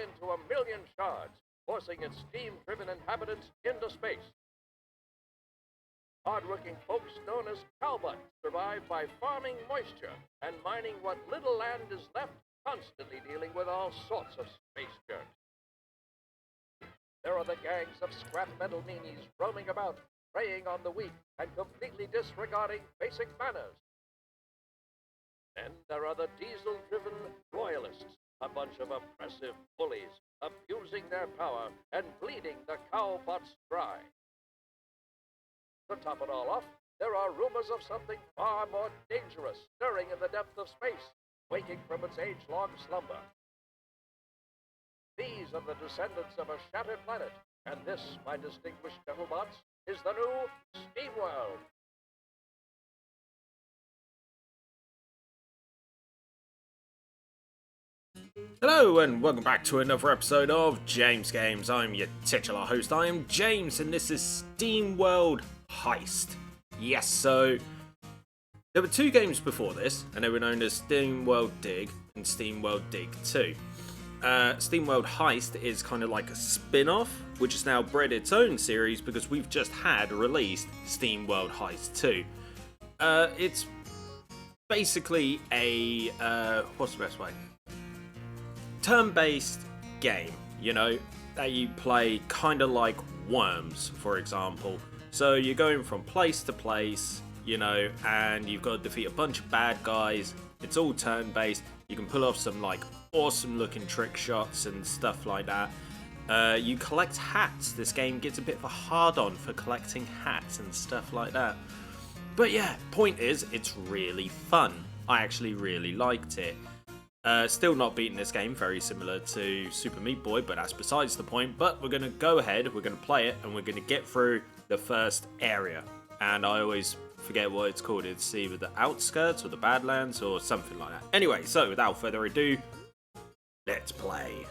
into 1,000,000 shards, forcing its steam-driven inhabitants into space. Hard-working folks known as cowbutts survive by farming moisture and mining what little land is left, constantly dealing with all sorts of space germs. There are the gangs of scrap metal meanies roaming about, preying on the weak and completely disregarding basic manners. Then there are the diesel-driven royalists, a bunch of oppressive bullies, abusing their power and bleeding the cowbutts dry. To top it all off, there are rumors of something far more dangerous stirring in the depth of space, waking from its age-long slumber. These are the descendants of a shattered planet, and this, my distinguished gentlemots, is the new Steamworld. Hello and welcome back to another episode of James Games. I'm your titular host, I am James, and this is Steamworld Heist. Yes, so there were two games before this, and they were known as Steamworld Dig and Steamworld Dig 2. Steamworld Heist is kind of like a spin-off, which has now bred its own series because we've just had released Steamworld Heist 2. It's basically a, what's the best way? Turn-based game, you know, that you play kind of like Worms, for example. So you're going from place to place, you know, and you've got to defeat a bunch of bad guys. It's all turn-based. You can pull off some like awesome looking trick shots and stuff like that. You collect hats. This game gets a bit of a hard-on for collecting hats and stuff like that. But yeah, point is, it's really fun. I actually really liked it. Still not beating this game, very similar to Super Meat Boy, but that's besides the point. But we're going to go ahead, we're going to play it, and we're going to get through the first area. And I always forget what it's called. It's either the outskirts or the Badlands or something like that. Anyway, so without further ado, let's play.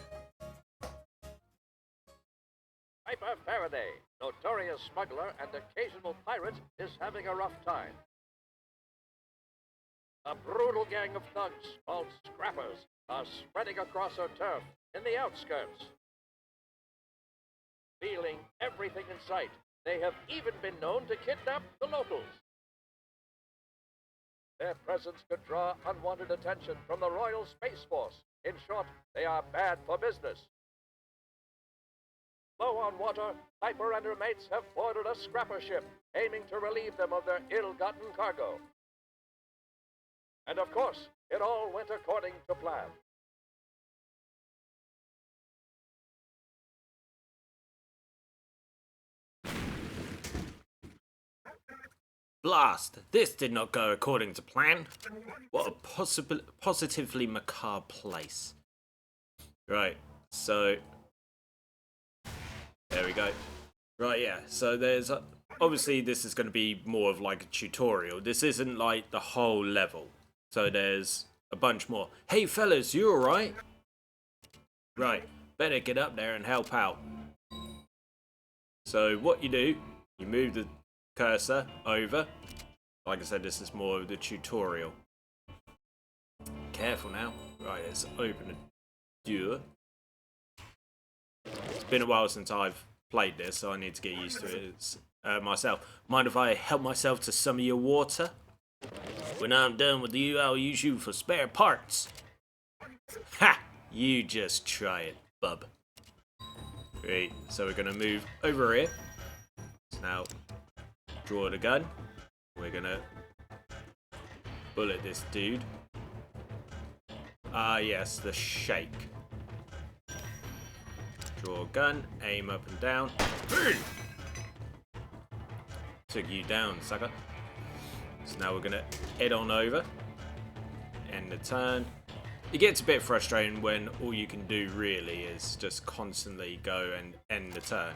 Piper Faraday, notorious smuggler and occasional pirate, is having a rough time. A brutal gang of thugs called Scrappers are spreading across her turf in the outskirts. Stealing everything in sight, they have even been known to kidnap the locals. Their presence could draw unwanted attention from the Royal Space Force. In short, they are bad for business. Low on water, Piper and her mates have boarded a scrapper ship, aiming to relieve them of their ill-gotten cargo. And of course, it all went according to plan. Blast! This did not go according to plan. What a positively macabre place. Right, so there we go. Right, yeah, so there's obviously this is going to be more of like a tutorial. This isn't like the whole level. So there's a bunch more. Hey fellas, you alright? Right, better get up there and help out. So what you do, you move the cursor over. Like I said, this is more of the tutorial. Careful now. Right, let's open the door. It's been a while since I've played this, so I need to get used to it myself. Mind if I help myself to some of your water? When I'm done with you, I'll use you for spare parts. Ha! You just try it, bub. Great, so we're gonna move over here. So now, draw the gun. We're gonna bullet this dude. Ah, yes, the shake. Draw a gun, aim up and down. Took you down, sucker. So now we're going to head on over, end the turn. It gets a bit frustrating when all you can do really is just constantly go and end the turn.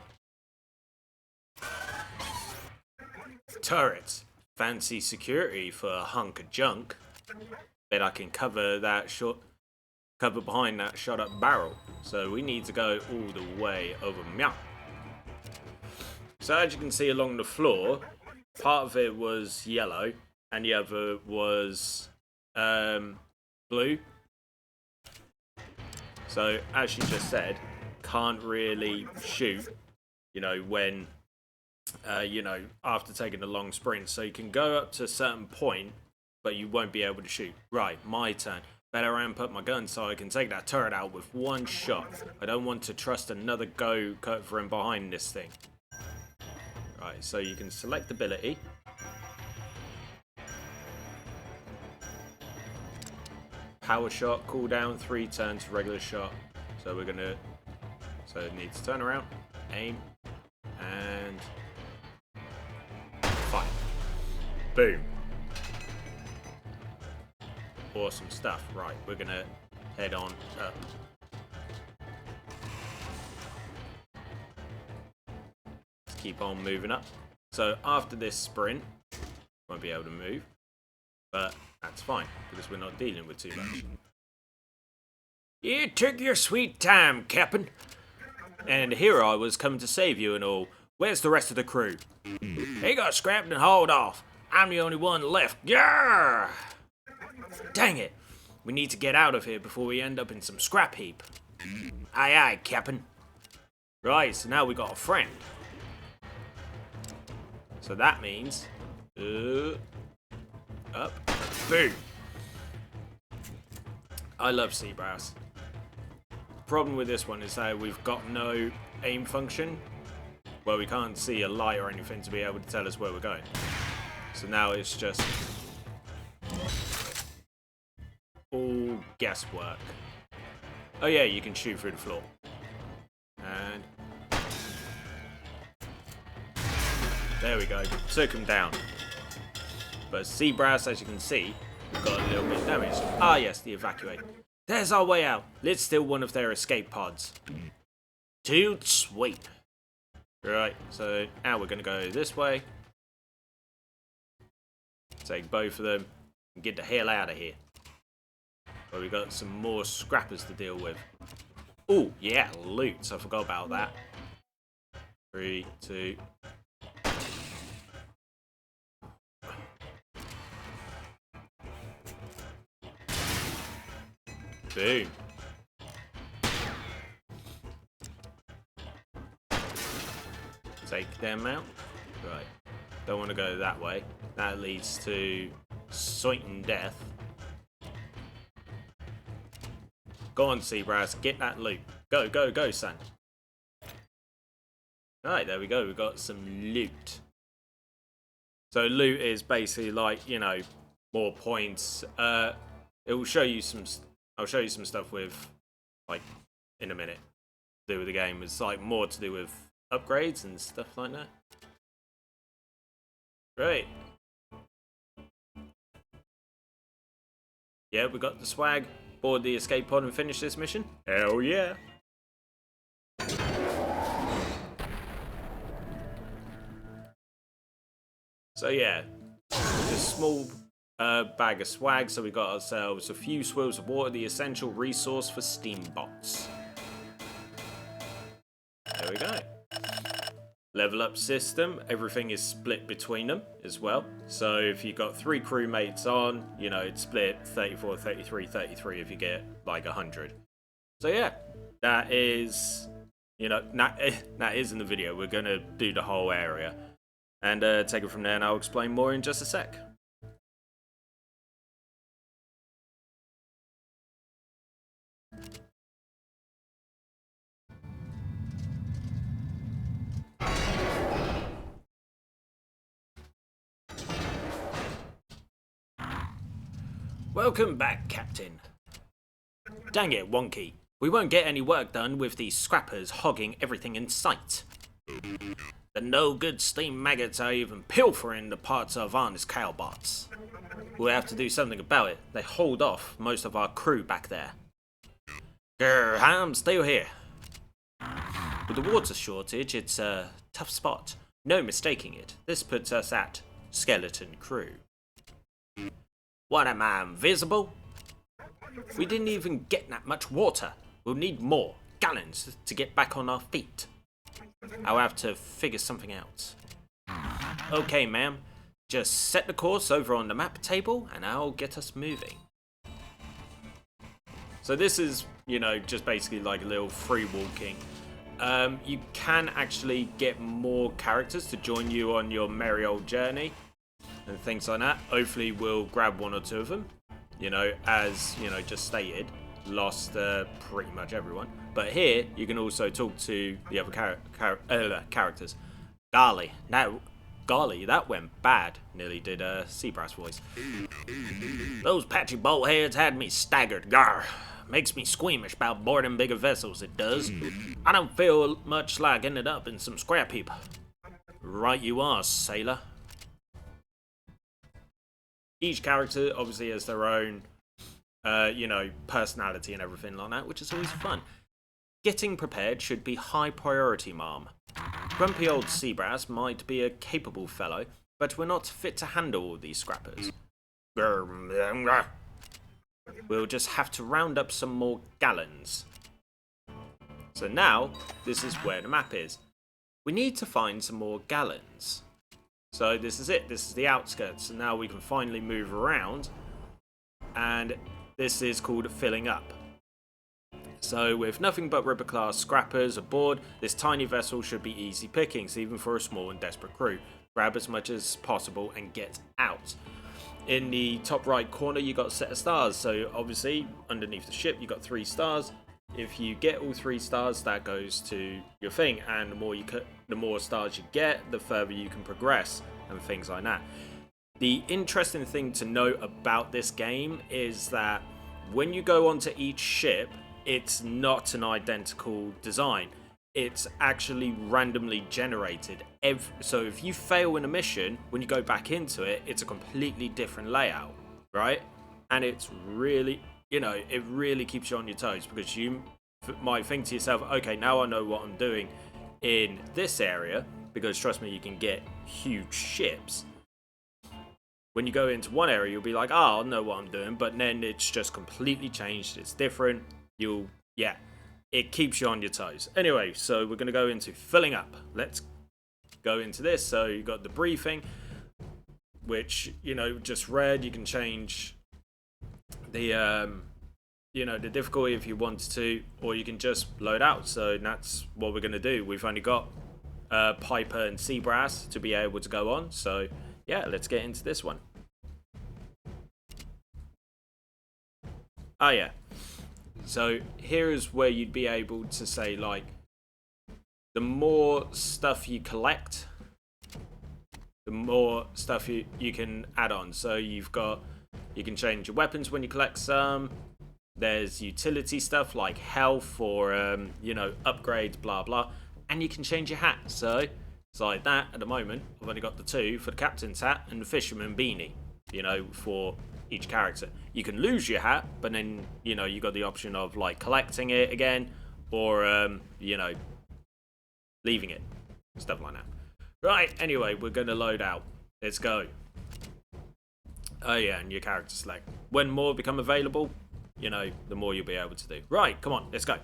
Turrets. Fancy security for a hunk of junk. Bet I can cover behind that shot up barrel. So we need to go all the way over meow. So as you can see along the floor, part of it was yellow and the other was blue. So So, as she just said, can't really shoot, when, after taking a long sprint. So you can go up to a certain point, but you won't be able to shoot. Right, my turn. Better ramp up my gun so I can take that turret out with one shot. I don't want to trust another go cut from behind this thing. Right, so you can select ability. Power shot, cooldown, 3 turns, regular shot. So we're gonna, so it needs to turn around, aim, and fire. Boom. Awesome stuff. Right, we're gonna head on up. Let's keep on moving up. So after this sprint, won't be able to move, but that's fine because we're not dealing with too much. You took your sweet time, Captain. And here I was coming to save you and all. Where's the rest of the crew? They got scrapped and hauled off. I'm the only one left. Yeah! Dang it. We need to get out of here before we end up in some scrap heap. Aye aye, Captain. Right, so now we got a friend. So that means... up. Boom. I love sea brass. Problem with this one is that we've got no aim function. Well, we can't see a light or anything to be able to tell us where we're going. So now it's just all guesswork. Oh yeah, you can shoot through the floor. And there we go. Took him down. But sea brass, as you can see, we've got a little bit of damage. Ah yes, the evacuate. There's our way out. Let's steal one of their escape pods. Too sweet. Right, so now we're going to go this way. Take both of them and get the hell out of here. But we've got some more scrappers to deal with. Oh, yeah, loot. I forgot about that. 3, 2... Boom. Take them out. Right. Don't want to go that way. That leads to certain death. Go on, Seabrass. Get that loot. Go, go, go, son. Alright, there we go. We've got some loot. So loot is basically like, more points. It will show you some... I'll show you some stuff with, like, in a minute, to do with the game. It's, like, more to do with upgrades and stuff like that. Great. Yeah, we got the swag, board the escape pod and finish this mission. Hell yeah. So yeah, just small... bag of swag, so we got ourselves a few swills of water, the essential resource for steam bots. There we go. Level up system, everything is split between them as well. So if you've got 3 crewmates on, it's split 34, 33, 33 if you get like 100. So yeah, that is, that is in the video. We're gonna do the whole area and take it from there, and I'll explain more in just a sec. Welcome back, Captain. Dang it, Wonky. We won't get any work done with these scrappers hogging everything in sight. The no-good steam maggots are even pilfering the parts of honest cowbots. We'll have to do something about it. They hold off most of our crew back there. Grr, I'm still here. With the water shortage, it's a tough spot. No mistaking it. This puts us at Skeleton Crew. What, am I invisible? We didn't even get that much water. We'll need more gallons to get back on our feet. I'll have to figure something out. Okay, ma'am. Just set the course over on the map table and I'll get us moving. So this is, you know, just basically like a little free walking. You can actually get more characters to join you on your merry old journey and things like that. Hopefully we'll grab one or two of them. You know, as, you know, just stated, lost pretty much everyone. But here, you can also talk to the other characters. Golly, that went bad. Nearly did a Seabrass voice. Those patchy boltheads had me staggered. Gar. Makes me squeamish about boarding bigger vessels, it does. I don't feel much like ending up in some scrap heap. Right you are, sailor. Each character obviously has their own, you know, personality and everything like that, which is always fun. Getting prepared should be high priority, ma'am. Grumpy old Seabrass might be a capable fellow, but we're not fit to handle all these scrappers. We'll just have to round up some more gallons. So now, this is where the map is. We need to find some more gallons. So this is it, this is the outskirts. So now we can finally move around. And this is called filling up. So with nothing but Ripper class scrappers aboard, this tiny vessel should be easy pickings, even for a small and desperate crew. Grab as much as possible and get out. In the top right corner, you got a set of stars. So obviously, underneath the ship, you got 3 stars. If you get all 3 stars, that goes to your thing. And the more stars you get, the further you can progress and things like that. The interesting thing to note about this game is that when you go onto each ship, it's not an identical design. It's actually randomly generated. So if you fail in a mission, when you go back into it, it's a completely different layout, right? And it's really, you know, it really keeps you on your toes, because you might think to yourself, okay, now I know what I'm doing in this area, because trust me, you can get huge ships. When you go into one area, you'll be like, oh, I know what I'm doing, but then it's just completely changed. It's different. It keeps you on your toes. Anyway, so we're going to go into filling up. Let's go into this. So you've got the briefing, which, you know, just read. You can change the, you know, the difficulty if you wanted to, or you can just load out. So that's what we're going to do. We've only got Piper and Seabrass to be able to go on. So, yeah, let's get into this one. Oh, yeah. So here is where you'd be able to say, like, the more stuff you collect, the more stuff you can add on. So you can change your weapons when you collect some. There's utility stuff like health or, you know, upgrades, blah, blah. And you can change your hat. So it's like that at the moment. I've only got the 2 for the captain's hat and the fisherman beanie, you know, for each character. You can lose your hat, but then, you know, you got the option of like collecting it again, or you know, leaving it, stuff like that. Right, anyway, we're gonna load out. Let's go. Oh yeah, and your character select. When more become available, you know, the more you'll be able to do. Right, come on, let's go.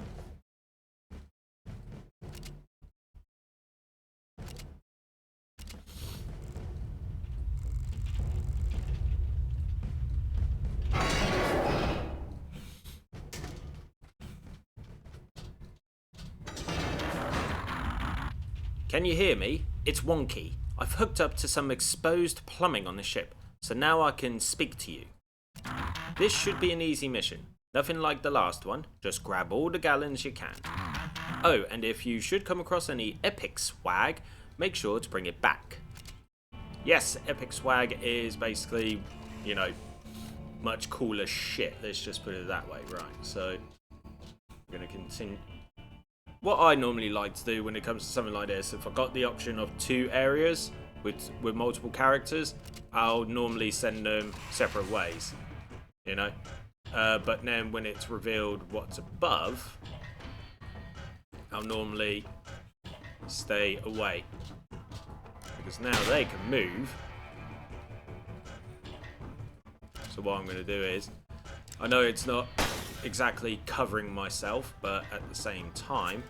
Can you hear me? It's wonky. I've hooked up to some exposed plumbing on the ship, so now I can speak to you. This should be an easy mission. Nothing like the last one. Just grab all the gallons you can. Oh, and if you should come across any epic swag, make sure to bring it back. Yes, epic swag is basically, you know, much cooler shit. Let's just put it that way, right? So, we're going to continue. What I normally like to do when it comes to something like this, if I've got the option of 2 areas with multiple characters, I'll normally send them separate ways, you know. But then when it's revealed what's above, I'll normally stay away, because now they can move. So what I'm going to do is, I know it's not exactly covering myself, but at the same time,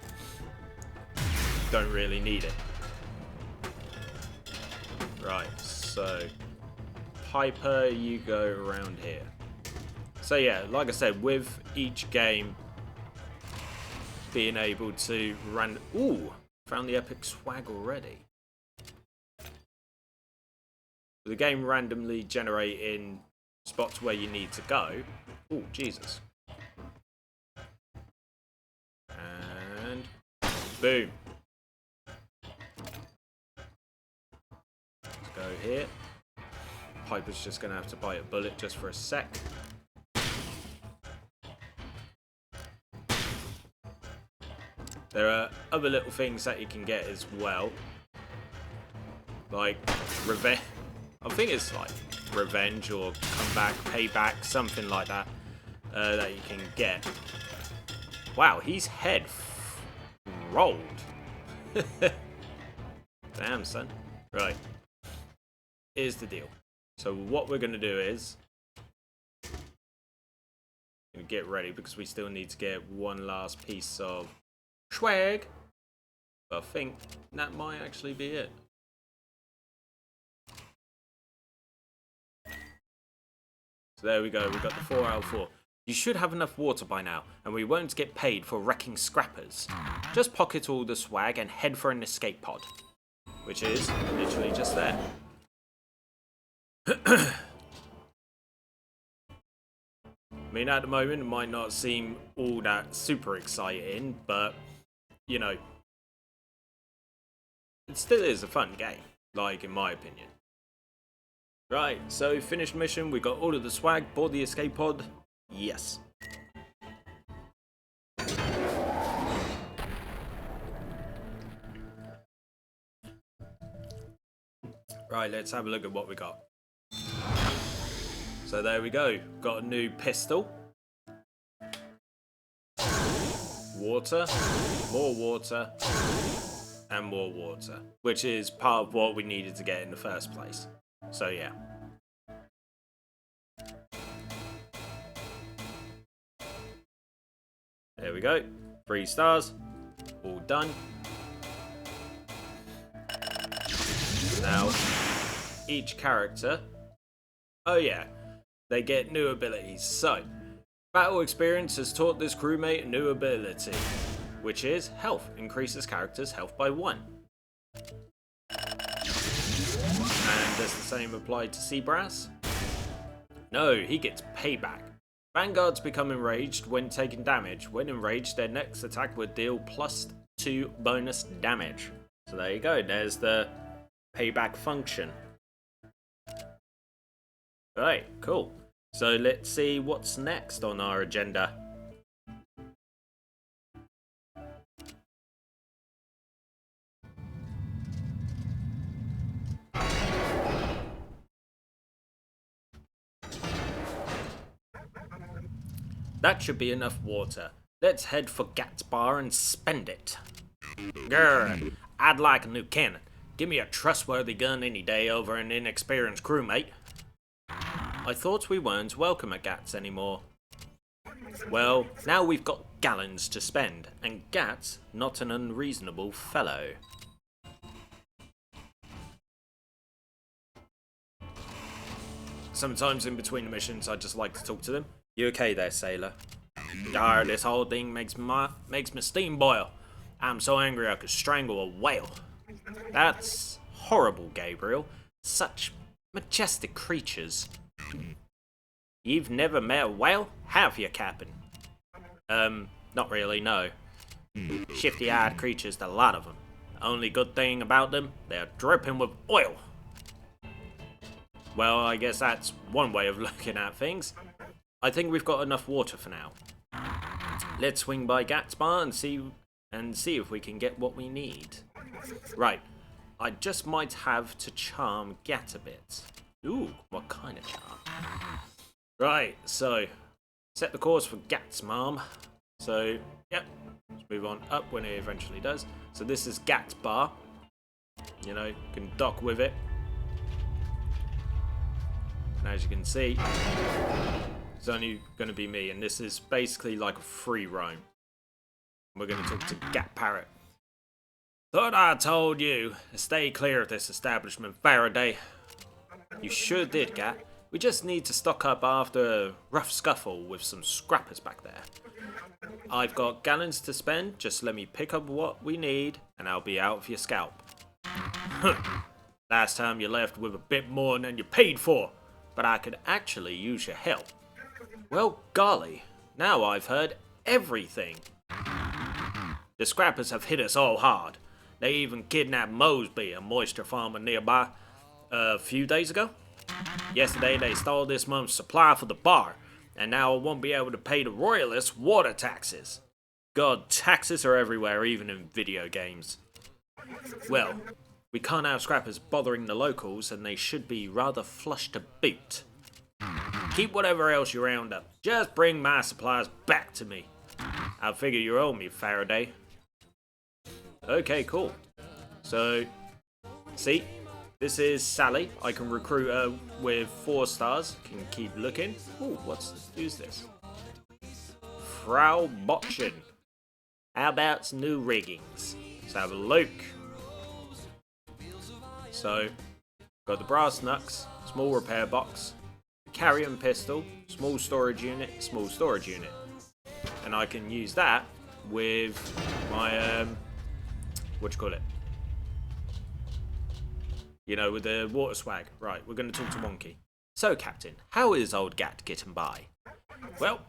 don't really need it. Right, so Piper, you go around here. So yeah, like I said, with each game being able to run... Ooh, found the epic swag already. The game randomly generating spots where you need to go. Ooh, Jesus. And boom. Let's go here. Piper's just going to have to bite a bullet just for a sec. There are other little things that you can get as well. Like revenge. I think it's like revenge or comeback, payback, something like that. That you can get. Wow, his head rolled. Damn, son. Right. Here's the deal. So what we're going to do is get ready because we still need to get one last piece of swag. But I think that might actually be it. So there we go. We've got the 4 out of 4. You should have enough water by now, and we won't get paid for wrecking scrappers. Just pocket all the swag and head for an escape pod, which is literally just there. I mean, at the moment, it might not seem all that super exciting, but, you know, it still is a fun game, like, in my opinion. Right, so finished mission, we got all of the swag, board the escape pod. Yes. Right, let's have a look at what we got. So there we go. Got a new pistol. Water. More water. And more water. Which is part of what we needed to get in the first place. So yeah. There we go. 3 stars. All done. Now, each character... Oh yeah. They get new abilities. So, battle experience has taught this crewmate a new ability, which is health. Increases character's health by 1. And does the same apply to Seabrass? No, he gets payback. Vanguards become enraged when taking damage. When enraged, their next attack would deal +2 bonus damage. So there you go, there's the payback function. Right, cool. So let's see what's next on our agenda. That should be enough water. Let's head for Gat's Bar and spend it. Grr, I'd like a new cannon. Give me a trustworthy gun any day over an inexperienced crewmate. I thought we weren't welcome at Gat's anymore. Well, now we've got gallons to spend, and Gat's not an unreasonable fellow. Sometimes in between the missions, I just like to talk to them. You okay there, sailor? Arr, this whole thing makes my steam boil. I'm so angry I could strangle a whale. That's horrible, Gabriel. Such majestic creatures. You've never met a whale, have you, Captain? Not really, no. Shifty-eyed creatures, a lot of them. The only good thing about them, they're dripping with oil. Well, I guess that's one way of looking at things. I think we've got enough water for now. Let's swing by Gat's Bar and see if we can get what we need. Right, I just might have to charm Gat a bit. Ooh, what kind of charm? Right, so set the course for Gat's Mom. So, yep, let's move on up when it eventually does. So this is Gat's Bar. You know, you can dock with it. And as you can see, it's only going to be me, and this is basically like a free roam. We're going to talk to Gat Parrot. Thought I told you to stay clear of this establishment, Faraday. You sure did, Gat. We just need to stock up after a rough scuffle with some scrappers back there. I've got gallons to spend, just let me pick up what we need and I'll be out for your scalp. Last time you left with a bit more than you paid for, but I could actually use your help. Well, golly, now I've heard everything. The scrappers have hit us all hard. They even kidnapped Mosby, a moisture farmer nearby, a few days ago. Yesterday they stole this month's supply for the bar, and now I won't be able to pay the royalists water taxes. God, taxes are everywhere, even in video games. Well, we can't have scrappers bothering the locals, and they should be rather flush to boot. Keep whatever else you round up. Just bring my supplies back to me. I figure you owe me, Faraday. Okay, cool. So, see, this is Sally. I can recruit her with 4 stars. Can keep looking. Ooh, who's this? Frau Botchen. How about some new riggings? Let's have a look. So, got the brass knucks, small repair box, carrion pistol, small storage unit. And I can use that with my, you know, with the water swag. Right, we're going to talk to Wonky. So, Captain, how is old Gat getting by? Well,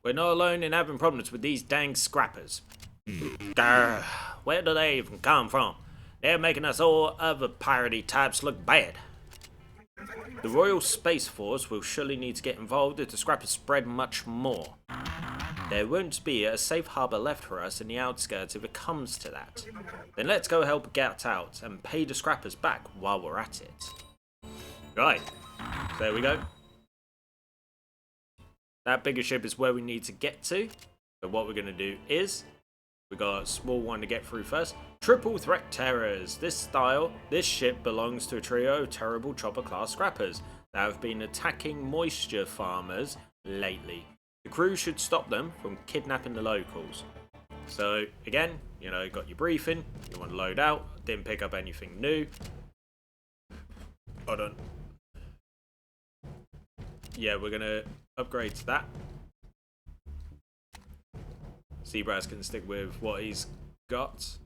we're not alone in having problems with these dang scrappers. Grr, where do they even come from? They're making us all other piratey types look bad. The Royal Space Force will surely need to get involved if the scrappers spread much more. There won't be a safe harbour left for us in the outskirts if it comes to that. Then let's go help Gat out and pay the scrappers back while we're at it. Right, there we go. That bigger ship is where we need to get to. So what we're going to do is, we got a small one to get through first. Triple Threat Terrors. This ship belongs to a trio of terrible chopper class scrappers that have been attacking moisture farmers lately. The crew should stop them from kidnapping the locals. So again, you know, got your briefing, you want to load out, didn't pick up anything new. Hold on. Yeah, we're gonna upgrade to that. Seabrass can stick with what he's got.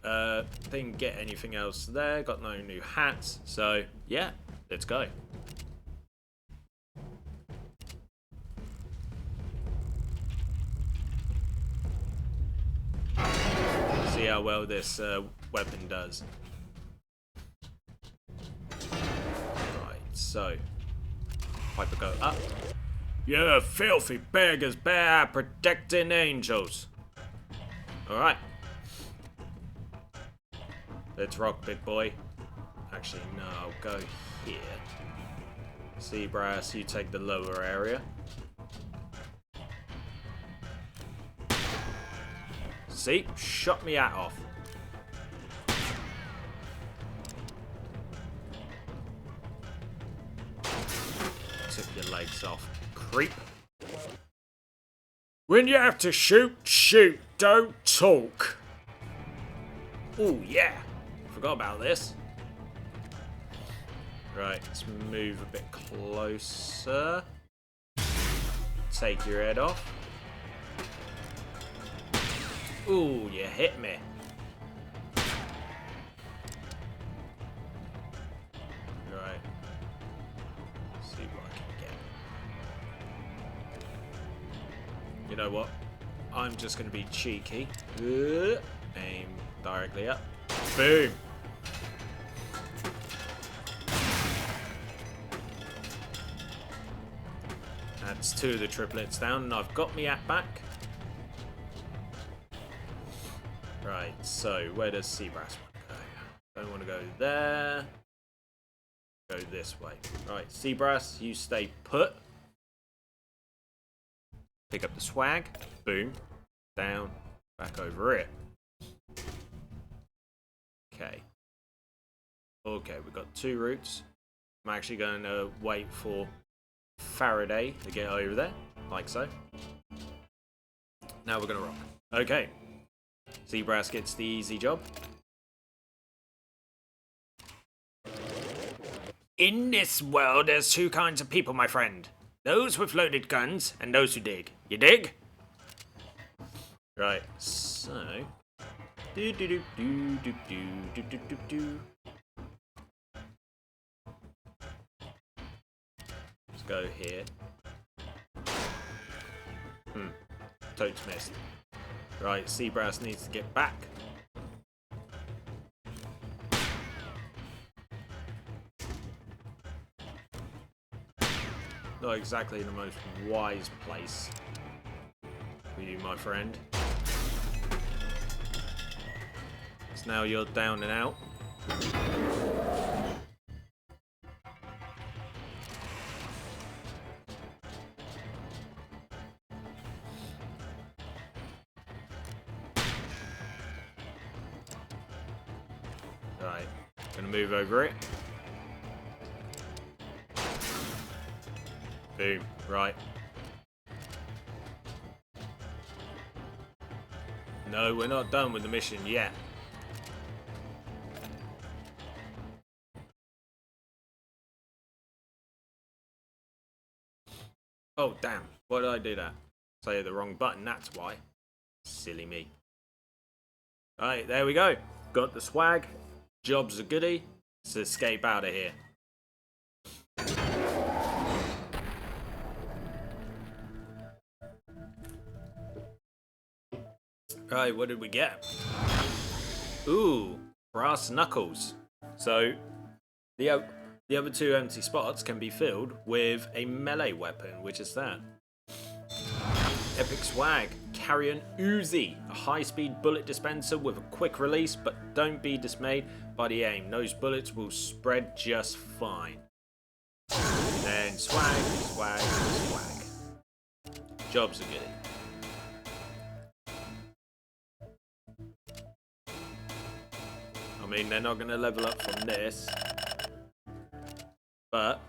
Didn't get anything else there, got no new hats, so yeah, let's go. See how well this weapon does. Right, so Piper go up. You filthy beggars, bear protecting angels. Alright. Let's rock, big boy. Actually, no, I'll go here. Seabrass, you take the lower area. See? Shot me hat off. Took your legs off. Creep. When you have to shoot, shoot. Don't talk. Oh, yeah. Forgot about this. Right, let's move a bit closer. Take your head off. Ooh, you hit me. Right. See what I can get. You know what? I'm just going to be cheeky. Aim directly up. Boom. That's 2 of the triplets down, and I've got me at back. Right, so where does Seabrass want to go? Don't want to go there. Go this way. Right, Seabrass, you stay put. Pick up the swag. Boom. Down. Back over it. Okay. Okay, we've got 2 routes. I'm actually going to wait for Faraday to get over there, like so. Now we're going to rock. Okay. Seabrass gets the easy job. In this world, there's two kinds of people, my friend. Those with loaded guns and those who dig. You dig? Right, so... Do do do do do do do do do. Let's go here. Totes missed. Right, Seabrass needs to get back. Not exactly the most wise place for you, my friend. So now you're down and out. Right, gonna move over it. Boom, right. No, we're not done with the mission yet. Oh, damn. Why did I do that? Say the wrong button, that's why. Silly me. Alright, there we go. Got the swag. Job's a goodie. Let's escape out of here. Right, what did we get? Ooh, brass knuckles. So, the other two empty spots can be filled with a melee weapon, which is that. Epic swag. Carry an Uzi, a high-speed bullet dispenser with a quick release, but don't be dismayed by the aim. Those bullets will spread just fine. Then swag, swag, swag. Job's a goodie. I mean, they're not going to level up from this, but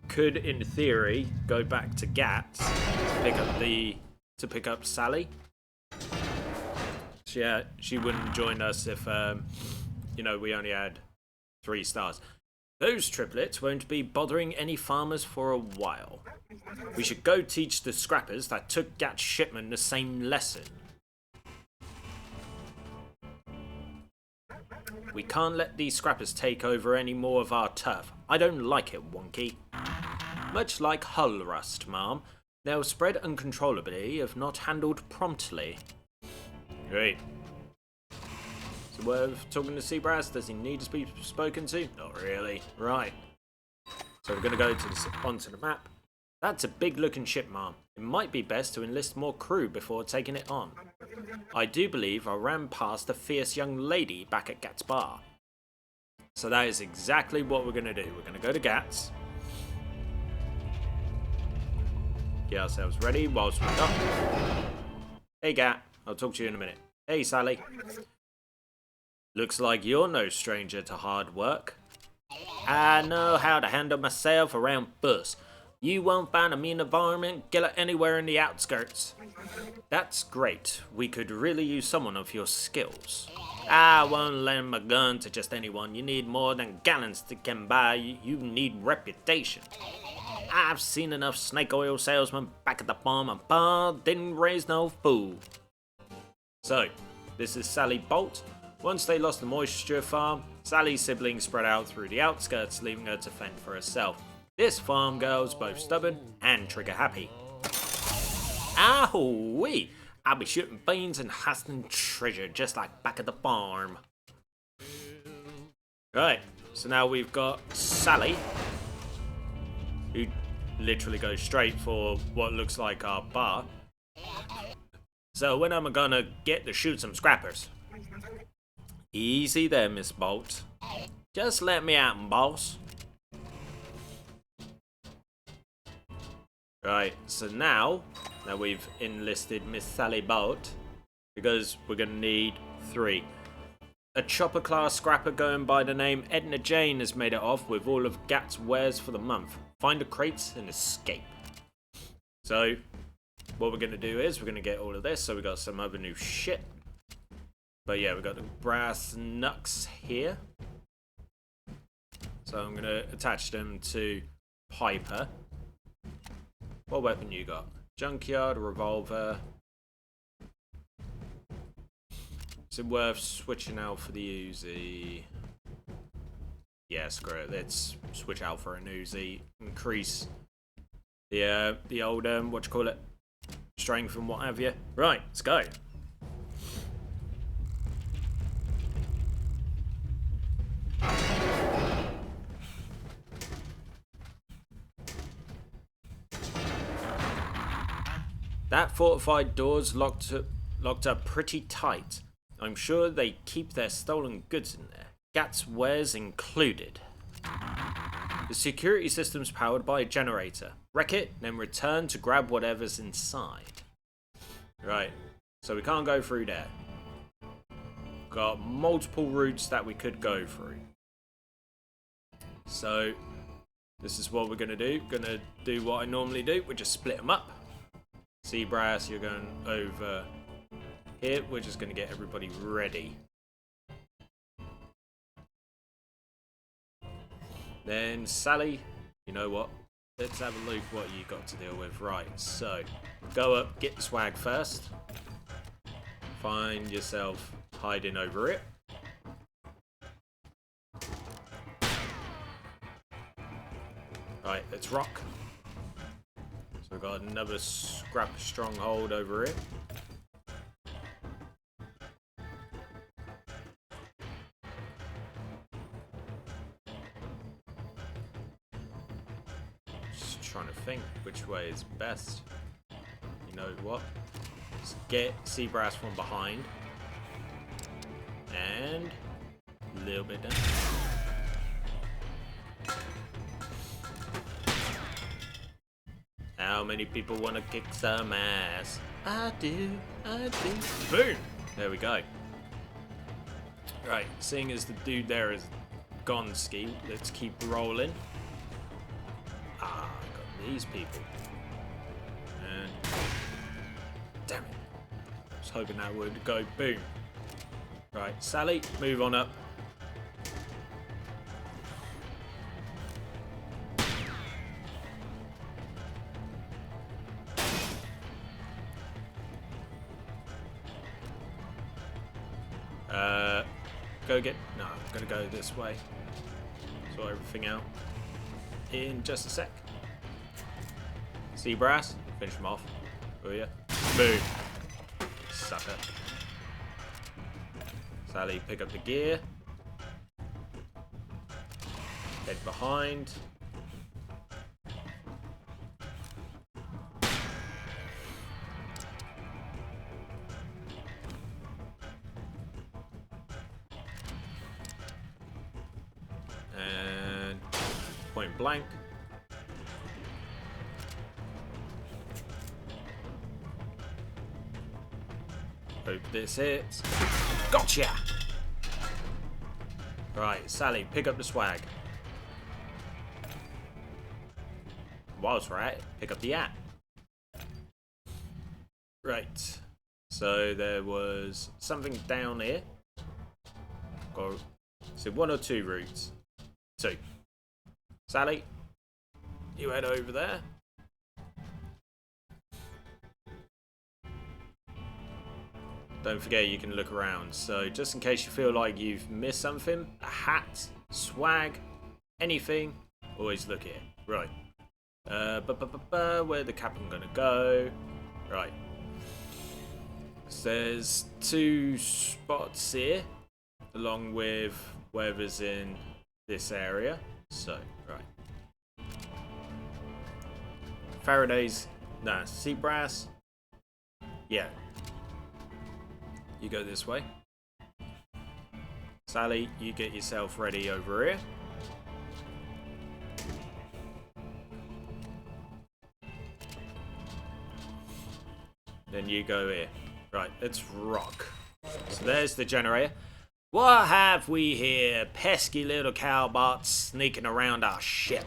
could, in theory, go back to Gats to pick up Sally. Yeah, she wouldn't join us if you know, we only had 3 stars. Those triplets won't be bothering any farmers for a while. We should go teach the scrappers that took Gats' shipment the same lesson. We can't let these scrappers take over any more of our turf. I don't like it, Wonky. Much like hull rust, Mom, they'll spread uncontrollably if not handled promptly. Great. So worth talking to Seabrass? Does he need to be spoken to? Not really. Right. So we're going to go onto the map. That's a big looking ship, Mom. It might be best to enlist more crew before taking it on. I do believe I ran past a fierce young lady back at Gats Bar. So that is exactly what we're going to do. We're going to go to Gats. Get ourselves ready whilst we're up. Hey Gat, I'll talk to you in a minute. Hey Sally. Looks like you're no stranger to hard work. I know how to handle myself around bus. You won't find a mean environment killer anywhere in the outskirts. That's great. We could really use someone of your skills. I won't lend my gun to just anyone. You need more than gallons to get by. You need reputation. I've seen enough snake oil salesmen back at the farm, and Pa didn't raise no fool. So, this is Sally Bolt. Once they lost the moisture farm, Sally's siblings spread out through the outskirts, leaving her to fend for herself. This farm girl's both stubborn and trigger happy. Ow-wee! I'll be shooting beans and hustling treasure just like back at the farm. Right, so now we've got Sally, who literally goes straight for what looks like our bar. So when am I gonna get to shoot some scrappers? Easy there, Miss Bolt. Just let me out, boss. Right, so now that we've enlisted Miss Sally Bolt, because we're going to need 3. A chopper class scrapper going by the name Edna Jane has made it off with all of Gats' wares for the month. Find the crates and escape. So, what we're going to do is we're going to get all of this, so we got some other new shit. But yeah, we got the brass knucks here. So I'm going to attach them to Piper. What weapon you got? Junkyard, revolver. Is it worth switching out for the Uzi? Yeah, screw it. Let's switch out for an Uzi. Increase the old what you call it? Strength and what have you. Right, let's go. That fortified door's locked up pretty tight. I'm sure they keep their stolen goods in there. Gat's wares included. The security system's powered by a generator. Wreck it, then return to grab whatever's inside. Right, so we can't go through there. Got multiple routes that we could go through. So, this is what we're going to do. Going to do what I normally do. We just split them up. Seabrass, you're going over here. We're just going to get everybody ready. Then Sally, you know what? Let's have a look what you got to deal with. Right, so go up, get the swag first. Find yourself hiding over it. Right, let's rock. So we've got another scrap stronghold over it. Just trying to think which way is best. You know what? Let's get Seabrass from behind. And a little bit down. How many people want to kick some ass? I do. Boom! There we go. Right, seeing as the dude there is gone ski, let's keep rolling. Ah, got these people. And damn it. I was hoping that would go boom. Right, Sally, move on up. Go get... No, I'm going to go this way. Sort everything out in just a sec. Seabrass, finish him off. Oh yeah. Boom. Sucker. Sally, pick up the gear. Head behind. And point blank. Hope this hits. Gotcha! Right, Sally, pick up the swag. Whilst we're at it, pick up the app. Right. So there was something down here. Got, so one or two routes. Two. Sally, you head over there. Don't forget you can look around. So just in case you feel like you've missed something, a hat, swag, anything, always look here. Right. Where the captain gonna go? Right. So there's two spots here, along with whoever's in this area. So, right. Faraday's, nah, Seabrass. Yeah. You go this way. Sally, you get yourself ready over here. Then you go here. Right, let's rock. So there's the generator. What have we here? Pesky little cowbots sneaking around our ship.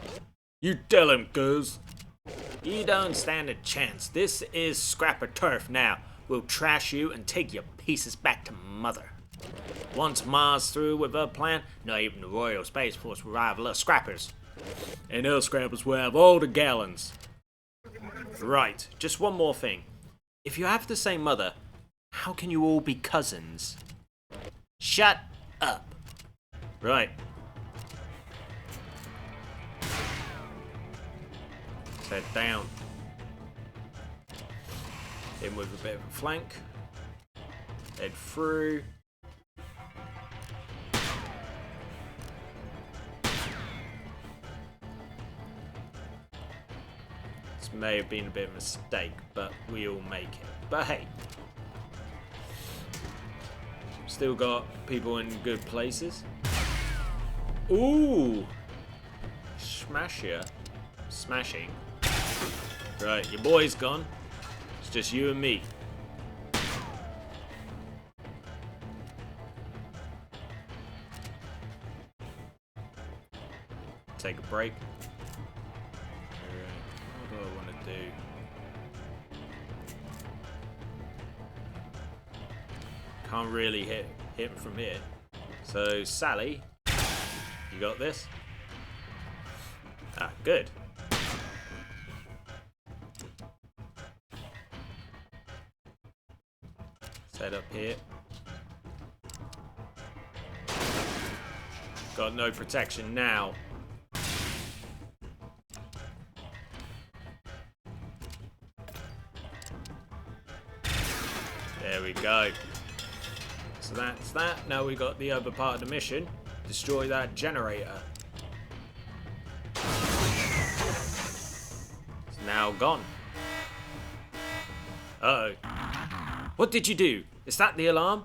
You tell him, cuz. You don't stand a chance. This is scrap of turf now. We'll trash you and take your pieces back to mother. Once Mars through with her plan, not even the Royal Space Force will rival us scrappers. And us scrappers will have all the gallons. Right, just one more thing. If you have the same mother, how can you all be cousins? Shut up. Right. Let's head down. In with a bit of a flank. Head through. This may have been a bit of a mistake, but we'll make it. But hey. Still got people in good places. Ooh! Smasher. Smashing. Right, your boy's gone. It's just you and me. Take a break. Alright, what do I want to do? Can't really hit him from here. So, Sally, you got this? Ah, good. Head up here. Got no protection now. There we go. So that's that. Now we got the other part of the mission. Destroy that generator. It's now gone. Uh-oh. What did you do? Is that the alarm?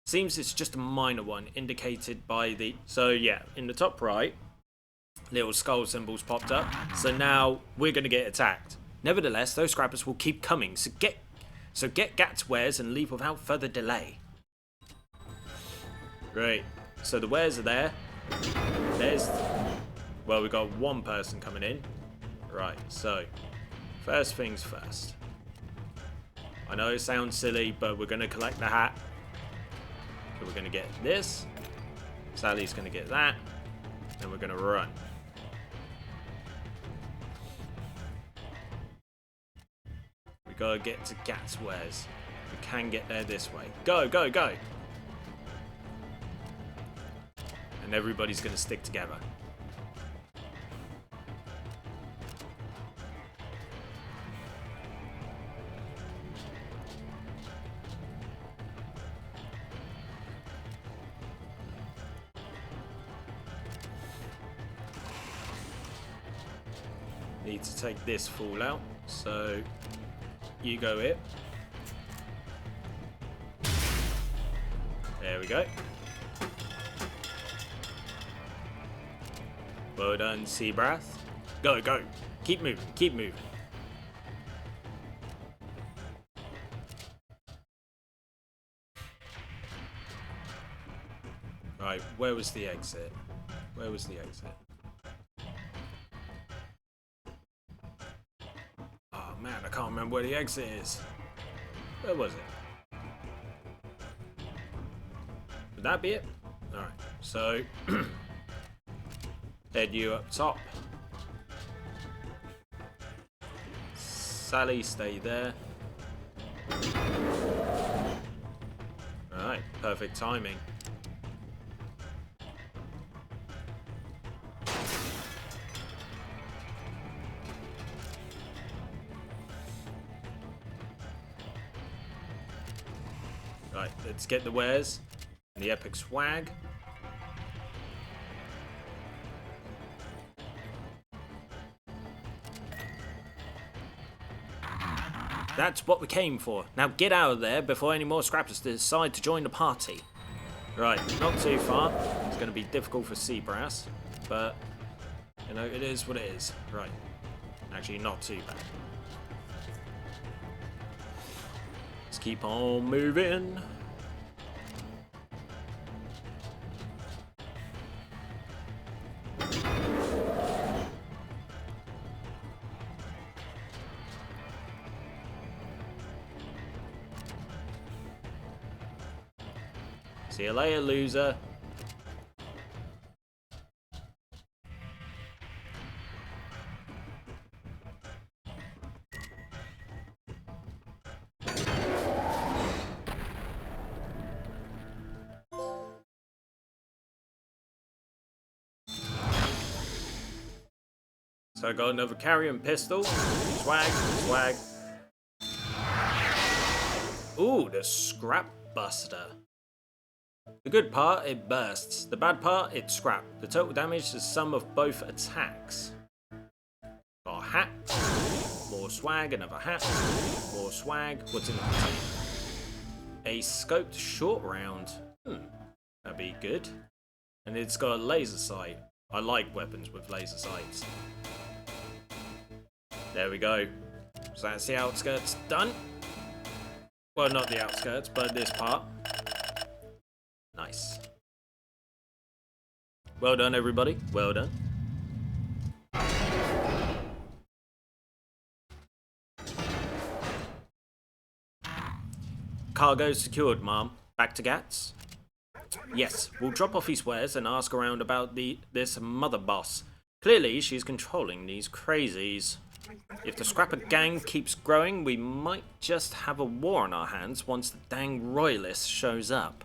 Seems it's just a minor one, indicated by the... So yeah, in the top right, little skull symbols popped up. So now we're going to get attacked. Nevertheless, those scrappers will keep coming. So get Gat's wares and leave without further delay. Great. So the wares are there. There's... Well, we got one person coming in. Right, so... First things first. I know it sounds silly, but we're going to collect the hat. So we're going to get this. Sally's going to get that. And we're going to run. We got to get to Gat's wares. We can get there this way. Go, go, go! And everybody's going to stick together. Need to take this fool out, so you go here. There we go. Well done, Seabrath. Go, go. Keep moving, keep moving. Right, where was the exit? Where was the exit? Man, I can't remember where the exit is. Where was it? Would that be it? Alright, so head you up top. Sally, stay there. Alright, perfect timing. Right, let's get the wares and the epic swag. That's what we came for. Now get out of there before any more scrappers decide to join the party. Right, not too far. It's going to be difficult for Seabrass, but you know, it is what it is. Right, actually not too bad. Let's keep on moving. See you later, loser. So I got another carrion pistol. Swag, swag. Ooh, the scrap buster. The good part, it bursts. The bad part, it's scrap. The total damage is the sum of both attacks. Got a hat. More swag, another hat. More swag. What's in the container? A scoped short round. That'd be good. And it's got a laser sight. I like weapons with laser sights. There we go. So that's the outskirts done. Well, not the outskirts, but this part. Nice. Well done, everybody. Well done. Cargo secured, Mom. Back to Gats? Yes, we'll drop off his wares and ask around about this mother boss. Clearly, she's controlling these crazies. If the Scrapper gang keeps growing, we might just have a war on our hands once the dang royalist shows up.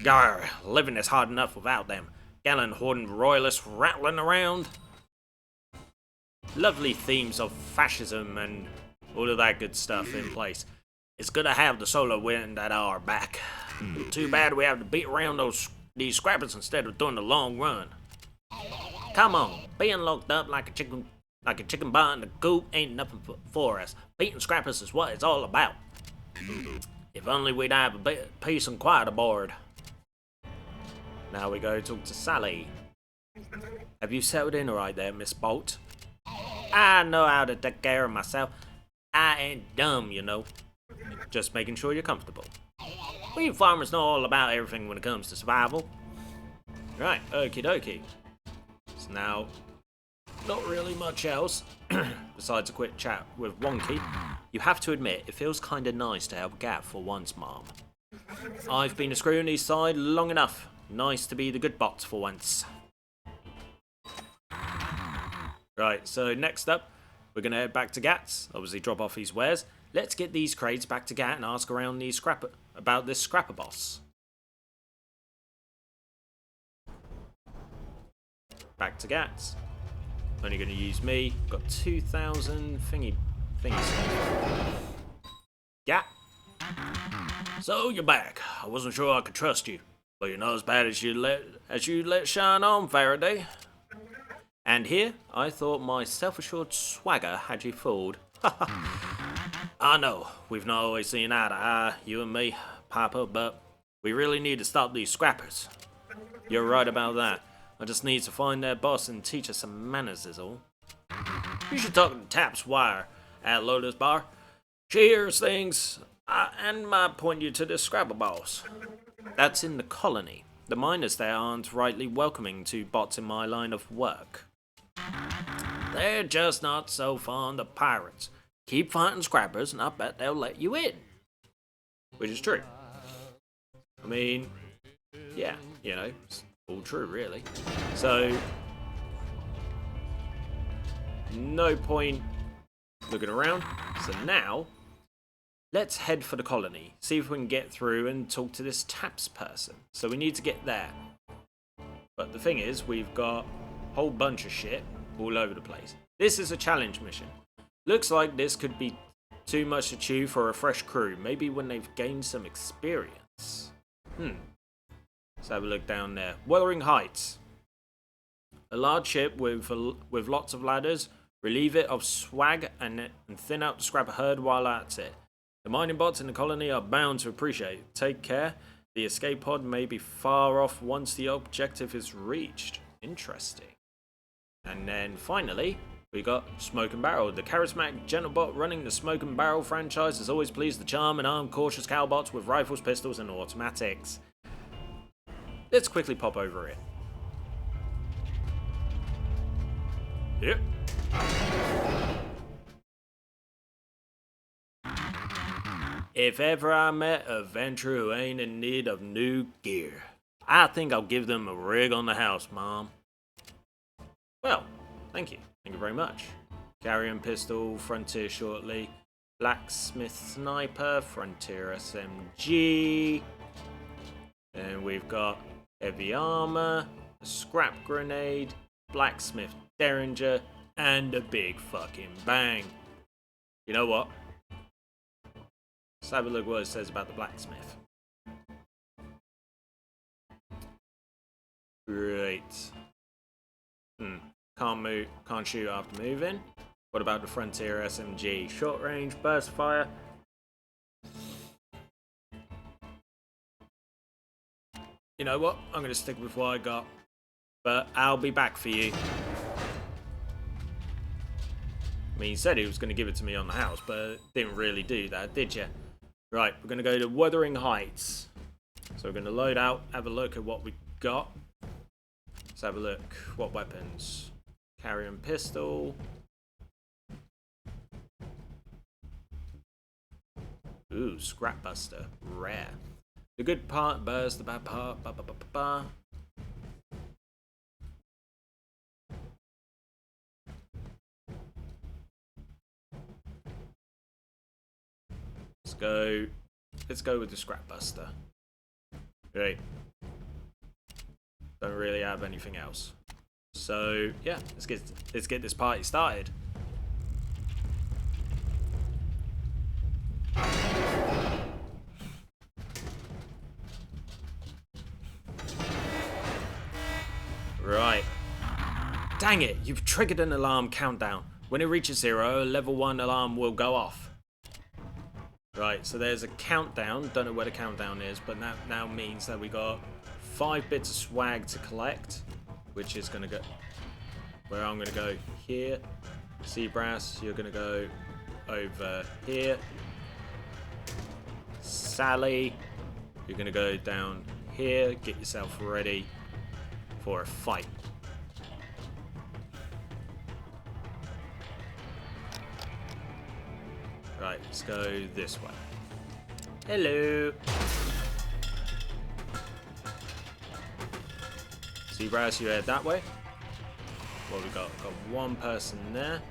Garr, living is hard enough without them. Gallant horned royalists rattling around. Lovely themes of fascism and all of that good stuff in place. It's good to have the solar wind at our back. Too bad we have to beat around these scrappers instead of doing the long run. Come on, being locked up like a chicken bun in the coop ain't nothing for us. Beating scrappers is what it's all about. If only we'd have a bit of peace and quiet aboard. Now we go talk to Sally. Have you settled in alright there, Miss Bolt? I know how to take care of myself. I ain't dumb, you know. Just making sure you're comfortable. We farmers know all about everything when it comes to survival. Right, okie dokie. So now, not really much else, besides a quick chat with Wonky. You have to admit, it feels kinda nice to help Gat for once, Mom. I've been a screw on his side long enough. Nice to be the good bots for once. Right, so next up, we're gonna head back to Gat's. Obviously drop off his wares. Let's get these crates back to Gat and ask around about this scrapper boss. Back to Gat's. Only going to use me. Got 2,000 thingy. Gat. So you're back. I wasn't sure I could trust you, but you're not as bad as you let shine on, Faraday. And here, I thought my self-assured swagger had you fooled. I know, we've not always seen eye to eye, you and me, Papa, but we really need to stop these scrappers. You're right about that. I just need to find their boss and teach us some manners is all. You should talk to Taps Wire at Lotus Bar. She hears things, and might point you to the scrapper boss. That's in the colony. The miners there aren't rightly welcoming to bots in my line of work. They're just not so fond of pirates. Keep fighting scrappers and I bet they'll let you in. Which is true. I mean, yeah, you know, it's all true really. So, no point looking around. So now, let's head for the colony. See if we can get through and talk to this Taps person. So we need to get there. But the thing is, we've got a whole bunch of shit all over the place. This is a challenge mission. Looks like this could be too much to chew for a fresh crew. Maybe when they've gained some experience. Let's have a look down there. Wuthering Heights. A large ship with lots of ladders. Relieve it of swag and thin out the scrapper herd while at it. The mining bots in the colony are bound to appreciate it. Take care. The escape pod may be far off once the objective is reached. Interesting. And then finally, we got Smoke and Barrel. The charismatic Gentlebot running the Smoke and Barrel franchise has always pleased the charm and armed cautious cowbots with rifles, pistols, and automatics. Let's quickly pop over it. Yep. If ever I met a adventurer who ain't in need of new gear, I think I'll give them a rig on the house, Mom. Well, thank you. Thank you very much. Carrion pistol, Frontier shortly. Blacksmith sniper, Frontier SMG. And we've got heavy armor, a scrap grenade, blacksmith derringer, and a big fucking bang. You know what? Let's have a look what it says about the blacksmith. Great. Can't move, can't shoot after moving. What about the Frontier SMG? Short range, burst fire. You know what? I'm going to stick with what I got. But I'll be back for you. I mean, he said he was going to give it to me on the house, but didn't really do that, did you? Right, we're going to go to Wuthering Heights. So we're going to load out, have a look at what we got. Let's have a look. What weapons? Carrion pistol. Ooh, Scrapbuster. Rare. The good part, burst, the bad part. Let's go with the Scrapbuster. Great. Don't really have anything else. So yeah, let's get this party started. Right. Dang it, you've triggered an alarm countdown. When it reaches 0, a level 1 alarm will go off. Right, so there's a countdown. Don't know where the countdown is, but that now means that we got 5 bits of swag to collect, which is going to go... Where I'm going to go here. Seabrass, you're going to go over here. Sally, you're going to go down here. Get yourself ready for a fight. Right, let's go this way. Hello. Seabrass, you head that way. What we got? Got one person there.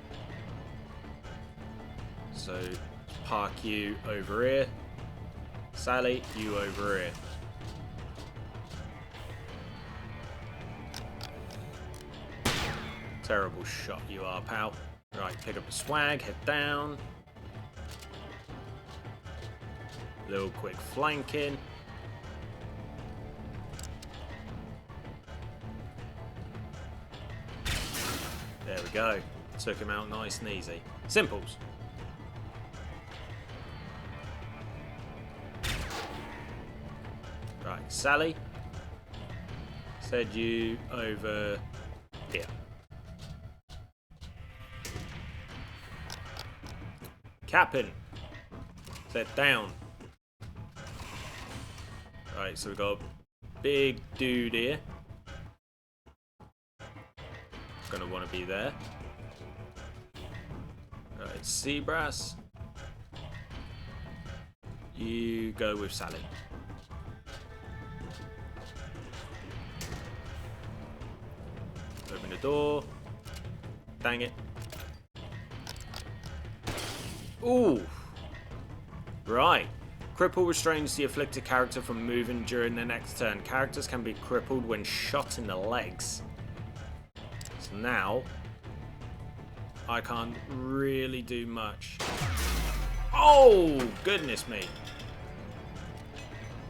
So park you over here. Sally, you over here. Terrible shot you are, pal. Right, pick up the swag, head down. Little quick flanking. There we go. Took him out nice and easy. Simples. Right, Sally. Said you over here. Captain. Said down. Right, so we've got a big dude here. Gonna want to be there. Right, Seabrass. You go with Sally. Open the door. Dang it. Ooh. Right. Cripple restrains the afflicted character from moving during the next turn. Characters can be crippled when shot in the legs. So now, I can't really do much. Oh, goodness me.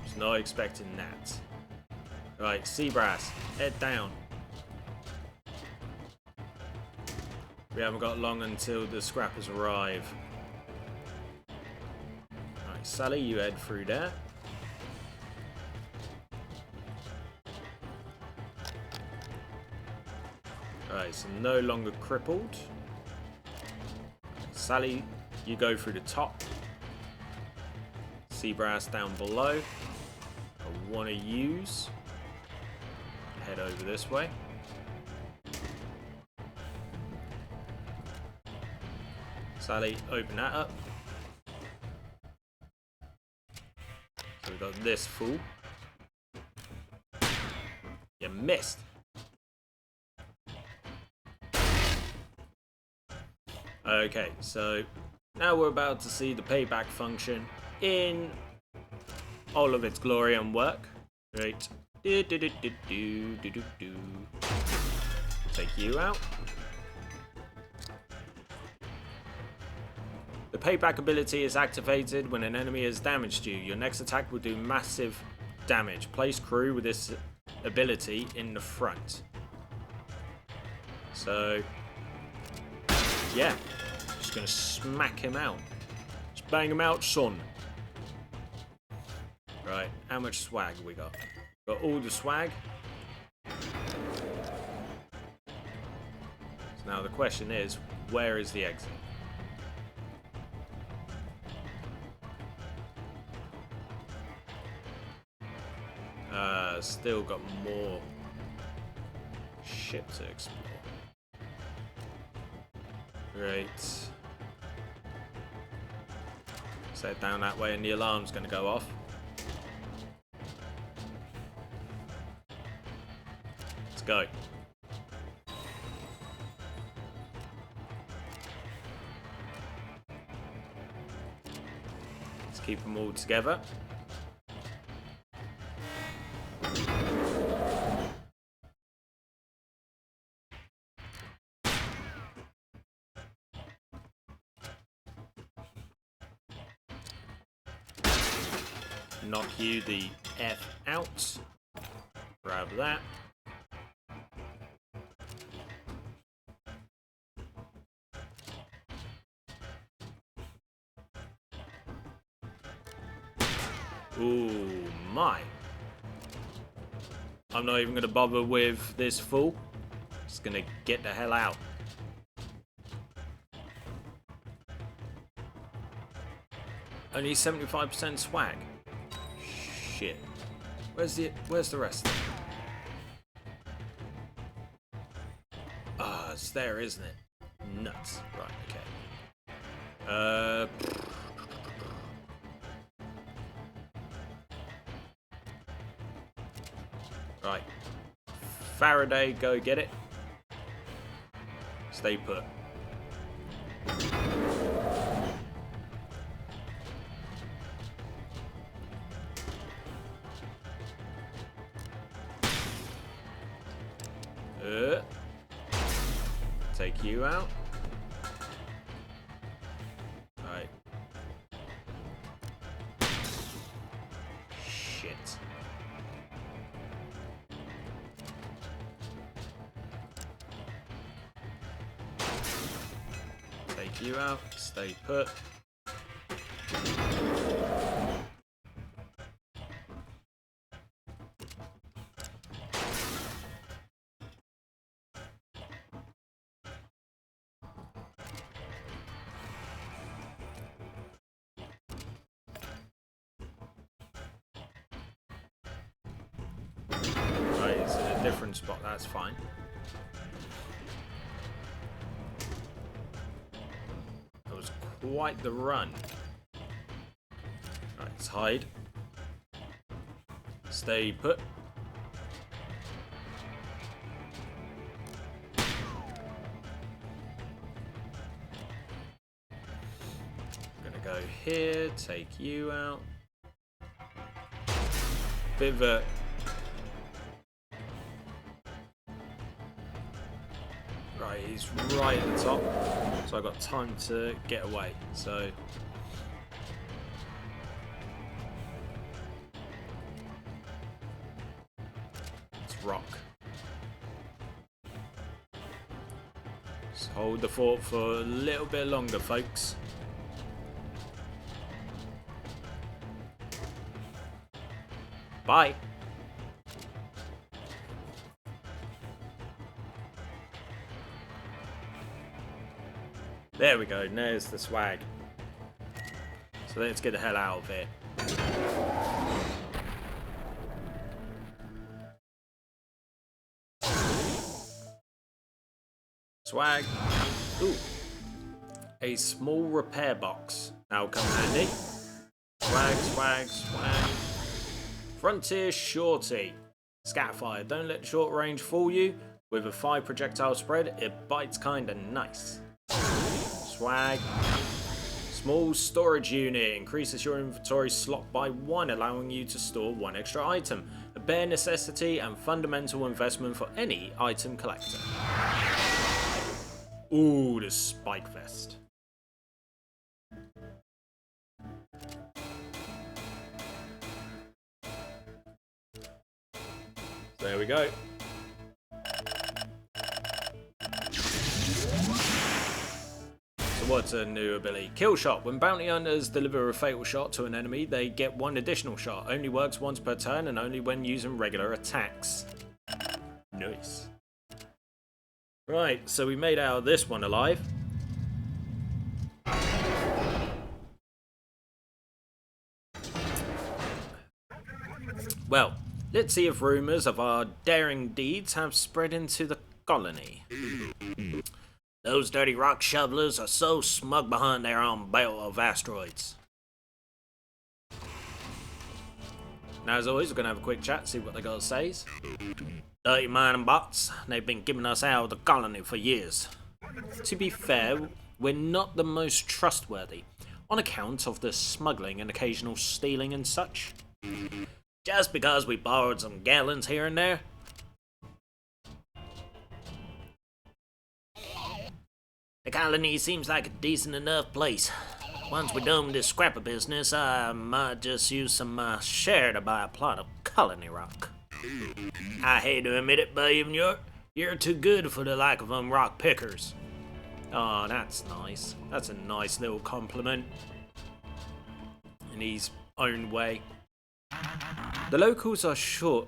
Was not expecting that. Right, Seabrass, head down. We haven't got long until the scrappers arrive. Right, Sally, you head through there. Right, so no longer crippled. Sally, you go through the top. Seabrass down below. I want to use. Head over this way. Sally, open that up. got this fool. You missed. Okay, so now we're about to see the payback function in all of its glory and work. Right. Take you out. The payback ability is activated when an enemy has damaged you. Your next attack will do massive damage. Place crew with this ability in the front. So, yeah, just gonna smack him out. Just bang him out, son. Right, how much swag we got? Got all the swag. So now the question is, where is the exit? Still got more shit to explore. Great. Let's head down that way and the alarm's going to go off. Let's go. Let's keep them all together. Knock you the F out. Grab that. Ooh, my. I'm not even going to bother with this fool. Just going to get the hell out. Only 75% swag. Shit. Where's the rest? Ah, it's there, isn't it? Nuts. Right, okay. Right. Faraday, go get it. Stay put. Take you out. Right. Shit. Take you out. Stay put. Different spot, that's fine. That was quite the run. Right, let's hide. Stay put. I'm gonna go here, take you out. Bit of a right, he's right at the top, so I've got time to get away. So let's rock. Just hold the fort for a little bit longer, folks. Bye. There we go, there's the swag. So let's get the hell out of here. Swag. Ooh. A small repair box. That'll come handy. Swag, swag, swag. Frontier Shorty. Scatfire. Don't let short range fool you. With a 5 projectile spread, it bites kinda nice. Swag. Small storage unit. Increases your inventory slot by 1, allowing you to store 1 extra item. A bare necessity and fundamental investment for any item collector. Ooh, the spike vest. There we go. So what's a new ability? Kill shot. When bounty hunters deliver a fatal shot to an enemy, they get 1 additional shot. Only works once per turn and only when using regular attacks. Nice. Right, so we made out of this one alive. Well, let's see if rumours of our daring deeds have spread into the colony. Those dirty rock shovelers are so smug behind their own belt of asteroids. Now, as always, we're going to have a quick chat, see what they got to say. Dirty mining bots, they've been giving us out of the colony for years. To be fair, we're not the most trustworthy, on account of the smuggling and occasional stealing and such. Just because we borrowed some gallons here and there. The colony seems like a decent enough place. Once we're done with this scrapper business, I might just use some share to buy a plot of colony rock. I hate to admit it, but even you're too good for the like of them rock pickers. Oh, that's nice. That's a nice little compliment. In his own way. The locals are sure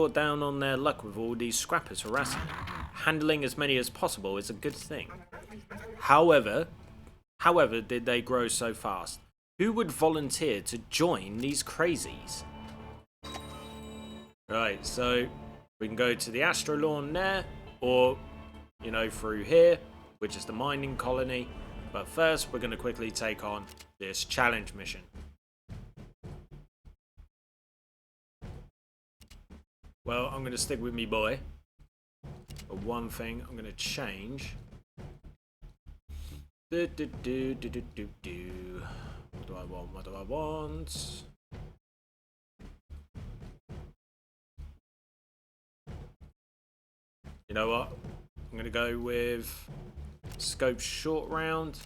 down on their luck with all these scrappers harassing them. Handling as many as possible is a good thing. However, did they grow so fast? Who would volunteer to join these crazies? Right, so we can go to the Astrolawn there, or, you know, through here, which is the mining colony. But first, we're going to quickly take on this challenge mission. Well, I'm going to stick with me boy. But one thing I'm going to change. What do I want? What do I want? You know what? I'm going to go with scope short round.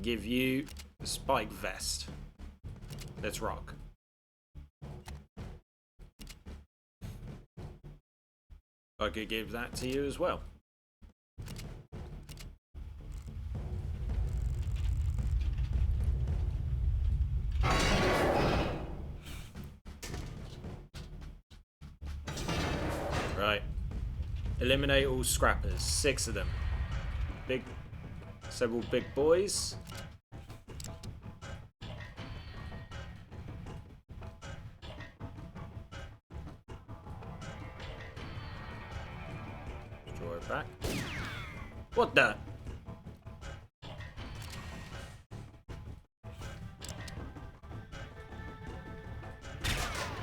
Give you the spike vest. Let's rock. I could give that to you as well. Right. Eliminate all scrappers. 6 of them. Several big boys. Draw it back. What the?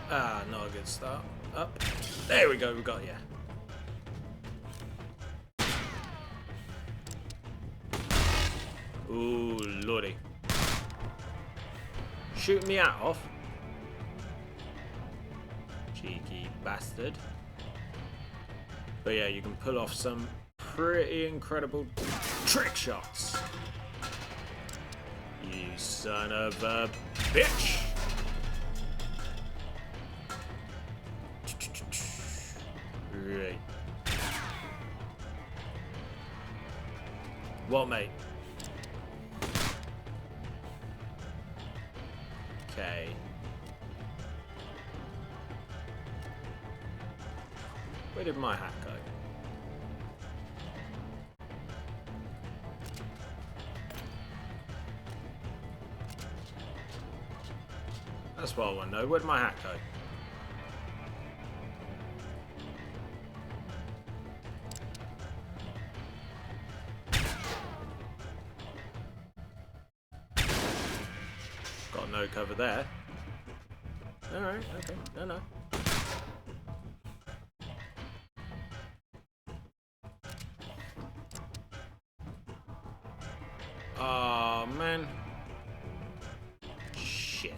Ah, not a good start. Up. There we go, we got you. Ooh, lordy. Shoot me out off. Cheeky bastard. But yeah, you can pull off some pretty incredible trick shots. You son of a bitch. Right. What, mate? Okay. Where did my hat go? That's what I want to know. Where did my hat go? Got no cover there. Alright, okay. No. Oh, man. Shit.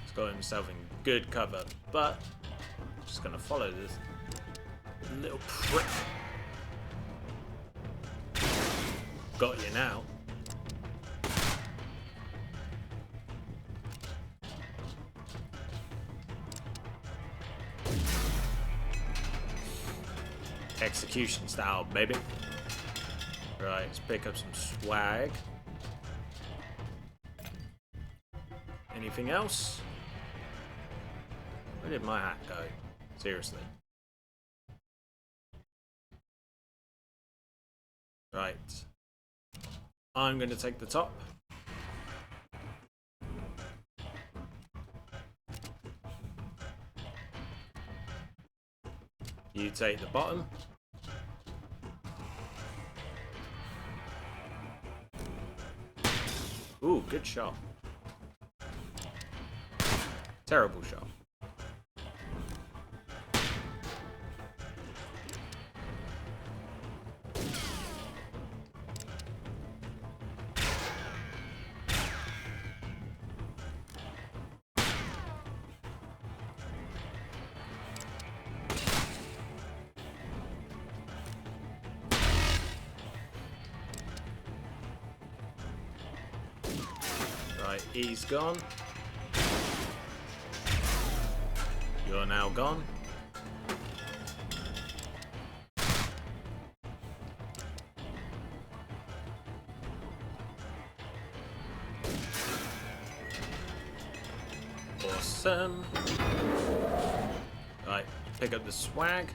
He's got himself in good cover, but I'm just gonna follow this little prick. Got you now. Execution style, baby. Right, let's pick up some swag. Anything else? Where did my hat go? Seriously. Right. I'm going to take the top. You take the bottom. Ooh, good shot. Terrible shot. Right, he's gone. You're now gone. Awesome. Right, pick up the swag.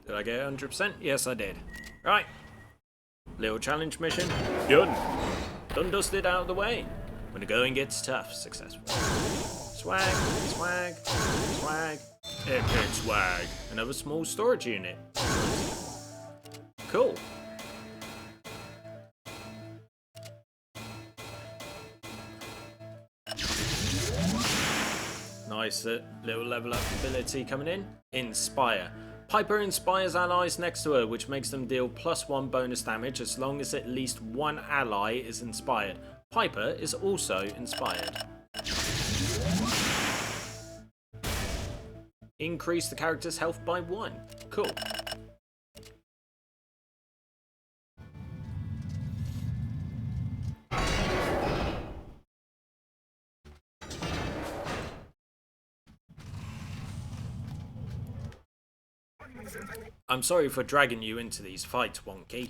Did I get 100%? Yes, I did. Right. Little challenge mission. Done. Done dusted out of the way. When the going gets tough, successful. Swag, swag, swag. Epic swag. Another small storage unit. Cool. Nice little level up ability coming in. Inspire. Piper inspires allies next to her, which makes them deal +1 bonus damage as long as at least one ally is inspired. Piper is also inspired. Increase the character's health by 1. Cool. I'm sorry for dragging you into these fights, Wonky.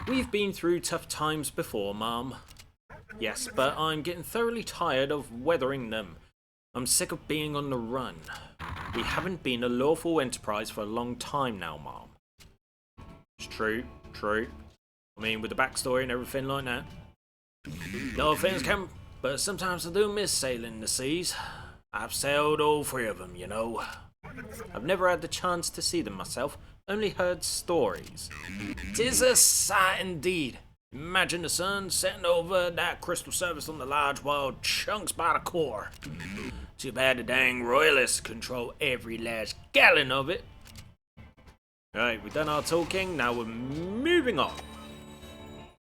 We've been through tough times before, Mom. Yes, but I'm getting thoroughly tired of weathering them. I'm sick of being on the run. We haven't been a lawful enterprise for a long time now, Mom. It's true, true. I mean, with the backstory and everything like that. No offense, Cam, but sometimes I do miss sailing the seas. I've sailed all 3 of them, you know. I've never had the chance to see them myself, only heard stories. 'Tis a sight indeed. Imagine the sun setting over that crystal surface on the large world, chunks by the core. Too bad the dang royalists control every last gallon of it. Alright, we've done our talking, now we're moving on.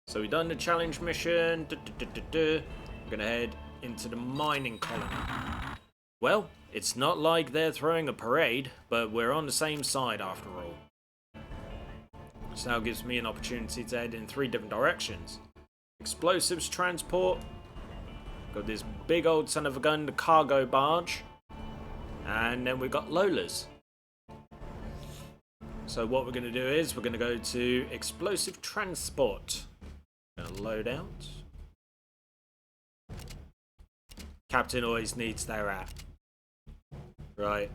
So we've done the challenge mission. We're gonna head into the mining colony. Well, it's not like they're throwing a parade, but we're on the same side after all. This now gives me an opportunity to head in 3 different directions. Explosives transport. Got this big old son of a gun, the cargo barge. And then we've got Lola's. So what we're going to do is we're going to go to explosive transport. Gonna load out. Captain always needs their app. Right.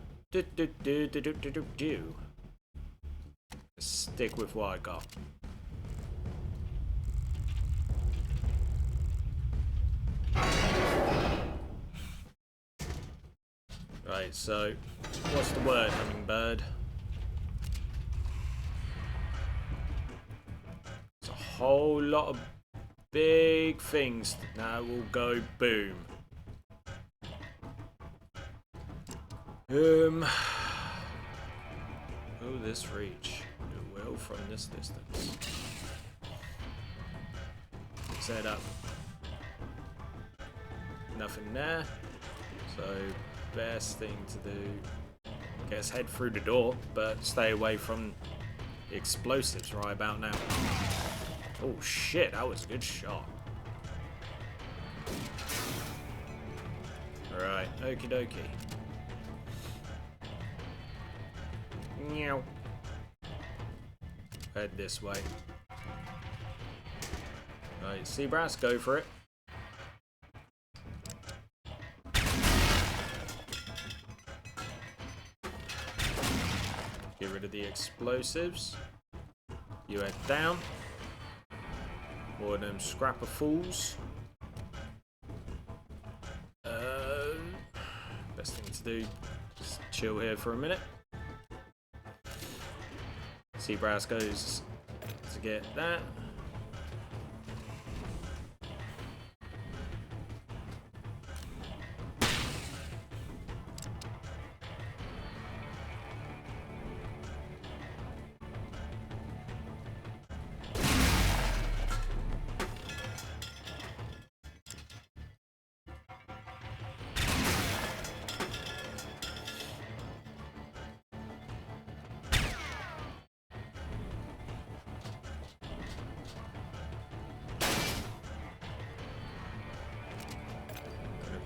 Stick with what I got. Right, so what's the word, hummingbird? It's a whole lot of big things that will go boom. Will this reach? It will from this distance. Set up. Nothing there. So best thing to do, I guess, head through the door, but stay away from the explosives right about now. Oh shit, that was a good shot. Alright, okie dokie. Meow. Head this way. Right, Seabrass, go for it. Get rid of the explosives. You head down. More of them scrapper fools. Best thing to do is chill here for a minute. Seabrass goes to get that.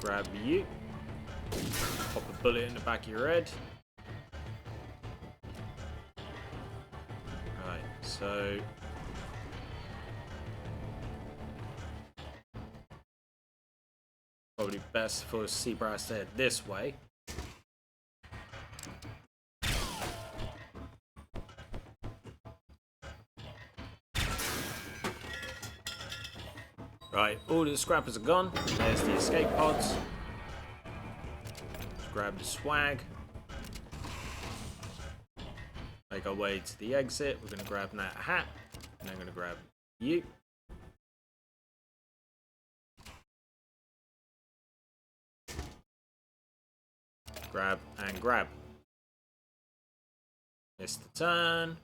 Grab you. Pop a bullet in the back of your head. Right, so probably best for Seabrass to head this way. Right, all the scrappers are gone. There's the escape pods. Let's grab the swag. Make our way to the exit. We're going to grab that hat. And I'm going to grab you. Grab and grab. Missed the turn.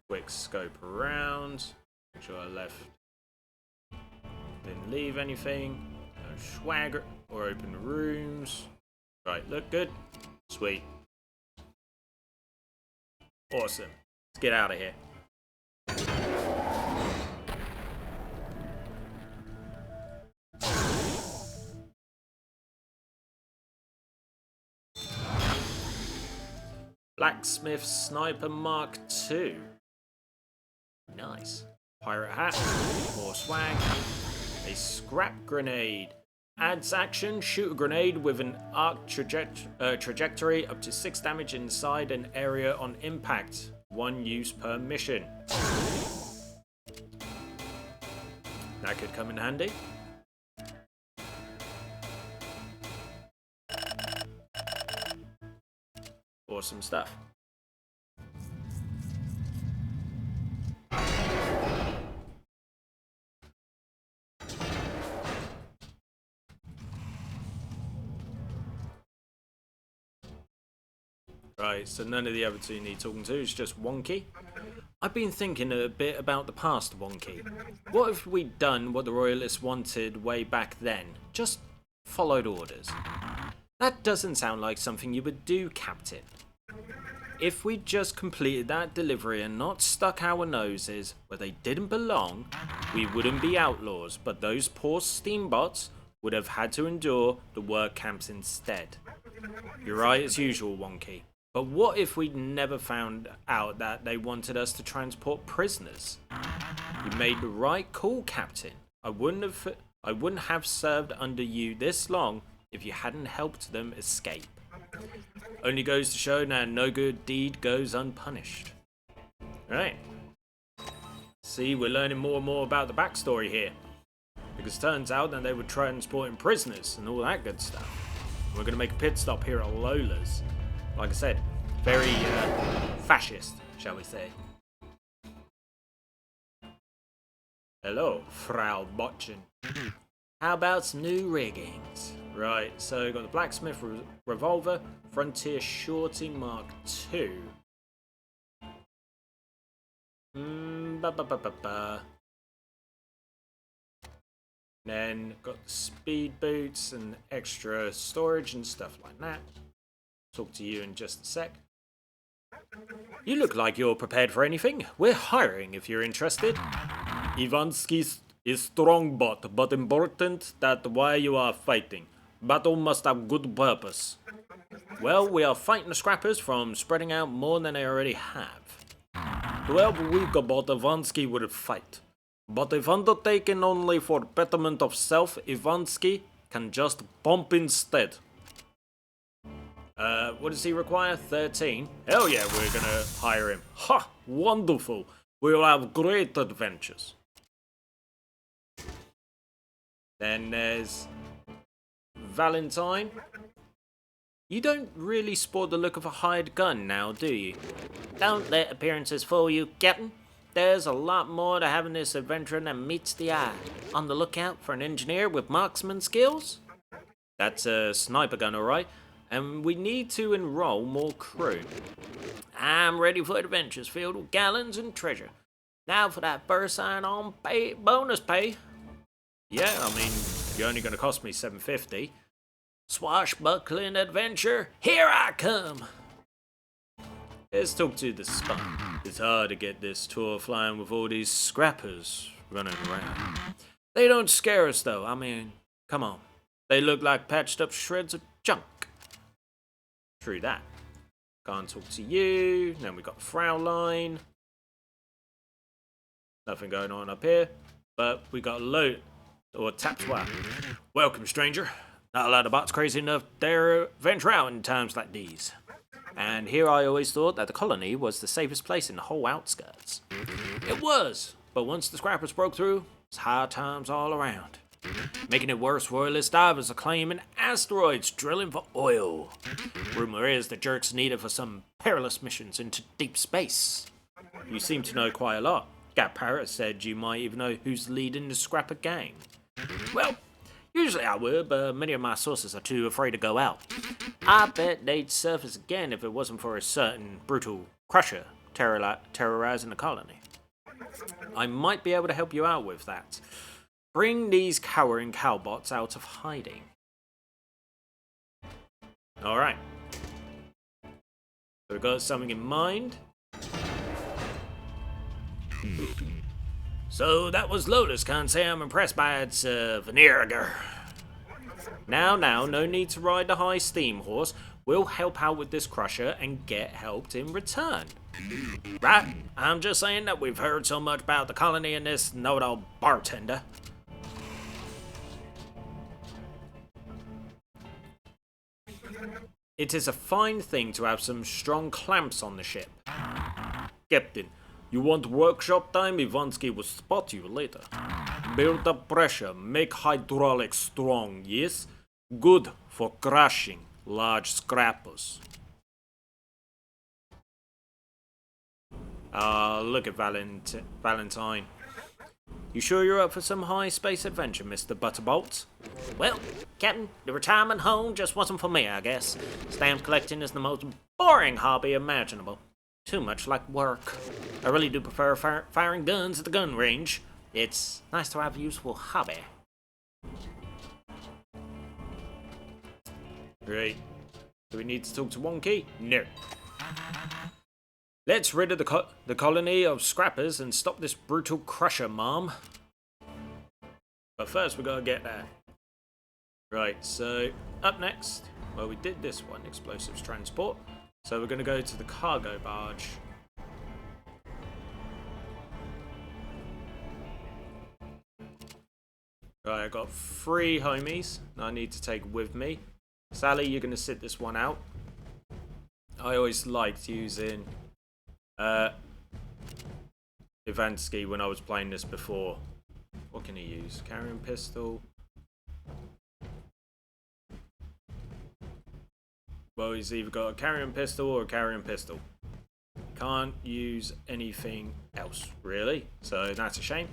Quick scope around. Make sure I left. Didn't leave anything. No swagger or open the rooms. Right, look good. Sweet. Awesome. Let's get out of here. Blacksmith Sniper Mark II. Nice. Pirate hat, more swag, a scrap grenade. Adds action, shoot a grenade with an arc trajectory up to 6 damage inside an area on impact. 1 use per mission. That could come in handy. Awesome stuff. Right, so none of the other two need talking to, it's just Wonky. I've been thinking a bit about the past, Wonky. What if we'd done what the Royalists wanted way back then? Just followed orders. That doesn't sound like something you would do, Captain. If we'd just completed that delivery and not stuck our noses where they didn't belong, we wouldn't be outlaws, but those poor steambots would have had to endure the work camps instead. You're right as usual, Wonky. But what if we'd never found out that they wanted us to transport prisoners? You made the right call, Captain. I wouldn't have served under you this long if you hadn't helped them escape. Only goes to show that no good deed goes unpunished. Right. See, we're learning more and more about the backstory here. Because it turns out that they were transporting prisoners and all that good stuff. We're going to make a pit stop here at Lola's. Like I said, very fascist, shall we say. Hello, Frau Botchen. How about some new riggings? Right, so we've got the Blacksmith Revolver, Frontier Shorty Mark II. Then got the speed boots and extra storage and stuff like that. Talk to you in just a sec. You look like you're prepared for anything. We're hiring if you're interested. Ivansky is strong but important that why you are fighting. Battle must have good purpose. Well, we are fighting the scrappers from spreading out more than they already have. 12 weeks about Ivansky would fight. But if undertaken only for betterment of self, Ivansky can just bump instead. What does he require? 13? Hell yeah, we're gonna hire him. Ha! Wonderful! We'll have great adventures. Then there's Valentine. You don't really sport the look of a hired gun now, do you? Don't let appearances fool you, Captain. There's a lot more to having this adventure than meets the eye. On the lookout for an engineer with marksman skills? That's a sniper gun, alright. And we need to enroll more crew. I'm ready for adventures filled with gallons and treasure. Now for that first sign-on bonus pay. Yeah, I mean, you're only going to cost me $750. Swashbuckling adventure, here I come! Let's talk to the spy. It's hard to get this tour flying with all these scrappers running around. They don't scare us though, I mean, come on. They look like patched up shreds of junk. True that. Can't talk to you. Then we got Fraulein. Nothing going on up here. But we got a load, or Taptois. Welcome, stranger. Not a lot of bots crazy enough to venture out in times like these. And here I always thought that the colony was the safest place in the whole outskirts. It was, but once the scrappers broke through, it's hard times all around. Making it worse, royalist divers are claiming asteroids drilling for oil. Rumor is the jerks needed for some perilous missions into deep space. You seem to know quite a lot. Gat Parrot said you might even know who's leading the scrapper gang. Well, usually I would, but many of my sources are too afraid to go out. I bet they'd surface again if it wasn't for a certain brutal crusher terrorizing the colony. I might be able to help you out with that. Bring these cowering cowbots out of hiding. Alright. So we've got something in mind. So that was Lotus. Can't say I'm impressed by its veneer. Now, no need to ride the high steam horse. We'll help out with this crusher and get helped in return. Right, I'm just saying that we've heard so much about the colony and this know-it-all bartender. It is a fine thing to have some strong clamps on the ship. Captain, you want workshop time? Ivansky will spot you later. Build up pressure, make hydraulics strong, yes? Good for crushing large scrappers. Look at Valentine. You sure you're up for some high space adventure, Mr. Butterbolt? Well, Captain, the retirement home just wasn't for me, I guess. Stamp collecting is the most boring hobby imaginable. Too much like work. I really do prefer firing guns at the gun range. It's nice to have a useful hobby. Great. Do we need to talk to Wonky? No. Let's rid of the colony of scrappers and stop this brutal crusher, Mom. But first we gotta get there. Right, so up next, well, we did this one, explosives transport. So we're gonna go to the cargo barge. Right, I got 3 homies I need to take with me. Sally, you're gonna sit this one out. I always liked using Ivansky when I was playing this before. What can he use? Carrying pistol. well, he's either got a carrying pistol or a carrying pistol. Can't use anything else, really. So that's a shame.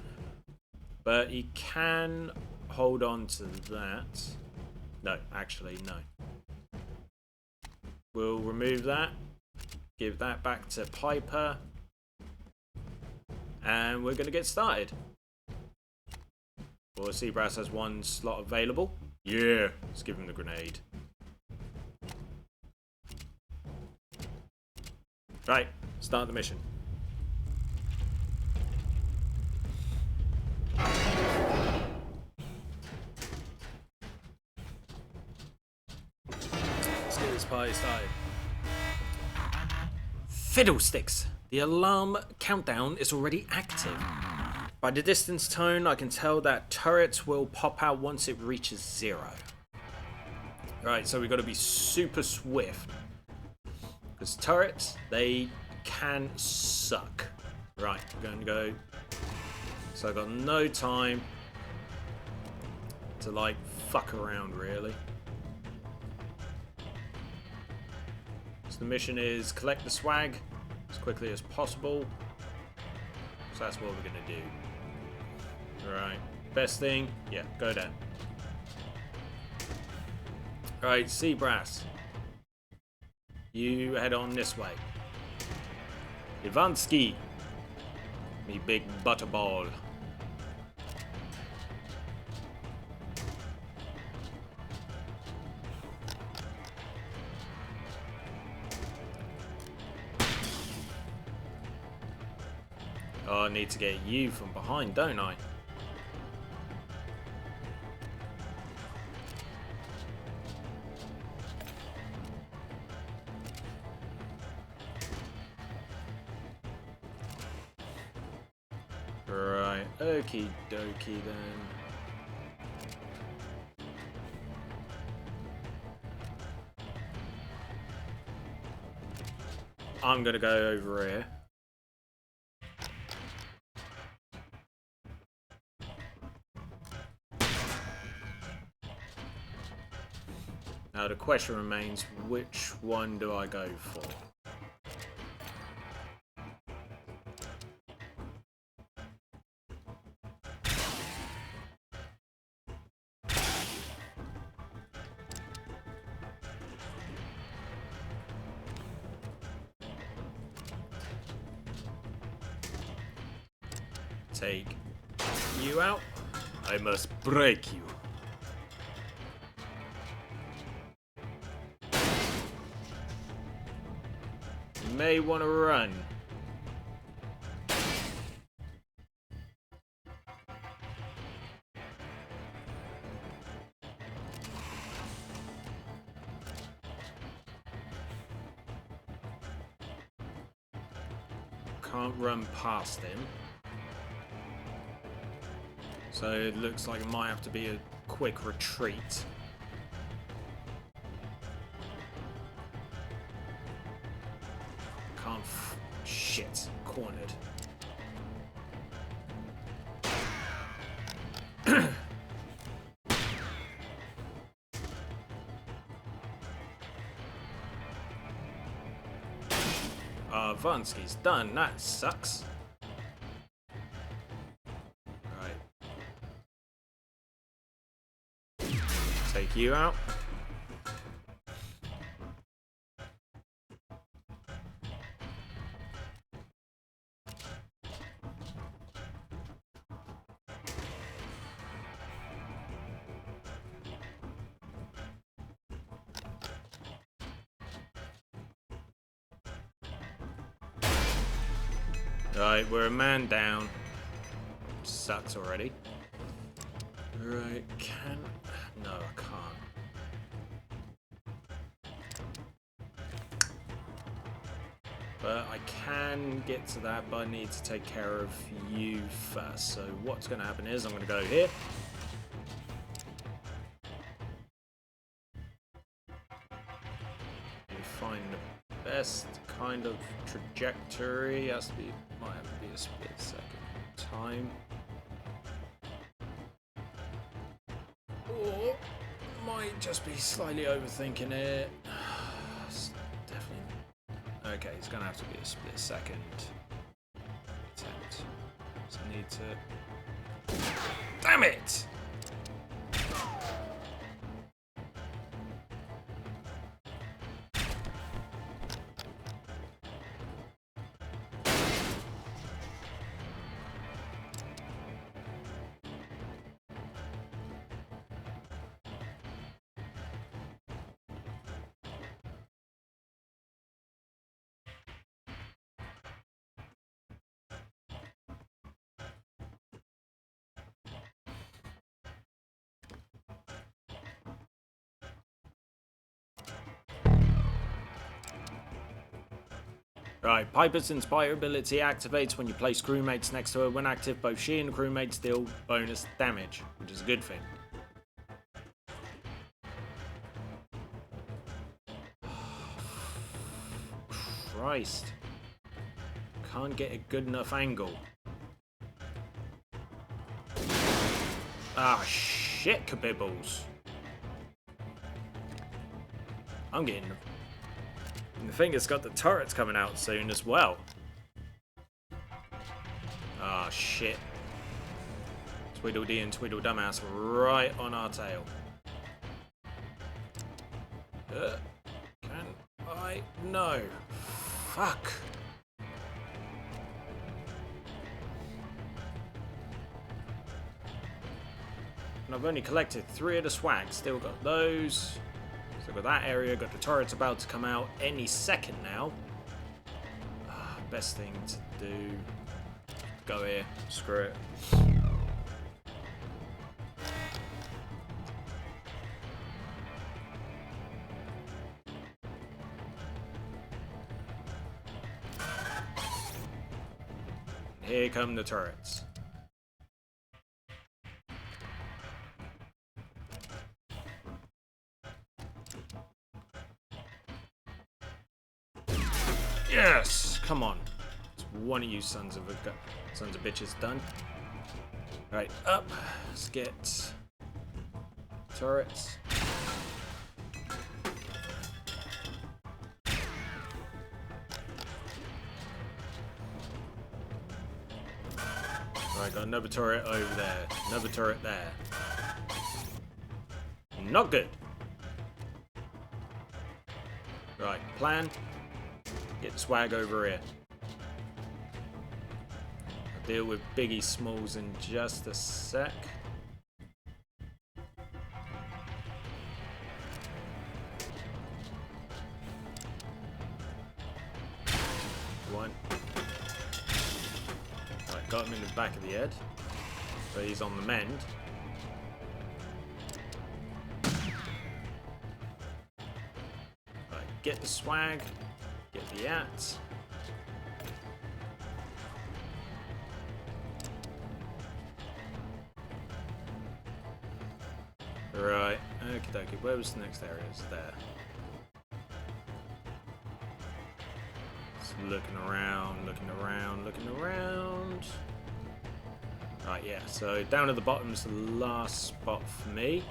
But he can hold on to that. No, actually, no. We'll remove that. Give that back to Piper. And we're going to get started. Well, Seabrass has one slot available. Yeah, let's give him the grenade. Right, start the mission. Let's get this party started. Fiddlesticks! The alarm countdown is already active. By the distance tone, I can tell that turrets will pop out once it reaches 0. Right, so we've got to be super swift. Because turrets, they can suck. Right, we're going to go. So I've got no time to, like, fuck around, really. So the mission is collect the swag as quickly as possible. So that's what we're going to do. Right, best thing, yeah, go down. Right, Seabrass. You head on this way. Ivansky, me big butterball. Oh, I need to get you from behind, don't I? Right, okie dokie then. I'm gonna go over here. Now the question remains, which one do I go for? Take you out. I must break you. You may want to run. Can't run past him. So it looks like it might have to be a quick retreat. Can't shit. Cornered. Vansky's done. That sucks. Take you out. Right, we're a man down. Sucks already. Right, no, I can't. But I can get to that, but I need to take care of you first. So what's going to happen is I'm going to go here. And find the best kind of trajectory. Might have to be a split second time. Or might just be slightly overthinking it. Okay, it's gonna have to be a split second attempt. So I need to. Damn it! Right, Piper's Inspire ability activates when you place crewmates next to her. When active, both she and the crewmates deal bonus damage, which is a good thing. Christ. Can't get a good enough angle. Ah, shit, kabibbles. I'm getting... And the thing has got the turrets coming out soon as well. Ah, shit. Tweedledee and Tweedledumbass right on our tail. Can I? No. Fuck. And I've only collected 3 of the swag. Still got those. Still got that area. Got the turrets about to come out any second now. Best thing to do. Go here. Screw it. Here come the turrets. Yes! Come on. It's one of you sons of bitches done. Right, up. Let's get turrets. Right, got another turret over there. Another turret there. Not good. Right, plan. Get the swag over here. I'll deal with Biggie Smalls in just a sec. One. Right, got him in the back of the head. So he's on the mend. Right, get the swag. Get the ats. Right, okie dokie. Where was the next area? It's there. Just looking around, looking around, looking around. Right, yeah, so down at the bottom is the last spot for me.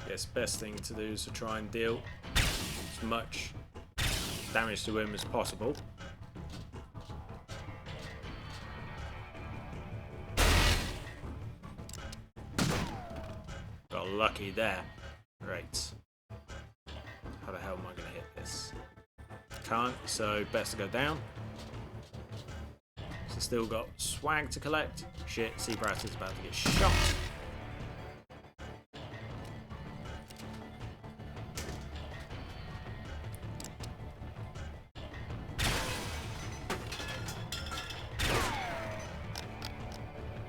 Guess best thing to do is to try and deal as much damage to him as possible. Got lucky there. Right. How the hell am I going to hit this? Can't, so best to go down. So still got swag to collect. Shit, Seabrass is about to get shot.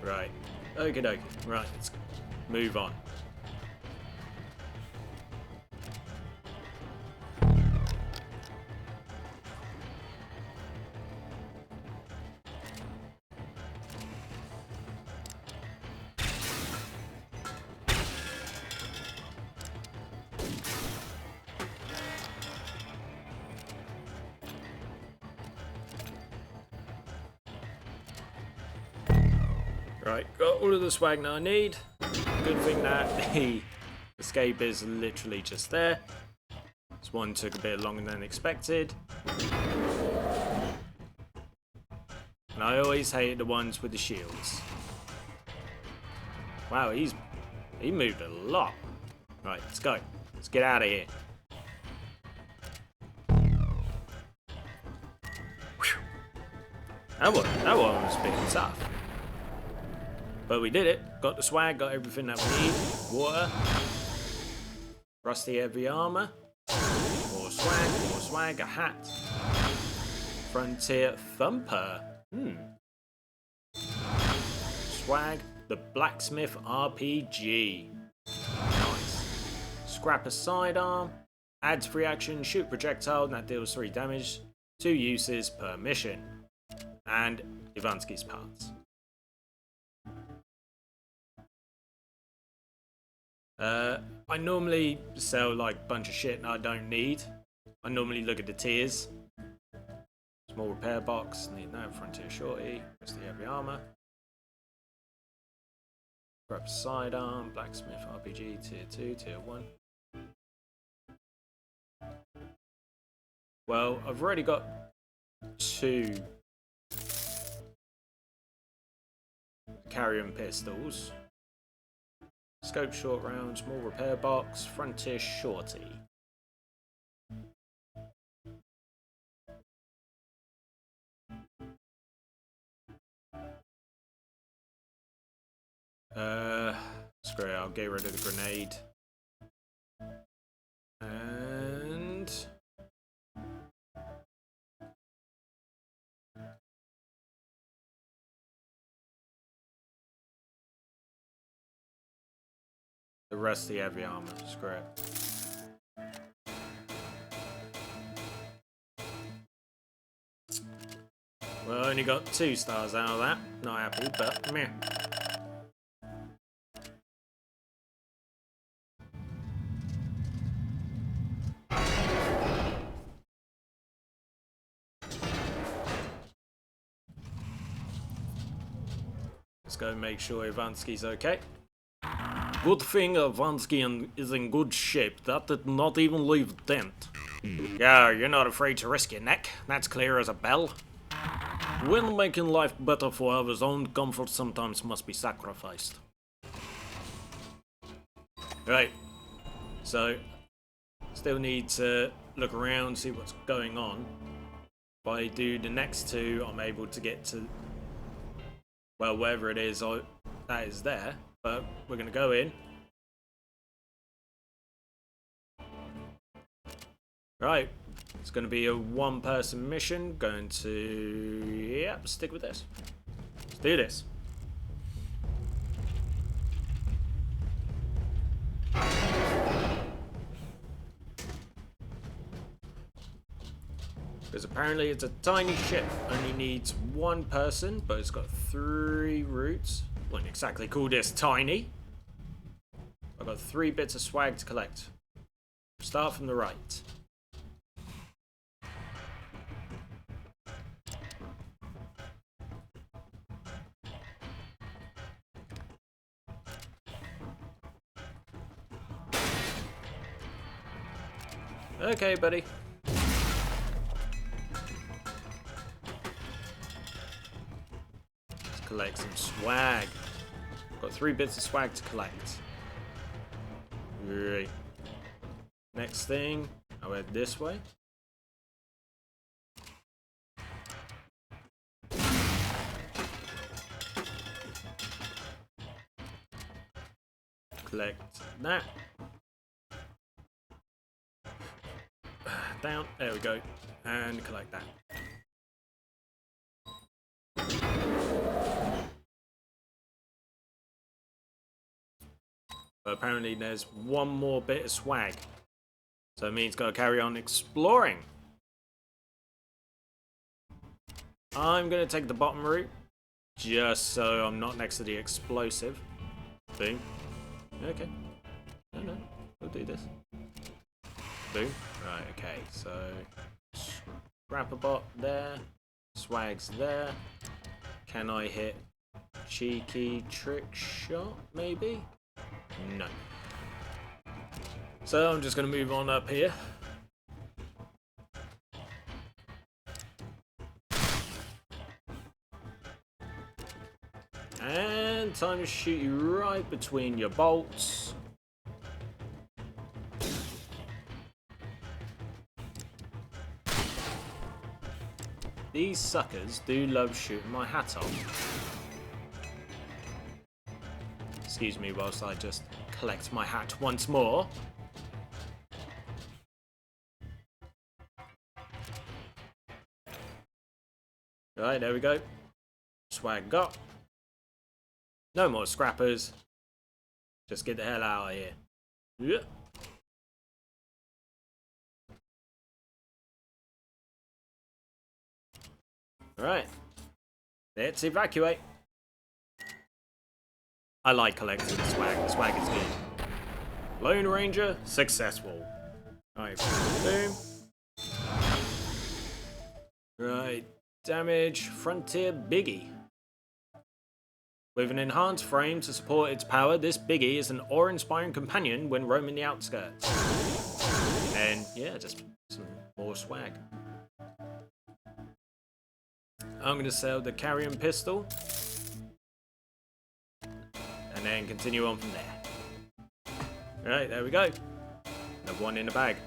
Right. Okie dokie. Right, let's move on. Right, got all of the swag that I need. Good thing that the escape is literally just there. This one took a bit longer than expected. And I always hate the ones with the shields. Wow, he moved a lot. Right, let's go. Let's get out of here. Whew. That one was being tough. But we did it. Got the swag, got everything that we need. Water. Rusty heavy armor. More swag, a hat. Frontier thumper. Swag, the blacksmith RPG. Nice. Scrap a sidearm. Adds free action, shoot projectile, and that deals 3 damage. 2 uses per mission. And Ivansky's parts. I normally sell like a bunch of shit that I don't need. I normally look at the tiers. Small repair box, need that. Frontier shorty, rest the heavy armor. Grab sidearm, blacksmith RPG, tier 2, tier 1. Well, I've already got 2 carry-on pistols. Scope short round, small repair box, frontier shorty. Screw it, I'll get rid of the grenade. And the rest of the heavy armor. Screw it. Well, I only got 2 stars out of that. Not happy, but meh. Let's go make sure Ivansky's okay. Good thing Ivansky is in good shape. That did not even leave a dent. Yeah, you're not afraid to risk your neck. That's clear as a bell. When making life better for others' own comfort sometimes must be sacrificed. Right. So, still need to look around, see what's going on. If I do the next 2, I'm able to get to, well, wherever it is that is there. But we're going to go in. Right. It's going to be a 1-person mission. Going to, yep, stick with this. Let's do this. Because apparently it's a tiny ship. Only needs 1 person, but it's got 3 routes. Wouldn't exactly call this tiny. I've got 3 bits of swag to collect. Start from the right. Okay, buddy. Let's collect some swag. Got 3 bits of swag to collect. Right. Next thing, I'll head this way. Collect that. Down, there we go, and collect that. But apparently there's 1 more bit of swag, so it means gotta carry on exploring. I'm gonna take the bottom route, just so I'm not next to the explosive thing. Okay, no, we'll do this. Boom. Right, okay, so scrap a bot there, swag's there. Can I hit cheeky trick shot, maybe? No. So I'm just going to move on up here. And time to shoot you right between your bolts. These suckers do love shooting my hat off. Excuse me whilst I just collect my hat once more. Right, there we go. Swag got. No more scrappers. Just get the hell out of here. Yeah. Right. Let's evacuate. I like collecting the swag. The swag is good. Lone Ranger, successful. Right, boom. Right, damage, Frontier Biggie. With an enhanced frame to support its power, this Biggie is an awe-inspiring companion when roaming the outskirts. And yeah, just some more swag. I'm going to sell the carrion pistol. And then continue on from there. Right, there we go. Another one in the bag.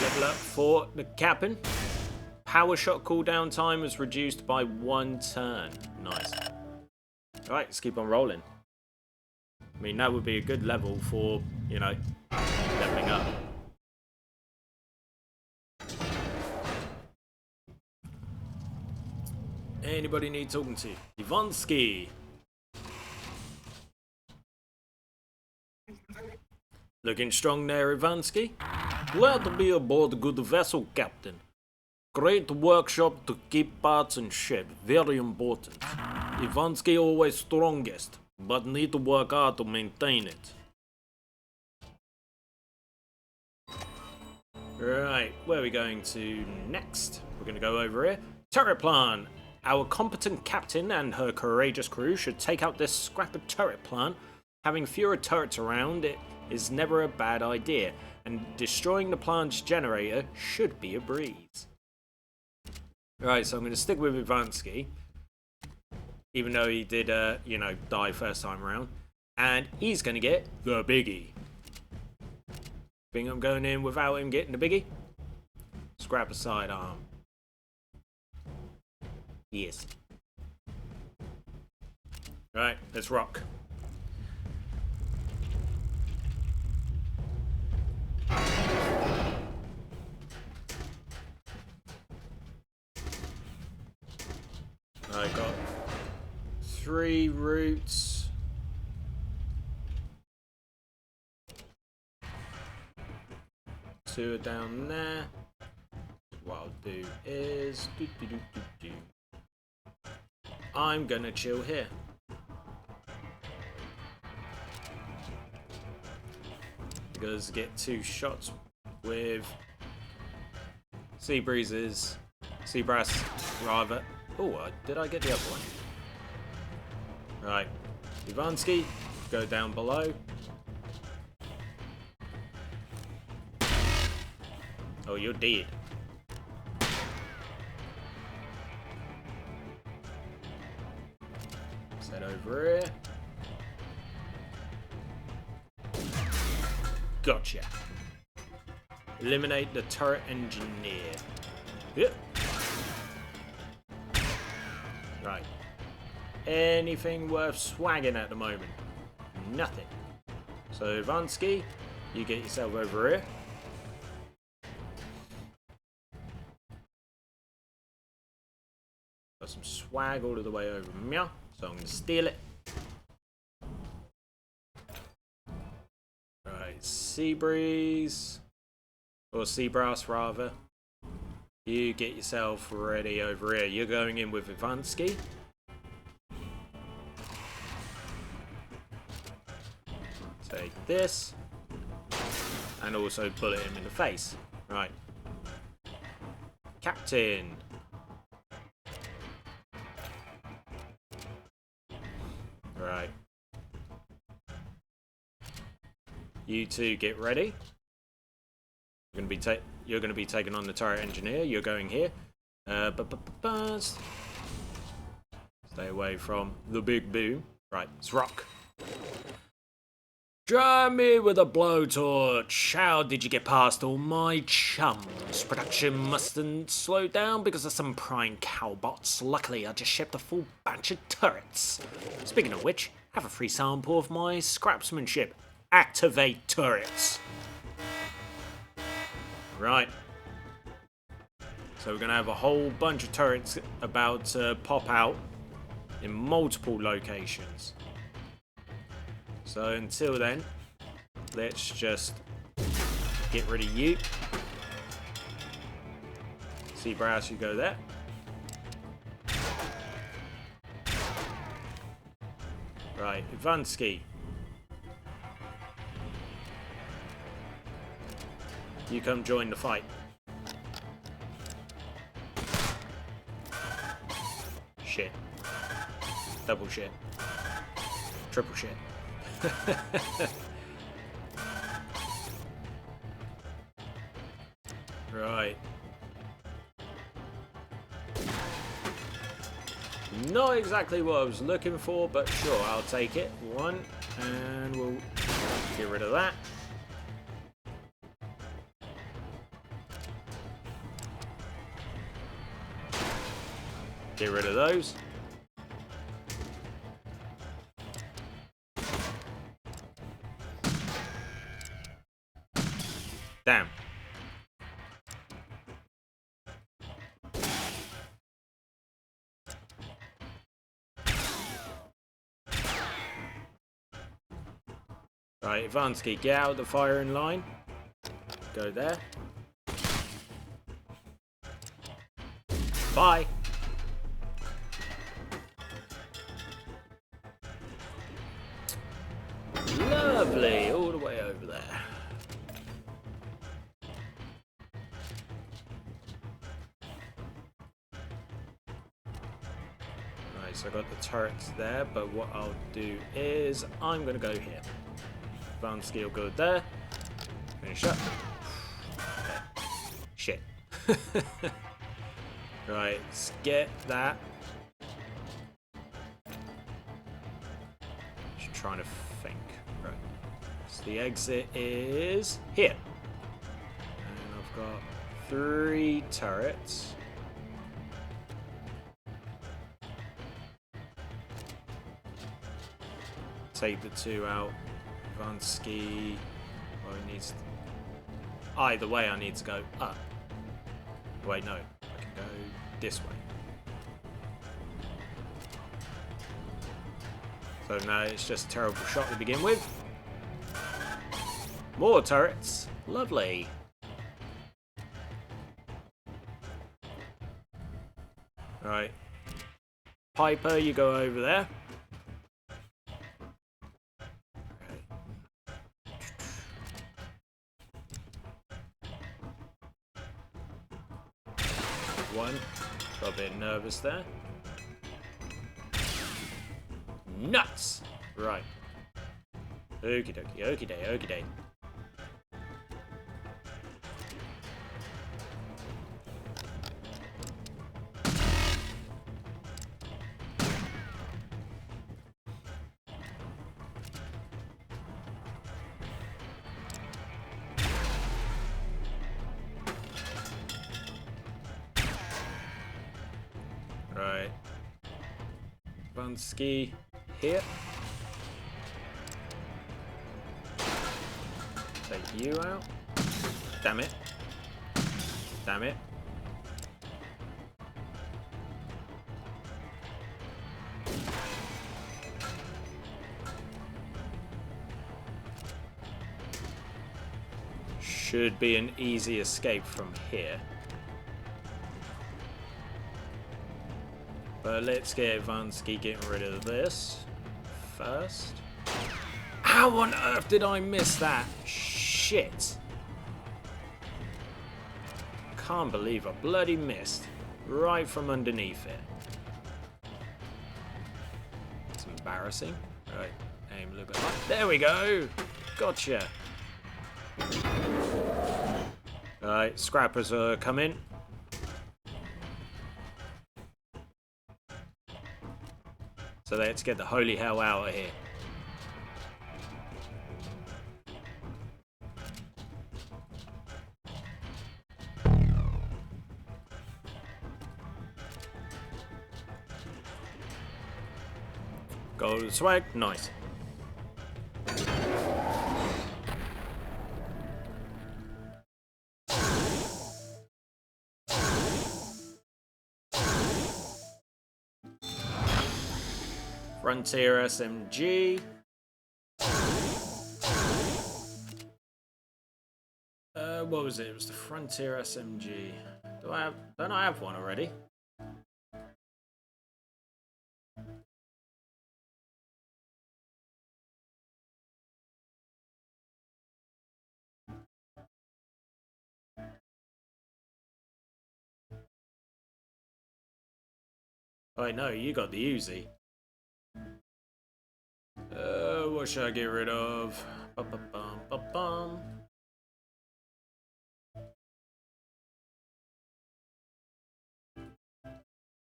Level up for the captain. Power shot cooldown time was reduced by 1 turn. Nice. Alright, let's keep on rolling. I mean, that would be a good level for, you know, leveling up. Anybody need talking to? Ivansky. Looking strong there, Ivansky. Glad to be aboard a good vessel, Captain. Great workshop to keep parts in shape, very important. Ivansky always strongest, but need to work hard to maintain it. Right, where are we going to next? We're going to go over here. Turret plant. Our competent captain and her courageous crew should take out this scrapper turret plant. Having fewer turrets around it is never a bad idea, and destroying the plant's generator should be a breeze. Right, so I'm going to stick with Ivansky, even though he did, you know, die first time around. And he's going to get the biggie. Think I'm going in without him getting the biggie? Scrap a sidearm. Yes. Right, let's rock. I got 3 routes. Two are down there. What I'll do is I'm gonna chill here. Because get 2 shots with sea breezes, sea brass rather. Oh, did I get the other one? Right, Ivansky, go down below. Oh, you're dead. Set over here. Gotcha. Eliminate the turret engineer. Yep. Right. Anything worth swagging at the moment? Nothing. So, Ivansky, you get yourself over here. Got some swag all the way over here, so I'm going to steal it. Right, Sea Breeze, or Sea Brass rather. You get yourself ready over here. You're going in with Ivansky. Take this. And also bullet him in the face. Right. Right. You two get ready. You're gonna be taking on the turret engineer. You're going here. Stay away from the big boom. Right, it's rock. Try me with a blowtorch. How did you get past all my chums? Production mustn't slow down because of some prying cowbots. Luckily, I just shipped a full batch of turrets. Speaking of which, have a free sample of my scrapsmanship. Activate turrets. Right. So we're going to have a whole bunch of turrets about to pop out in multiple locations. So until then, let's just get rid of you. See Brass, you go there. Right, Ivansky. You come join the fight. Shit. Double shit. Triple shit. Right. Not exactly what I was looking for, but sure, I'll take it. One, and we'll get rid of that. Get rid of those. Damn. Right, Ivansky, get out of the firing line. Go there. Bye. Lovely, all the way over there. Right, so I got the turrets there, but what I'll do is I'm gonna go here. Vansky will go there. Finish up. Okay. Shit. Right, let's get that. Just trying to think. Right. So the exit is here. And I've got 3 turrets. Take the 2 out. Vansky. Well, he needs. Either way, I need to go up. Wait, no. I can go this way. So now it's just a terrible shot to begin with. More turrets. Lovely. Right. Piper, you go over there. One. Got a bit nervous there. Nuts! Right. Okie dokie, okie day, okie day. Right. Vansky here. Take you out. Damn it. Damn it. Should be an easy escape from here. But let's get Vansky getting rid of this first. How on earth did I miss that? Shit. Can't believe I bloody missed. Right from underneath it. Some embarrassing. Right, aim a little bit high. There we go! Gotcha! Right, scrappers are coming. So let's get the holy hell out of here. Gold swag, nice. Frontier SMG. What was it? It was the Frontier SMG. Don't I have one already? Oh, wait, no, you got the Uzi. What should I get rid of? Ba-ba-bum.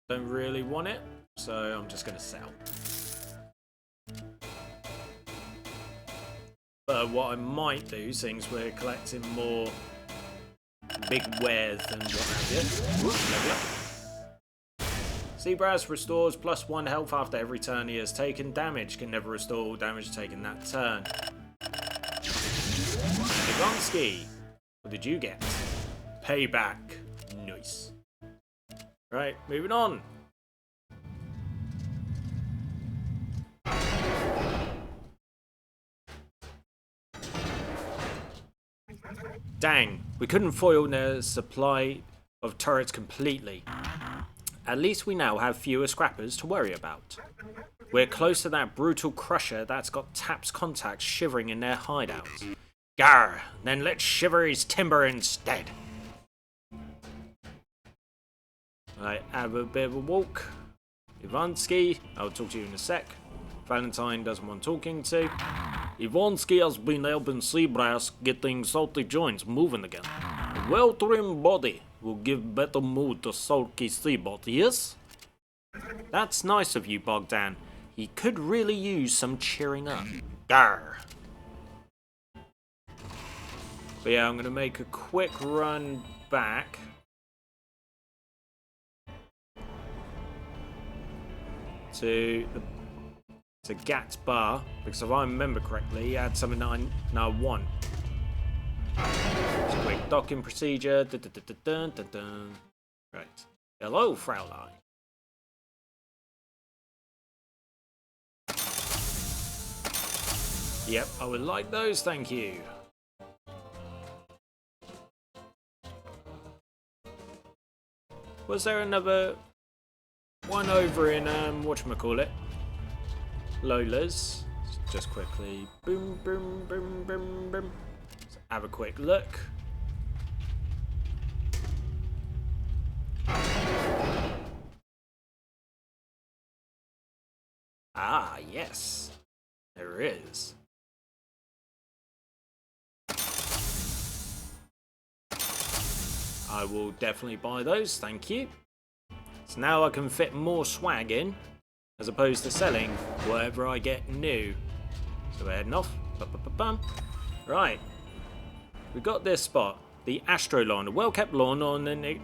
Don't really want it, so I'm just gonna sell. But what I might do, since we're collecting more big wares than what have you. Level up. Seabrass restores +1 health after every turn he has taken damage. Can never restore all damage taken that turn. Ivansky, what did you get? Payback. Nice. Right, moving on. Dang, we couldn't foil their supply of turrets completely. At least we now have fewer scrappers to worry about. We're close to that brutal crusher that's got Tap's contacts shivering in their hideouts. Gar, then let's shiver his timber instead. Right, have a bit of a walk. Ivansky, I'll talk to you in a sec. Valentine doesn't want talking to. Ivansky has been helping Seabrass getting salty joints moving again. A well-trimmed body will give better mood to sulky Seabot, yes? That's nice of you, Bogdan. He could really use some cheering up. Garr. But yeah, I'm going to make a quick run back. To Gat's bar, because if I remember correctly, he had something that I want. Just a quick docking procedure. Dun, dun, dun, dun, dun, dun. Right. Hello, Fraulein. Yep, I would like those, thank you. Was there another one over in, whatchamacallit? Lola's. Just quickly. Boom, boom, boom, boom, boom. Let's have a quick look. Ah, yes. There is. I will definitely buy those, thank you. So now I can fit more swag in, as opposed to selling whatever I get new. So we're heading off. Ba-ba-ba-bum. Right. We've got this spot. The Astro Lawn. A well-kept lawn on an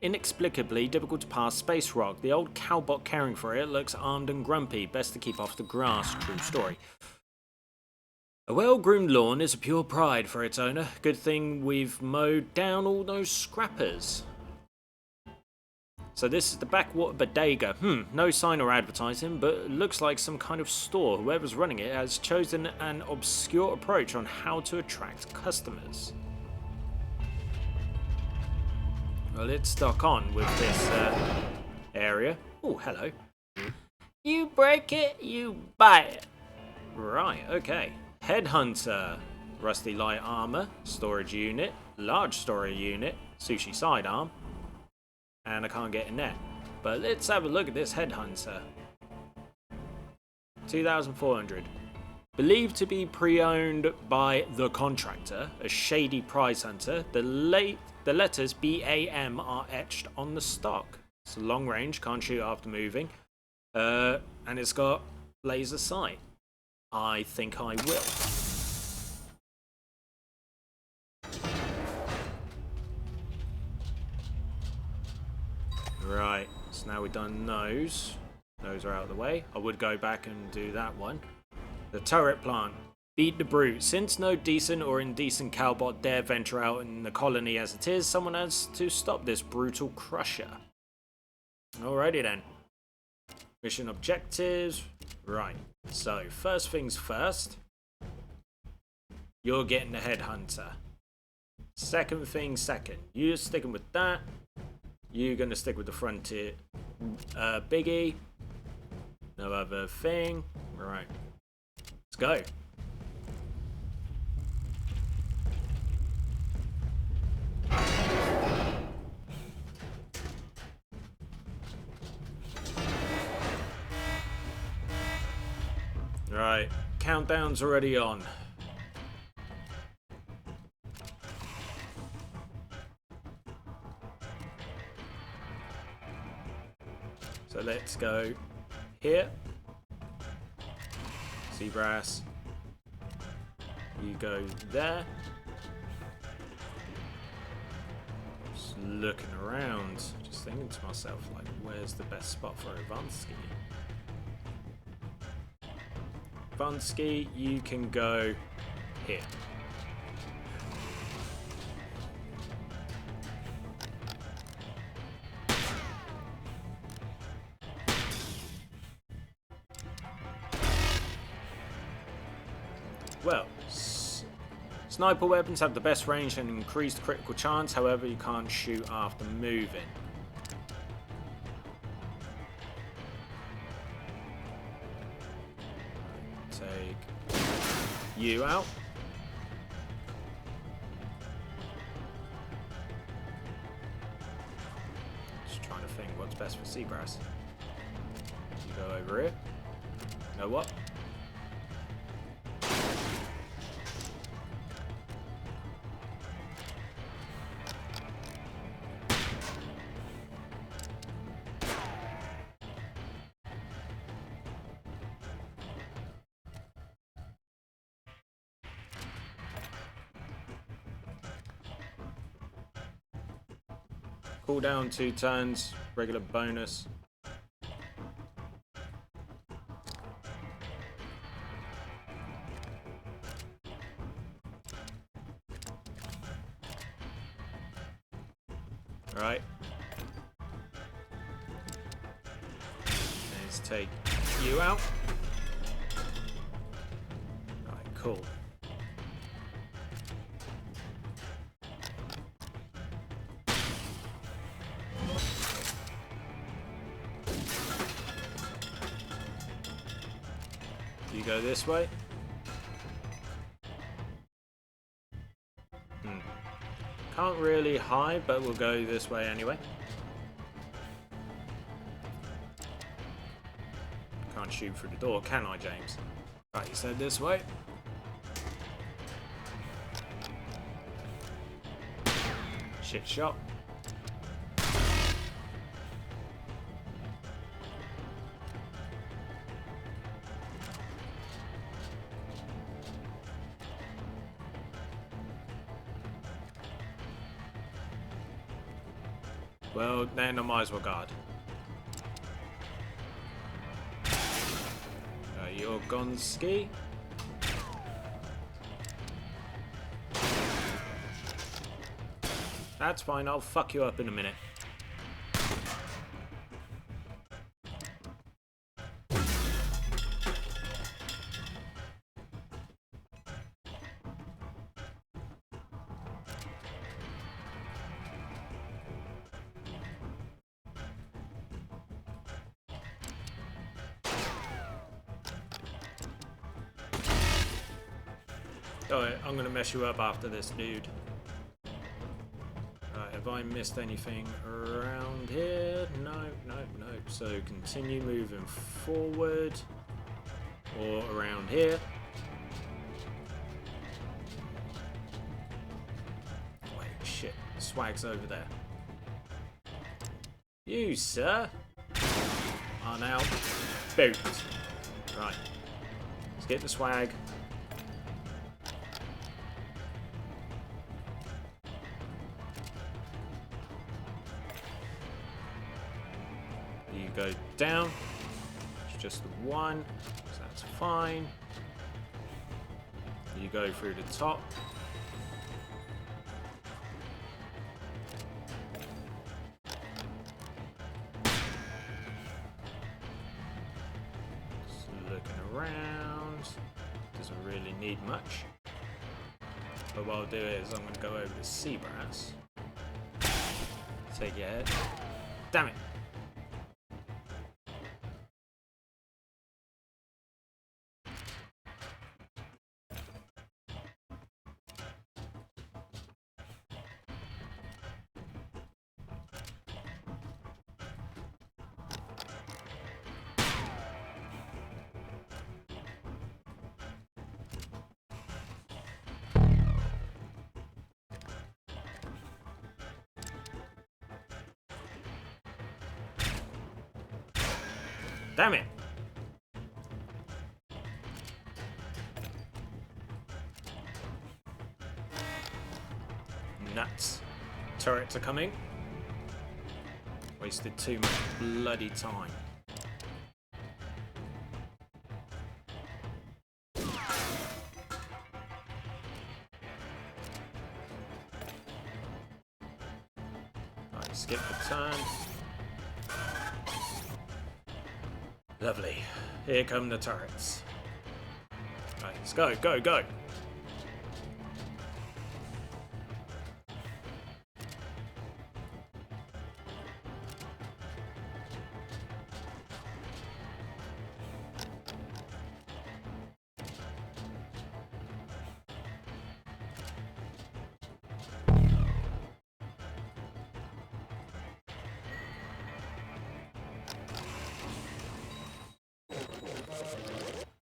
inexplicably difficult to pass space rock. The old cowbot caring for it looks armed and grumpy. Best to keep off the grass. True story. A well-groomed lawn is a pure pride for its owner. Good thing we've mowed down all those scrappers. So this is the backwater bodega. No sign or advertising, but it looks like some kind of store. Whoever's running it has chosen an obscure approach on how to attract customers. Well, it's stuck on with this area. Oh, hello. You break it, you buy it. Right, okay. Headhunter. Rusty light armor. Storage unit. Large storage unit. Sushi sidearm. And I can't get in there. But let's have a look at this headhunter. 2,400. Believed to be pre-owned by the contractor, a shady prize hunter. The letters BAM are etched on the stock. It's long range, can't shoot after moving. And it's got laser sight. I think I will. Right, so now we've done those. Those are out of the way. I would go back and do that one. The turret plant. Beat the brute. Since no decent or indecent cowbot dare venture out in the colony as it is, someone has to stop this brutal crusher. Alrighty then. Mission objectives. Right, so first things first. You're getting the headhunter. Second thing second. You're sticking with that. You're going to stick with the frontier biggie. No other thing. Right. Let's go. Right. Countdown's already on. So let's go here. Seagrass. You go there. Just looking around, just thinking to myself, like, where's the best spot for Vansky? Vansky, you can go here. Well, sniper weapons have the best range and increased critical chance, however you can't shoot after moving. Take you out. Just trying to think what's best for Seagrass. You go over here. You know what? Cooldown 2 turns, regular bonus. Right. Let's take you out. Right, cool. You go this way. Can't really hide, but we'll go this way anyway. Can't shoot through the door, can I, James? Right, you said this way. Shit shot. Well, then I might as well guard. You're Gonski. That's fine, I'll fuck you up in a minute. Alright, I'm gonna mess you up after this, dude. Alright, have I missed anything around here? No. So continue moving forward. or around here. Wait, shit. Swag's over there. You, sir, are now boot. Right. Let's get the swag. You go down. It's just the one, so that's fine. You go through the top. Just looking around. Doesn't really need much. But what I'll do is I'm going to go over to sea brass. Take your head. Damn it! Damn it! Nuts. Turrets are coming. Wasted too much bloody time. Right, skip the turn. Lovely. Here come the turrets. Right, let's go, go, go.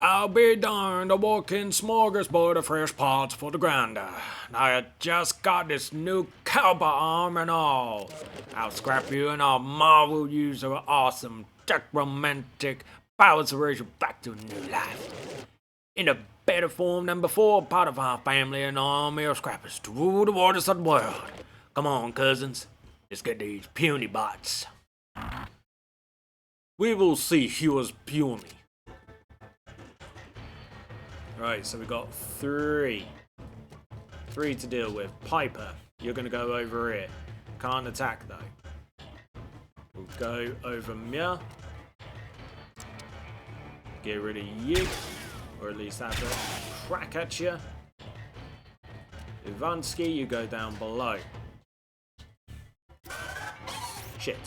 I'll be darned, a walking smorgasbord of fresh parts for the grinder. I just got this new cowboy arm and all. I'll scrap you and I'll marvel you so awesome, tech romantic powers to raise you back to new life. In a better form than before, part of our family and army of scrappers to rule the waters of the world. Come on, cousins, let's get these puny bots. We will see who is puny. Right, so we got three to deal with. Piper, you're going to go over here. Can't attack though. We'll go over Mia. Get rid of you, or at least have a crack at you. Ivansky, you go down below. Shit.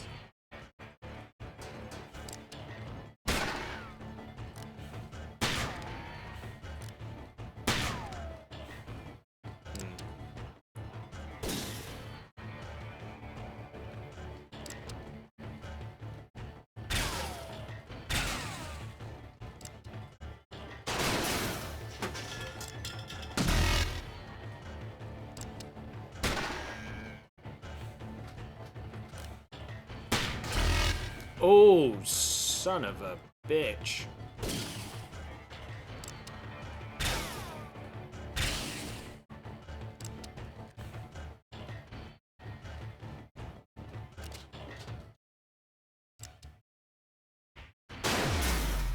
Oh, son of a bitch.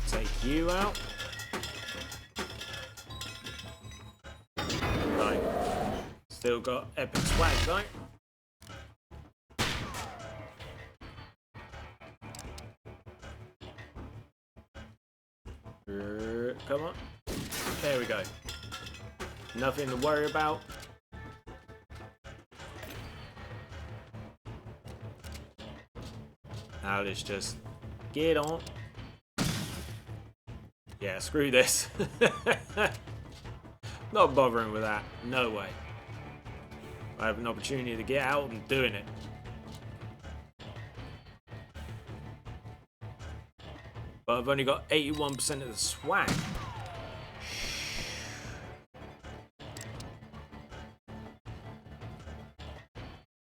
Take you out. Right. Still got epic swag though. Come on. There we go. Nothing to worry about. Now let's just get on. Yeah, screw this. Not bothering with that. No way. I have an opportunity to get out and doing it. But I've only got 81% of the swag.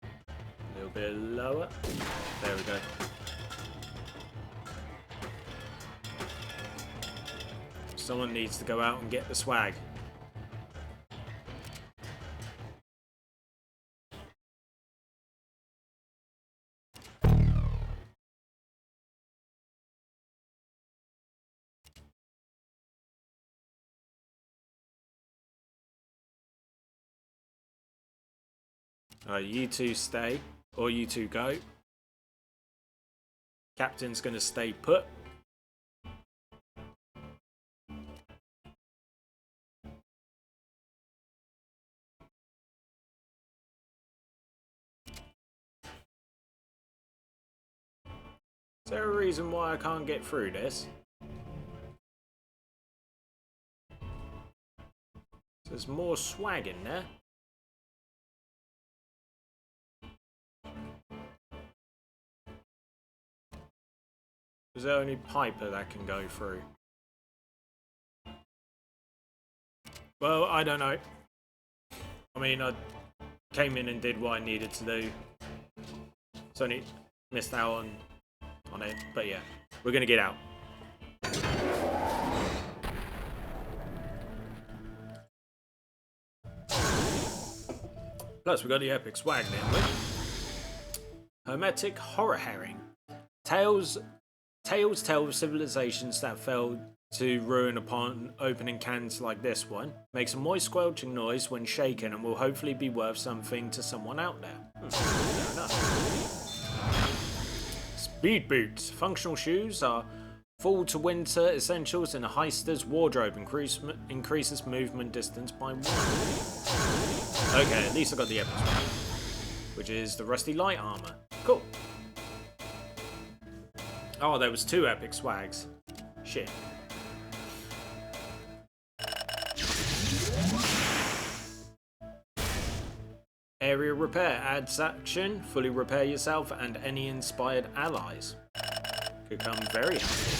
A little bit lower. There we go. Someone needs to go out and get the swag. You two stay, or you two go. Captain's gonna stay put. Is there a reason why I can't get through this? There's more swag in there. Is there only Piper that can go through? Well, I don't know. I mean, I came in and did what I needed to do. So I missed out on it, but yeah, we're gonna get out. Plus, we got the epic swag now. Hermetic horror herring. Tales tell of civilizations that fell to ruin upon opening cans like this one. Makes a moist squelching noise when shaken and will hopefully be worth something to someone out there. Fair enough. Speed boots. Functional shoes are fall to winter essentials in a heister's wardrobe. Increases movement distance by 1. Okay, at least I got the epic swag, which is the rusty light armor. Cool. Oh, there was 2 epic swags. Shit. Area repair adds action. Fully repair yourself and any inspired allies. Could come very handy.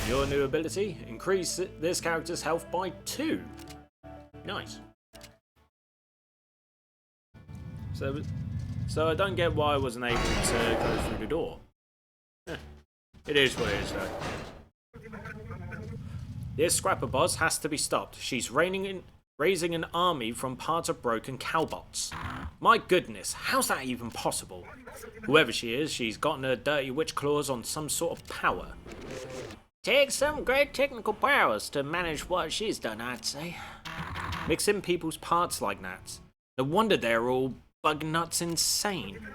Your new ability, increase this character's health by 2. Nice. So I don't get why I wasn't able to go through the door. It is what it is, though. This scrapper boss has to be stopped. She's raising an army from parts of broken cowbots. My goodness, how's that even possible? Whoever she is, she's gotten her dirty witch claws on some sort of power. Takes some great technical powers to manage what she's done, I'd say. Mixing people's parts like that. No wonder they're all bug nuts insane.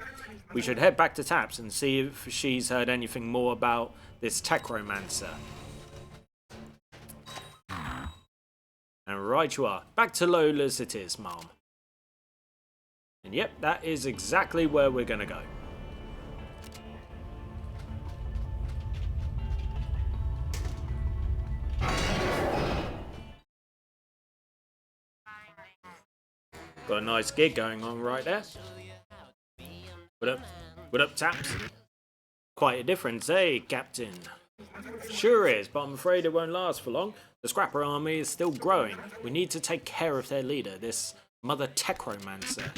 We should head back to Taps and see if she's heard anything more about this techromancer. And right you are. Back to Lola's it is, Mom. And yep, that is exactly where we're gonna go. Got a nice gig going on right there. What up, Taps? Quite a difference, eh, Captain? Sure is, but I'm afraid it won't last for long. The Scrapper army is still growing. We need to take care of their leader, this Mother Techromancer.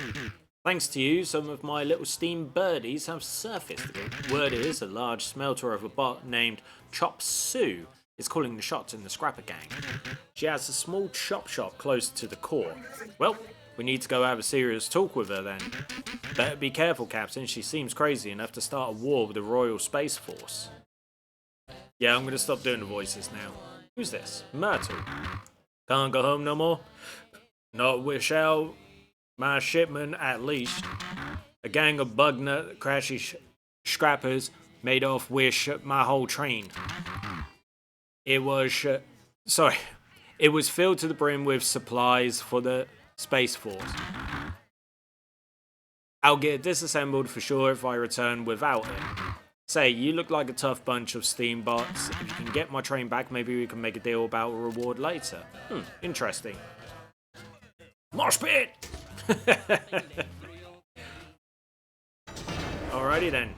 Thanks to you, some of my little steam birdies have surfaced. Word is, a large smelter of a bot named Chop Sue is calling the shots in the Scrapper gang. She has a small chop shop close to the core. Well, we need to go have a serious talk with her then. Better be careful, Captain. She seems crazy enough to start a war with the Royal Space Force. Yeah, I'm going to stop doing the voices now. Who's this? Myrtle. Can't go home no more? Not without my shipment, at least. A gang of bugnut crashy scrappers made off with my whole train. It was filled to the brim with supplies for the Space Force. I'll get disassembled for sure if I return without it. Say, you look like a tough bunch of steam bots. If you can get my train back, maybe we can make a deal about a reward later. Interesting. Mosh pit! Alrighty then.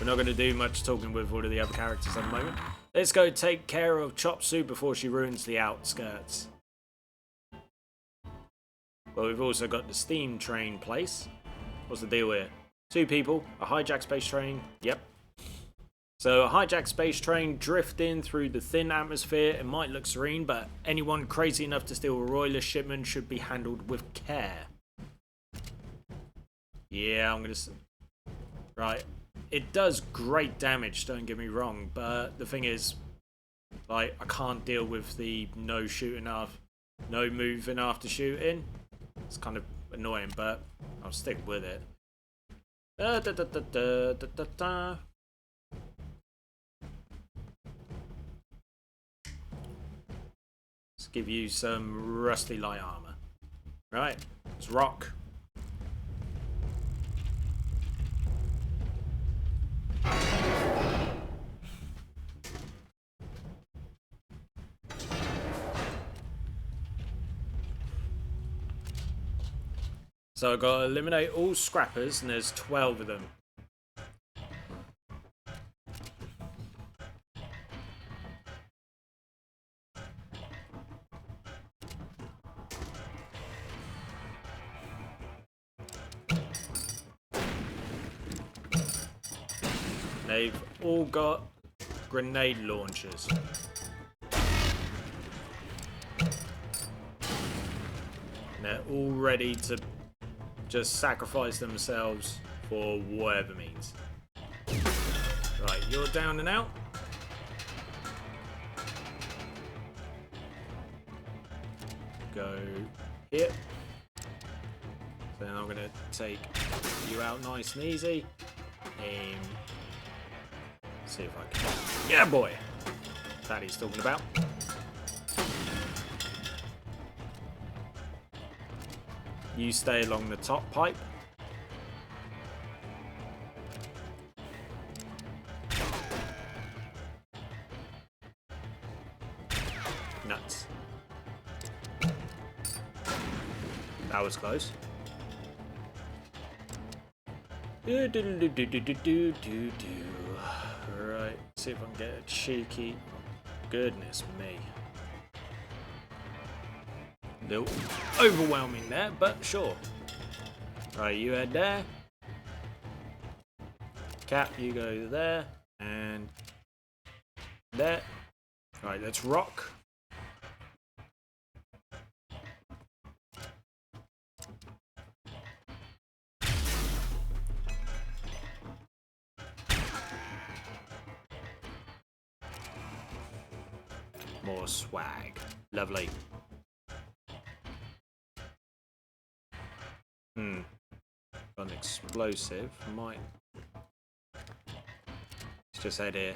We're not going to do much talking with all of the other characters at the moment. Let's go take care of Chop Suey before she ruins the outskirts. Well, we've also got the steam train place. What's the deal here? 2 people, a hijacked space train. Yep. So a hijacked space train drifting through the thin atmosphere. It might look serene, but anyone crazy enough to steal a royalist shipment should be handled with care. Yeah, I'm going to... Right. It does great damage, don't get me wrong, but the thing is, like, I can't deal with the no moving after shooting. It's kind of annoying, but I'll stick with it. Let's give you some rusty light armor. Right, let's rock. So I've got to eliminate all scrappers, and there's 12 of them. They've all got grenade launchers. And they're all ready to just sacrifice themselves for whatever means. Right, you're down and out. Go here. Then I'm going to take you out nice and easy. Aim. See if I can. Yeah, boy! That he's talking about. You stay along the top pipe. Nuts. That was close. Right, see if I can get a cheeky. Goodness me. Nope. Overwhelming there, but sure. Right, you head there. Cap, you go there. And there. Right, let's rock. More swag. Lovely. Got an explosive. Might. Let's just head here.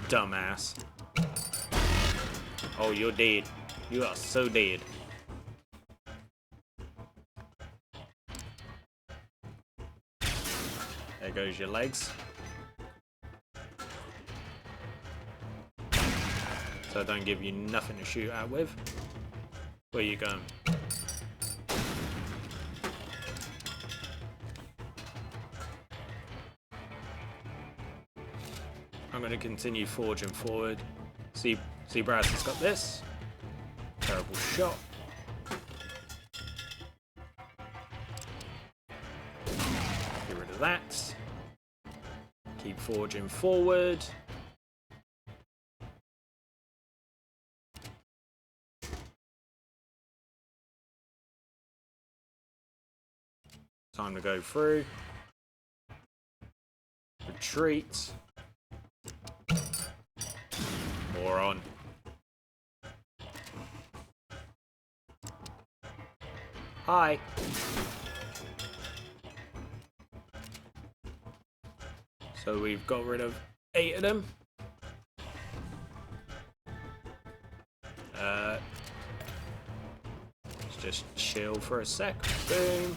Dumbass. Oh, you're dead. You are so dead. There goes your legs. So I don't give you nothing to shoot at with. Where you going? I'm going to continue forging forward. See Brass has got this. Terrible shot. Get rid of that. Keep forging forward. Time to go through. Retreat. Moron. Hi. So we've got rid of 8 of them. Let's just chill for a sec. Boom.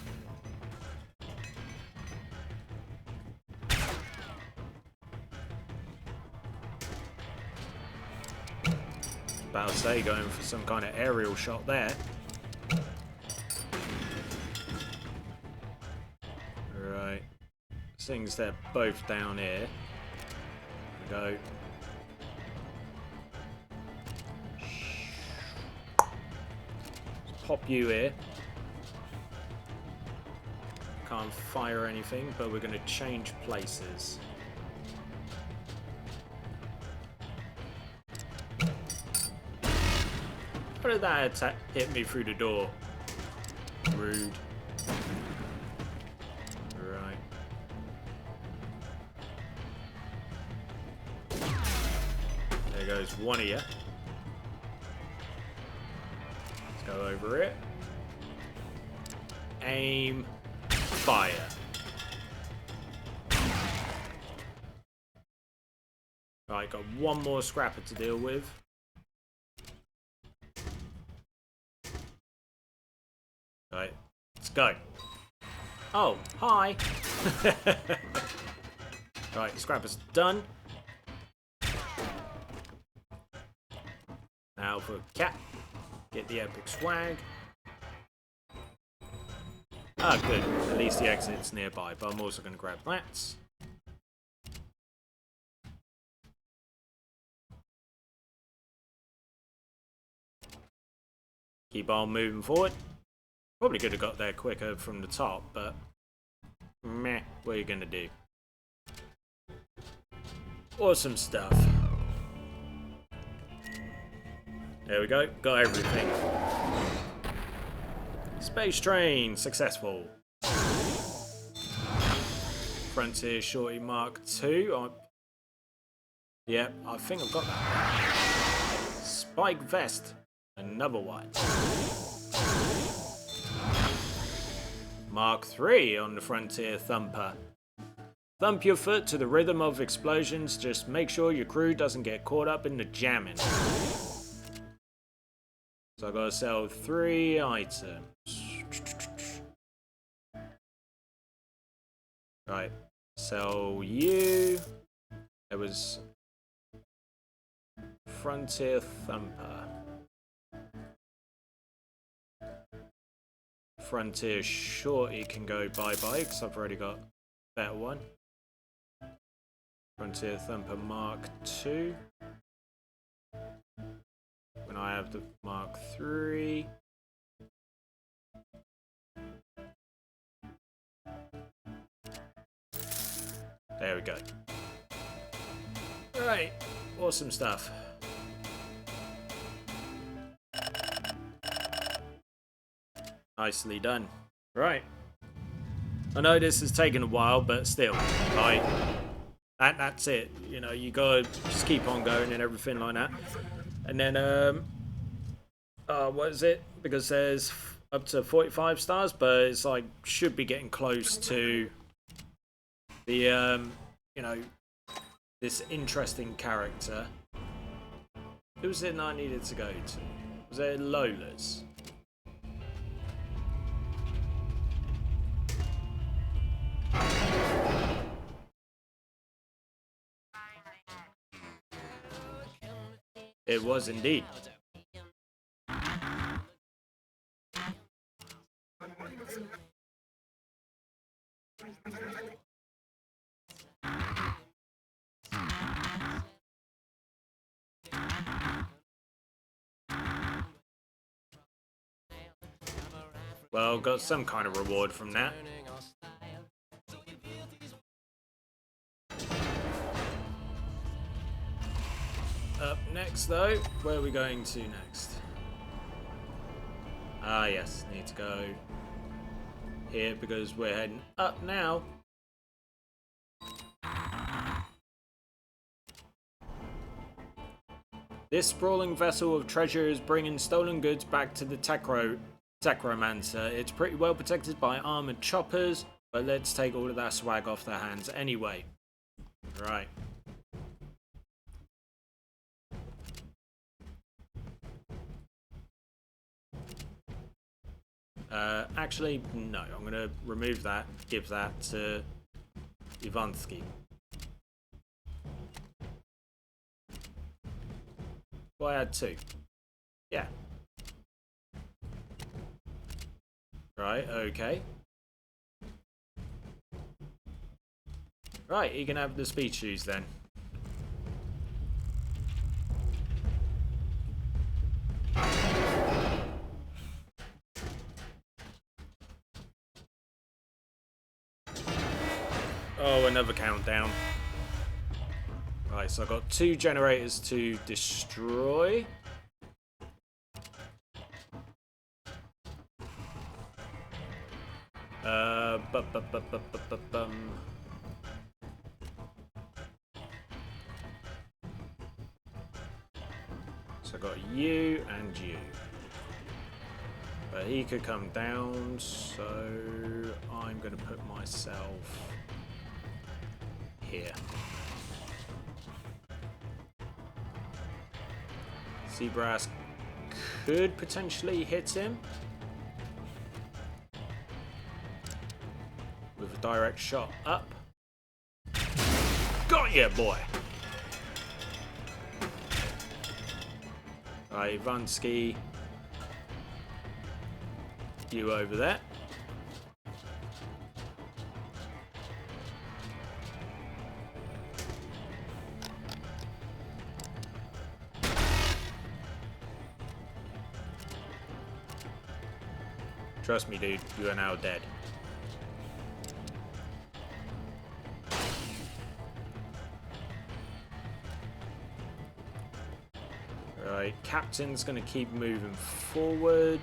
About to say, going for some kind of aerial shot there. Right. things they're both down here. There we go. Let's pop you here. Can't fire anything, but we're going to change places. How did that attack hit me through the door? Rude. Right. There goes one of you. Let's go over it. Aim. Fire. Right, got one more scrapper to deal with. Right, let's go. Oh, hi. Right, scrapper's done. Now for cat. Get the epic swag. Ah, good. At least the exit's nearby, but I'm also going to grab that. Keep on moving forward. Probably could have got there quicker from the top, but meh, what are you going to do? Awesome stuff. There we go. Got everything. Space train, successful. Frontier Shorty Mark II. Yep, I think I've got that. Spike vest, another one. Mark III on the Frontier Thumper. Thump your foot to the rhythm of explosions, just make sure your crew doesn't get caught up in the jamming. So I gotta sell 3 items. Right, sell you. There was Frontier Thumper. Frontier Shorty can go bye-bye because I've already got a better one. Frontier Thumper Mark II. When I have the Mark III. There we go. Right, awesome stuff. Nicely done. Right. I know this has taken a while, but still, like, that's it. You know, you gotta just keep on going and everything like that. And then, what is it? Because there's up to 45 stars, but it's like, should be getting close to the, you know, this interesting character. Who was it I needed to go to? Was it Lola's? It was indeed. Well, got some kind of reward from that. Up next, though, where are we going to next? Ah, yes, need to go here because we're heading up now. This sprawling vessel of treasure is bringing stolen goods back to the Techromancer. It's pretty well protected by armored choppers, but let's take all of that swag off their hands anyway. Right. Actually, no. I'm going to remove that, give that to Ivansky. Well, I had 2. Yeah. Right, okay. Right, you can have the speed shoes then. Oh, another countdown. Right, so I've got 2 generators to destroy. So I've got you and you. But he could come down, so I'm going to put myself here. Seabrass could potentially hit him with a direct shot up. Got ya, boy! Right, Vansky, you over there. Trust me, dude, you are now dead. Right, Captain's gonna keep moving forward.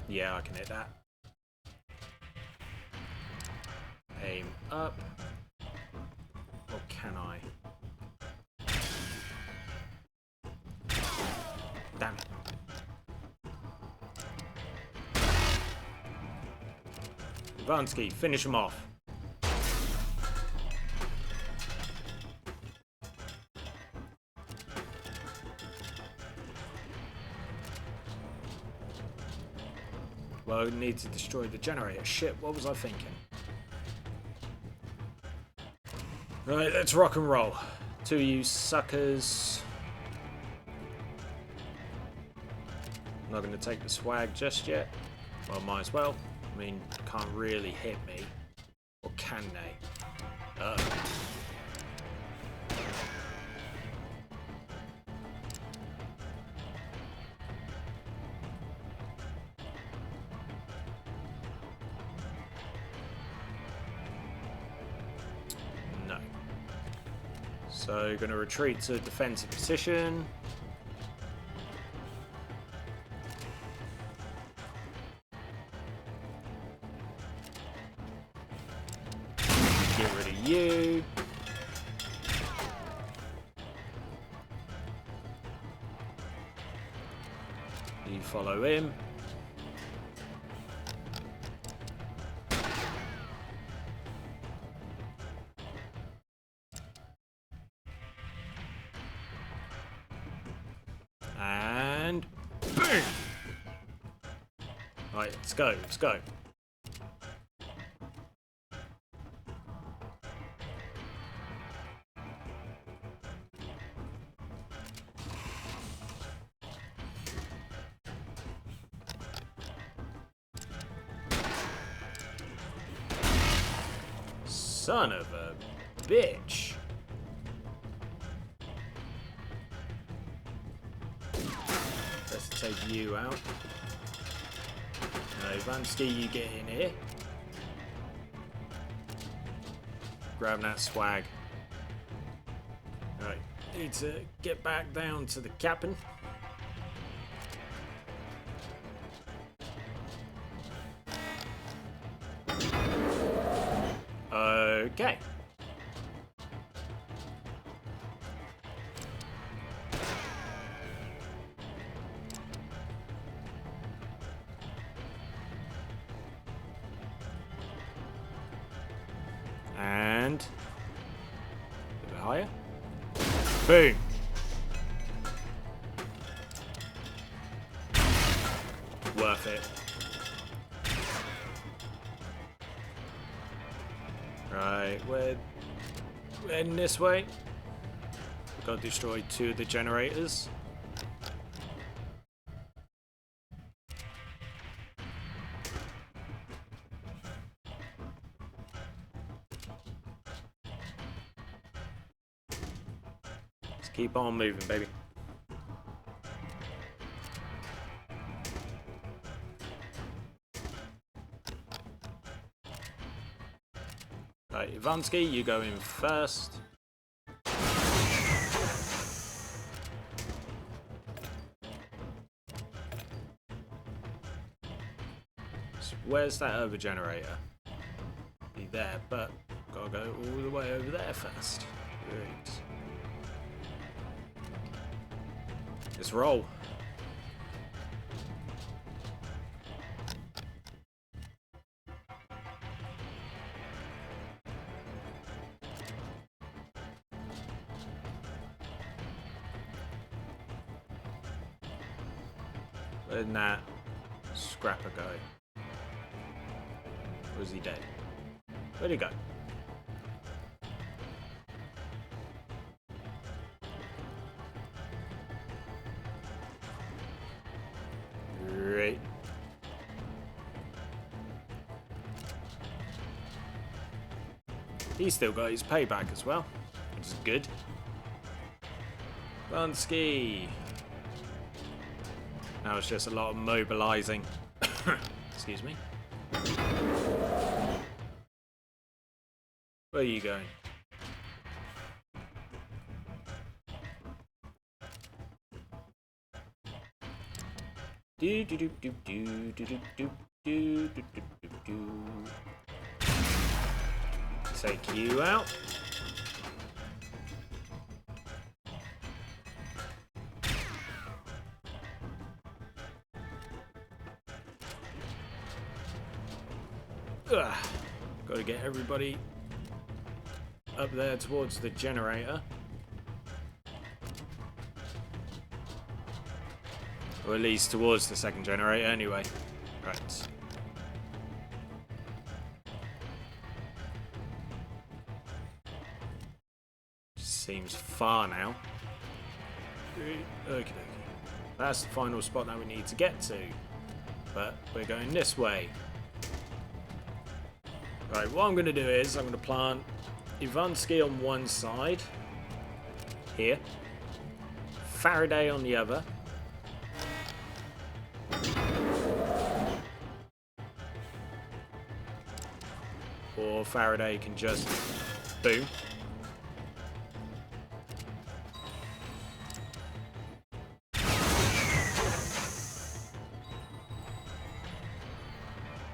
Yeah, I can hit that. Aim up. Or can I? Damn it. Vansky, finish him off. Well, we need to destroy the generator. Shit, what was I thinking? Right, let's rock and roll. 2 of you suckers. Not going to take the swag just yet. Well, might as well. I mean, can't really hit me. Or can they? No. So, going to retreat to defensive position. Get rid of you. You follow him. And boom! Right, let's go, let's go. Son of a bitch. Let's take you out. No, Vansky, you get in here. Grab that swag. Right, need to get back down to the captain. Okay. And a bit higher. Boom. Worth it. Right, we're heading this way. We've got to destroy 2 of the generators. Just keep on moving, baby. Right, Ivansky, you go in first. So where's that over generator? Be there, but gotta go all the way over there first. Great. Let's roll. Where'd that scrapper go? Or is he dead? Where'd he go? Great. He's still got his payback as well, which is good. Bunsky. Now it's just a lot of mobilizing. Excuse me. Where are you going? Do do do do do do do do do do do do. Take you out. Ugh. Got to get everybody up there towards the generator. Or at least towards the second generator anyway. Right. Seems far now. Okay. That's the final spot that we need to get to. But we're going this way. Right, what I'm going to do is I'm going to plant Ivansky on one side. Here. Faraday on the other. Or Faraday can just boom.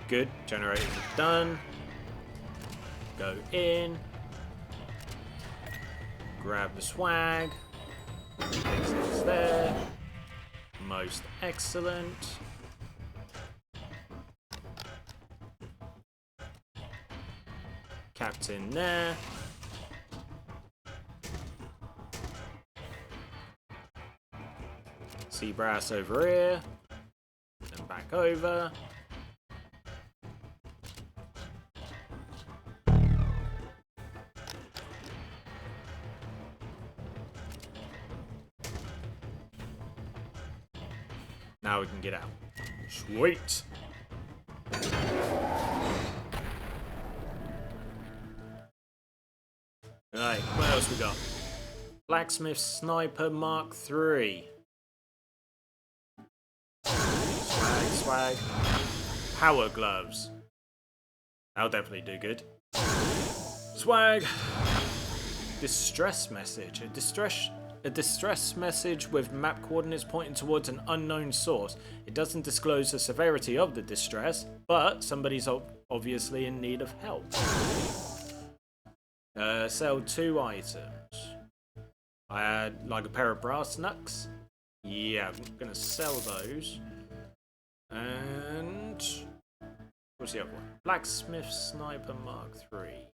Good, generators are done. Go in. Grab the swag. Exits there. Most excellent. Captain there. Sea brass over here. Then back over. Now we can get out. Sweet. Alright, what else we got? Blacksmith Sniper Mark III. Swag. Power gloves. That'll definitely do good. Swag. Distress message. A distress message with map coordinates pointing towards an unknown source. It doesn't disclose the severity of the distress, but somebody's obviously in need of help. Sell 2 items. I had like a pair of brass knucks. Yeah, I'm gonna sell those. And what's the other one? Blacksmith Sniper Mark III.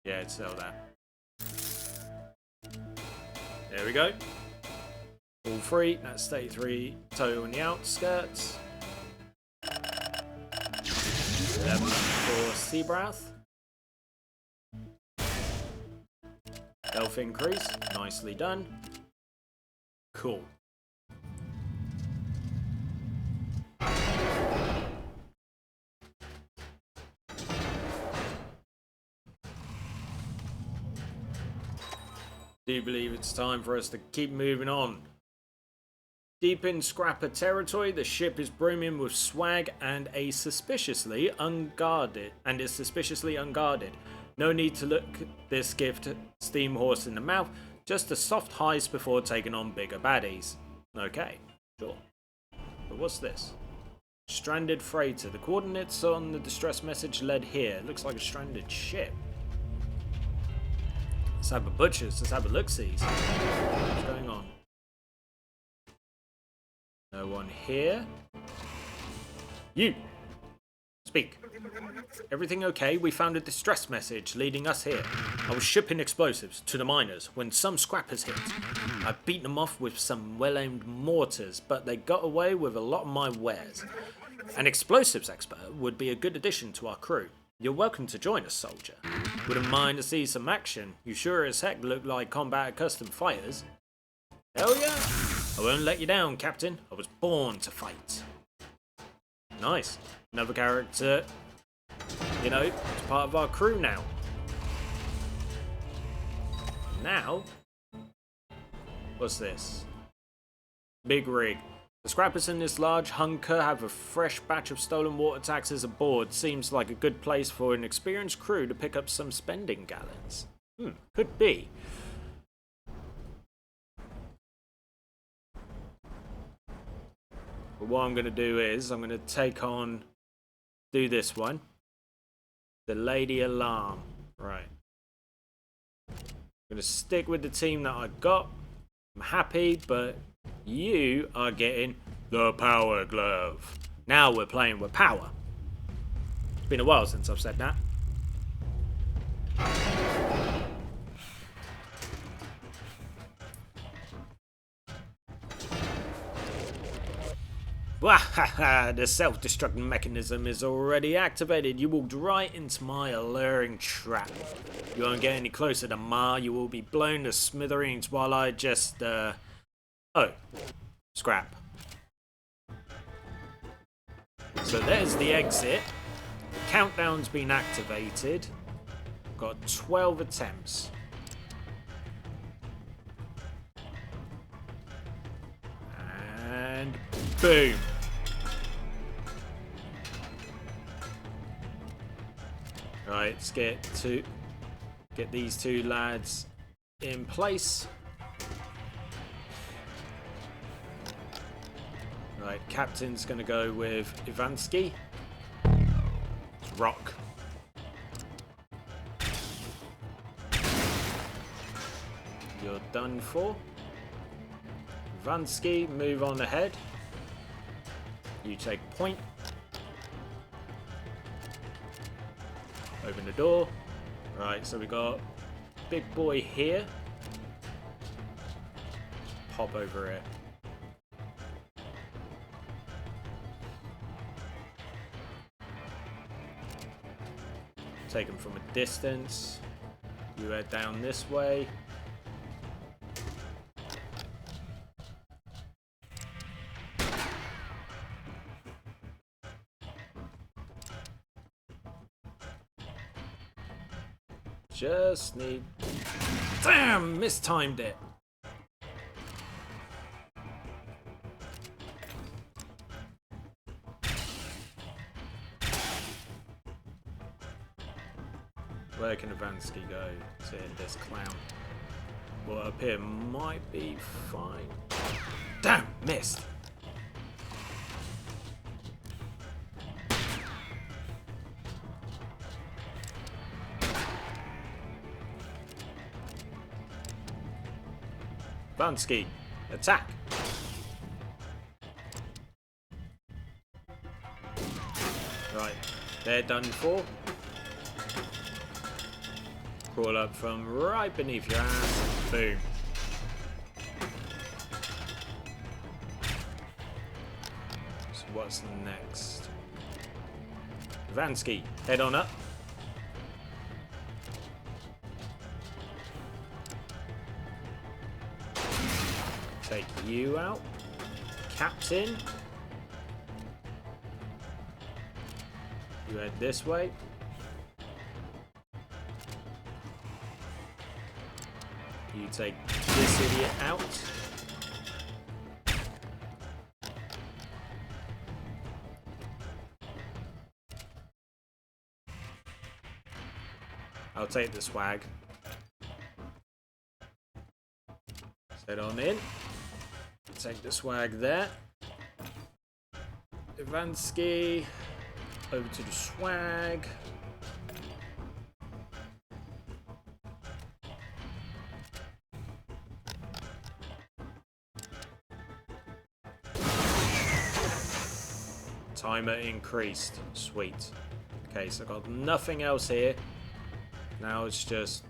Yeah, I'd sell that. There we go. All 3. That's 33 total on the outskirts. 11 for Seabrath. Health increase. Nicely done. Cool. do believe it's time for us to keep moving on. Deep in Scrapper territory, the ship is brimming with swag and is suspiciously unguarded. No need to look this gift steam horse in the mouth, just a soft heist before taking on bigger baddies. Okay, sure. But what's this? Stranded freighter. The coordinates on the distress message led here. Looks like a stranded ship. Let's have a butcher's. Let's have a look-see. What's going on? No one here. You! Speak. Everything okay? We found a distress message leading us here. I was shipping explosives to the miners when some scrappers hit. I beat them off with some well-aimed mortars, but they got away with a lot of my wares. An explosives expert would be a good addition to our crew. You're welcome to join us, soldier. Wouldn't mind to see some action. You sure as heck look like combat-accustomed fighters. Hell yeah! I won't let you down, Captain. I was born to fight. Nice. Another character, you know, it's part of our crew now. Now, what's this? Big rig. The scrappers in this large hunker have a fresh batch of stolen water taxes aboard. Seems like a good place for an experienced crew to pick up some spending gallons. Could be. But what I'm going to do is, I'm going to do this one. The Lady Alarm. Right. I'm going to stick with the team that I got. I'm happy, but you are getting the Power Glove. Now we're playing with power. It's been a while since I've said that. Wahaha! The self-destruct mechanism is already activated. You walked right into my alluring trap. You won't get any closer to Ma. You will be blown to smithereens while I just, oh. Scrap. So there's the exit. The countdown's been activated. Got 12 attempts. And boom. Right, let's get these two lads in place. Right, captain's gonna go with Ivansky. Rock. You're done for. Ivansky, move on ahead. You take point. Open the door. Right, so we got big boy here. Hop over here. Take him from a distance. You head down this way. Just need... Damn! Mistimed it! Where can Ivansky go to hit this clown? Well, up here might be fine. Damn! Missed! Ivansky, attack! Right, they're done for. Crawl up from right beneath your ass. Boom. So what's next? Ivansky, head on up. Take you out. Captain. You head this way. You take this idiot out. I'll take the swag. Set on in. Take the swag there. Ivansky. Over to the swag. Timer increased. Sweet. Okay, so I've got nothing else here. Now it's just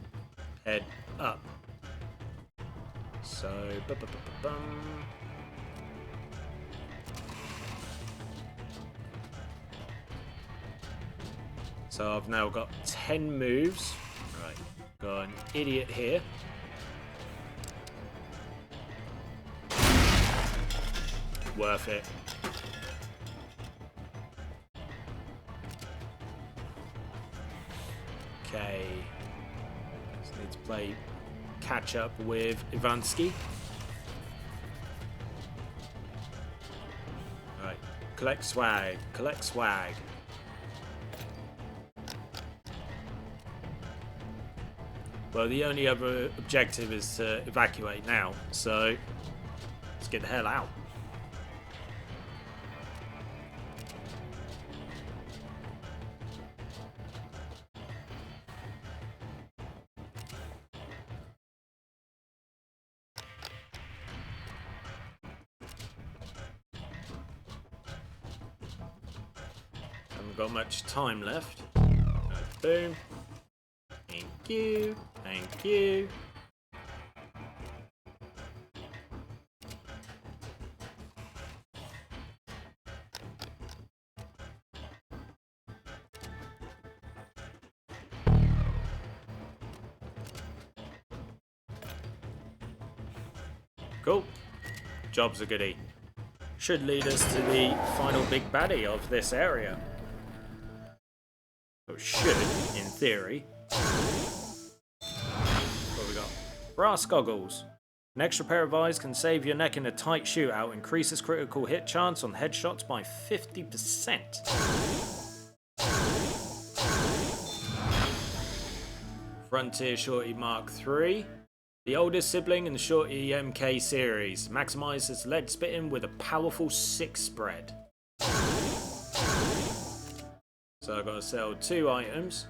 head up. So, so I've now got 10 moves. Right, got an idiot here. Worth it. Okay. Just need to play catch up with Ivansky. Right. Collect swag. Collect swag. Well, the only other objective is to evacuate now, so let's get the hell out. Haven't got much time left. Boom. Thank you. Thank you. Cool. Job's a goodie. Should lead us to the final big baddie of this area. Or should, in theory. What we got? Brass goggles. An extra pair of eyes can save your neck in a tight shootout. Increases critical hit chance on headshots by 50%. Frontier Shorty Mark III. The oldest sibling in the Shorty MK series. Maximizes lead spitting with a powerful 6 spread. So I've got to sell 2 items.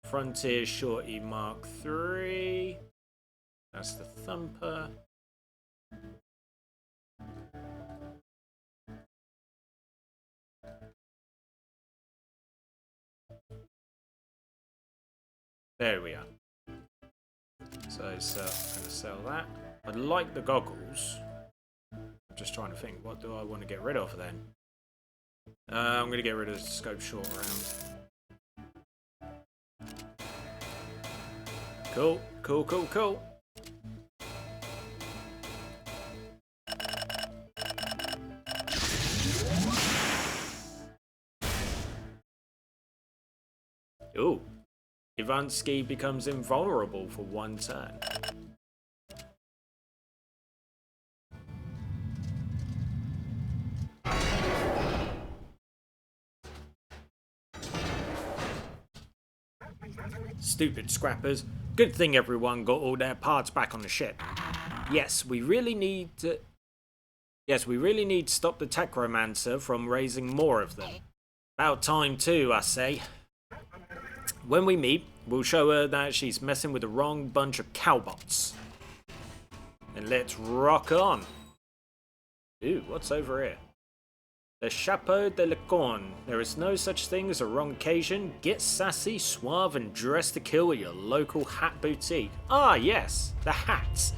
Frontier Shorty Mark III. That's the thumper. There we are. So I'm going to sell that. I like the goggles. I'm just trying to think, what do I want to get rid of then? I'm going to get rid of the scope short round. Cool, cool, cool, cool. Ooh. Ivansky becomes invulnerable for 1 turn. Stupid scrappers. Good thing everyone got all their parts back on the ship. Yes, we really need to stop the Techromancer from raising more of them. About time too, I say. When we meet, we'll show her that she's messing with the wrong bunch of cowbots. And let's rock on. Ooh, what's over here? The Chapeau de la Corne. There is no such thing as a wrong occasion. Get sassy, suave, and dress to kill at your local hat boutique. Ah, yes, the hats.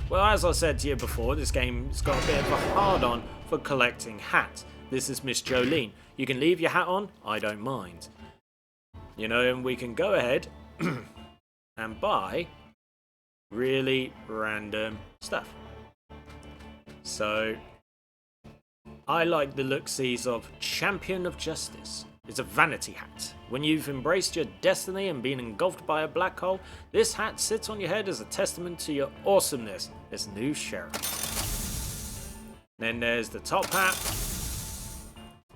Well, as I said to you before, this game's got a bit of a hard-on for collecting hats. This is Miss Jolene. You can leave your hat on, I don't mind. You know, and we can go ahead and buy really random stuff. So, I like the look-sees of Champion of Justice. It's a vanity hat. When you've embraced your destiny and been engulfed by a black hole, this hat sits on your head as a testament to your awesomeness as new sheriff. Then there's the top hat.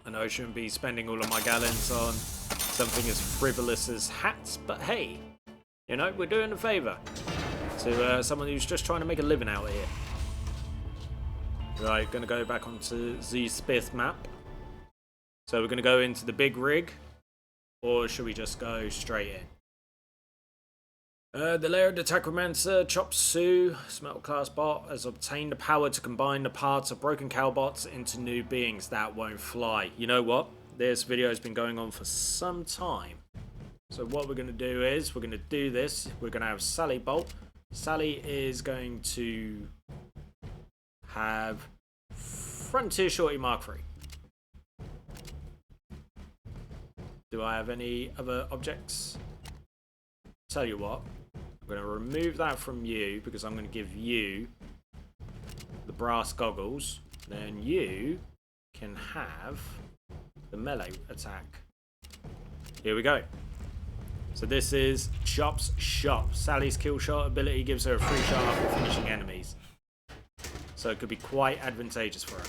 I know I shouldn't be spending all of my gallons on something as frivolous as hats, but hey, you know, we're doing a favour to someone who's just trying to make a living out here. Right, gonna go back onto the Spith map. So we're gonna go into the big rig, or should we just go straight in? The layered Attackromancer Chop Suey Smelt Class bot has obtained the power to combine the parts of broken cowbots into new beings that won't fly. You know what? This video has been going on for some time. So what we're going to do is, we're going to do this. We're going to have Sally Bolt. Sally is going to have Frontier Shorty Mark III. Do I have any other objects? Tell you what, I'm going to remove that from you because I'm going to give you the brass goggles. Then you can have the melee attack. Here we go. So this is Chop's Shot. Sally's kill shot ability gives her a free shot after finishing enemies. So it could be quite advantageous for her.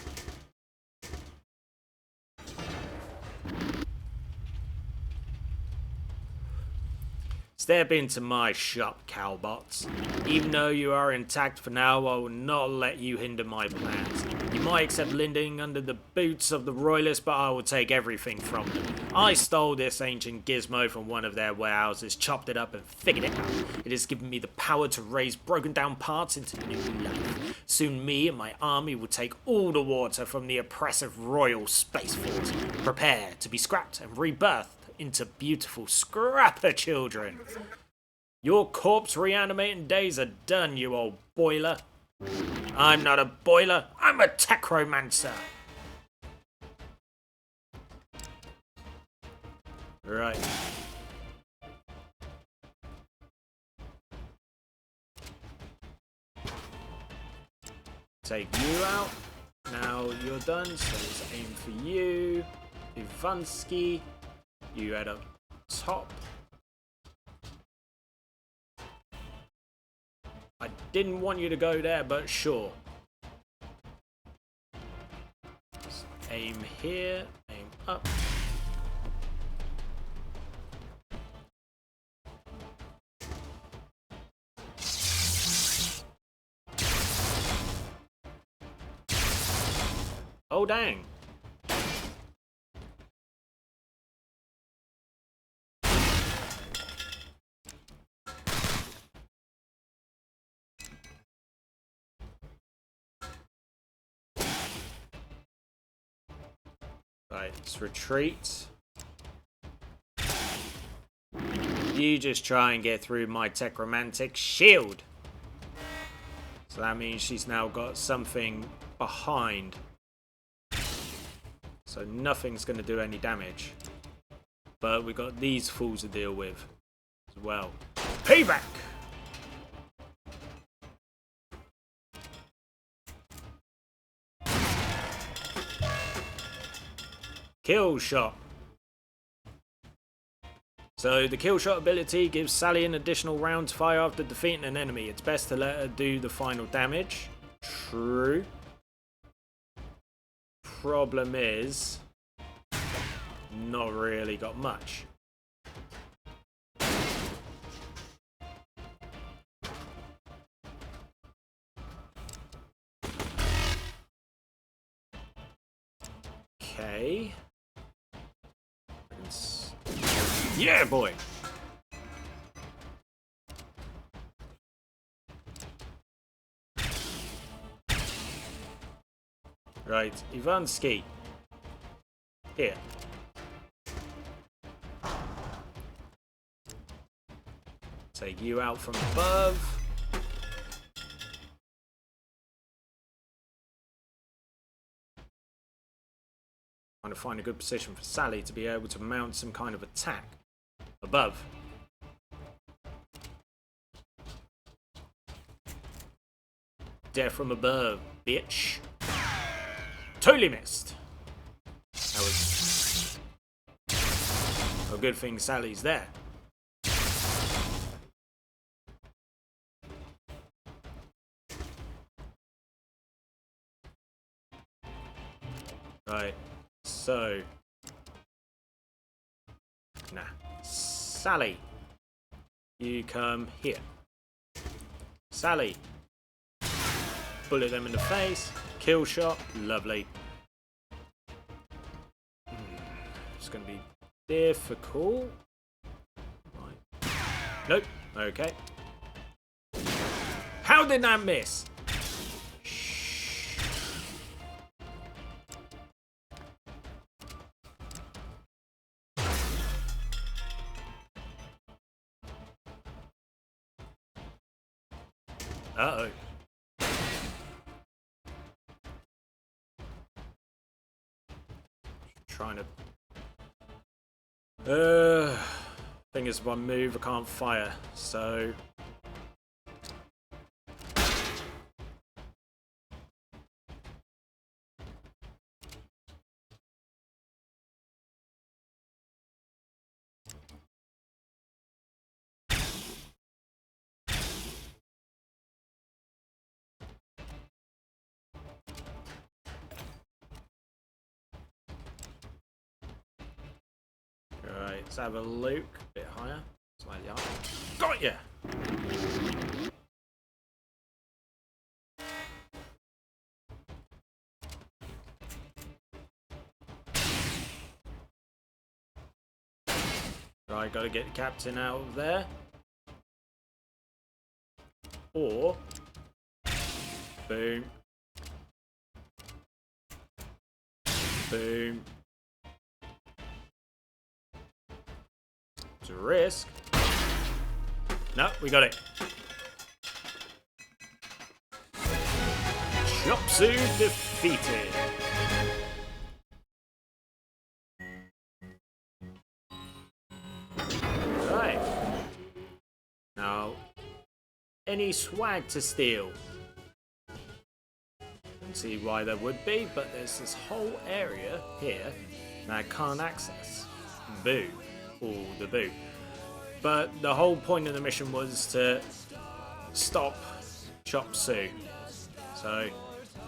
Step into my shop, cowbots. Even though you are intact for now, I will not let you hinder my plans. You might accept lending under the boots of the royalists, but I will take everything from them. I stole this ancient gizmo from one of their warehouses, chopped it up and figured it out. It has given me the power to raise broken down parts into new life. Soon me and my army will take all the water from the oppressive royal space force. Prepare to be scrapped and rebirthed into beautiful scrapper children. Your corpse reanimating days are done, you old boiler. I'm not a boiler, I'm a techromancer. Right. Take you out. Now you're done, so let's aim for you. Ivansky. You head up top. I didn't want you to go there, but sure. Just aim here, aim up. Oh, dang. Right, let's retreat. You just try and get through my techromantic shield. So that means she's now got something behind. So nothing's going to do any damage. But we've got these fools to deal with as well. Payback! Kill shot. So the kill shot ability gives Sally an additional round to fire after defeating an enemy. It's best to let her do the final damage. True. Problem is, not really got much. Okay. Yeah, boy. Right, Ivansky. Here. Take you out from above. Trying to find a good position for Sally to be able to mount some kind of attack. Above. Death from above, bitch. Totally missed. That was A good thing Sally's there. Right, so... Nah. Sally, you come here. Sally. Bullet them in the face. Kill shot. Lovely. It's going to be difficult. Right. Nope. Okay. How did that miss? Uh-oh. Trying to... thing is, if I move, I can't fire, so... Alright, let's have a look. A bit higher. Slightly higher. Got ya! Right, gotta get the captain out of there. Or... Boom. Boom. It's a risk. No, we got it. Chopsu defeated. Right. Now, any swag to steal? Don't see why there would be, but there's this whole area here that I can't access. Boo. All the boo. But the whole point of the mission was to stop Chop Suey. So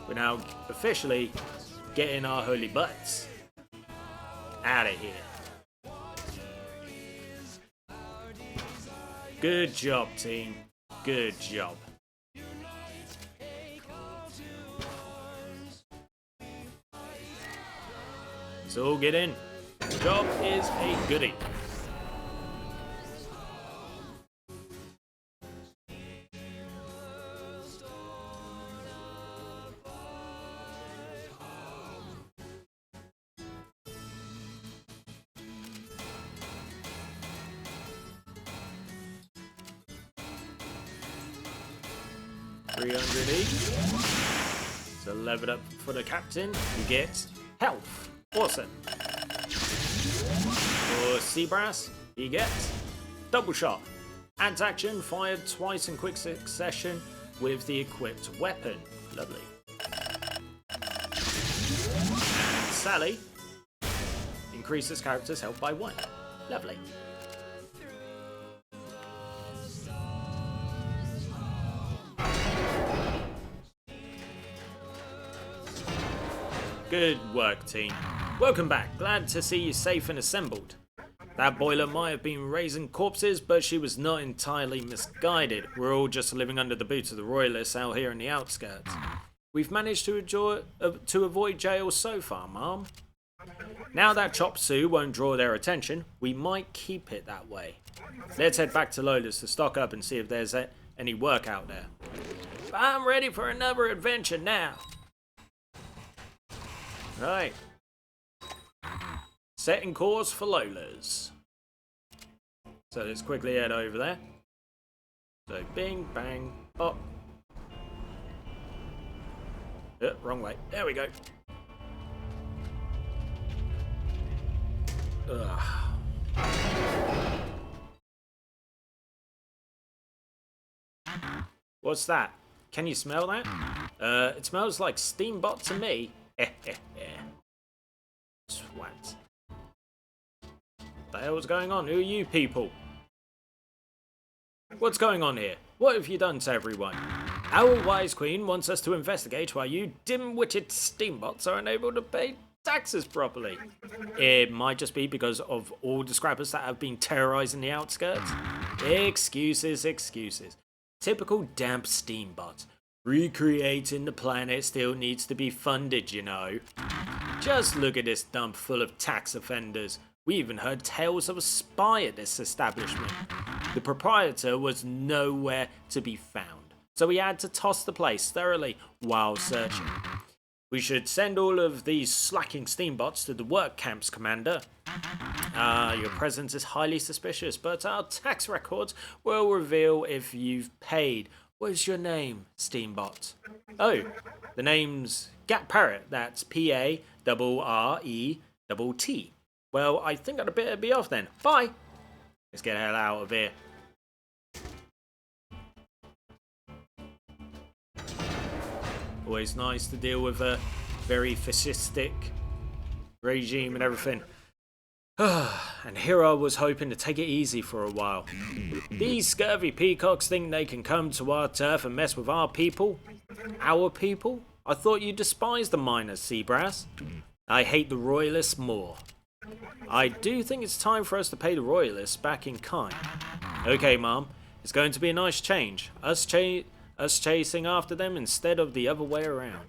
we're now officially getting our holy butts out of here. Good job, team. Good job. So get in. The job is a goodie. So level up for the captain. You get health. Awesome. For Seabrass, you get double shot. Ant action fired twice in quick succession with the equipped weapon. Lovely. And Sally increases character's health by 1. Lovely. Good work, team. Welcome back. Glad to see you safe and assembled. That boiler might have been raising corpses, but she was not entirely misguided. We're all just living under the boots of the royalists out here in the outskirts. We've managed to avoid jail so far, Mom. Now that Chop Suey won't draw their attention, we might keep it that way. Let's head back to Lola's to stock up and see if there's any work out there. I'm ready for another adventure now. Right. Setting course for Lola's. So let's quickly head over there. So bing, bang, up. Wrong way. There we go. Ugh. What's that? Can you smell that? It smells like Steambot to me. Swat. The hell's going on? Who are you people? What's going on here? What have you done to everyone? Our wise queen wants us to investigate why you dim-witted steambots are unable to pay taxes properly. It might just be because of all the scrappers that have been terrorizing the outskirts. Excuses, excuses. Typical damp steambots. Recreating the planet still needs to be funded, you know. Just look at this dump full of tax offenders. We even heard tales of a spy at this establishment. The proprietor was nowhere to be found, so we had to toss the place thoroughly while searching. We should send all of these slacking steambots to the work camps, Commander. Your presence is highly suspicious, but our tax records will reveal if you've paid. What's your name, Steambot? Oh, the name's Gat Parrot. That's Parrett. Well, I think I'd better be off then. Bye! Let's get the hell out of here. Always nice to deal with a very fascistic regime and everything. And here I was hoping to take it easy for a while. These scurvy peacocks think they can come to our turf and mess with our people? Our people? I thought you despised the miners, Seabrass. I hate the royalists more. I do think it's time for us to pay the royalists back in kind. Okay, Mom. It's going to be a nice change. Us chasing after them instead of the other way around.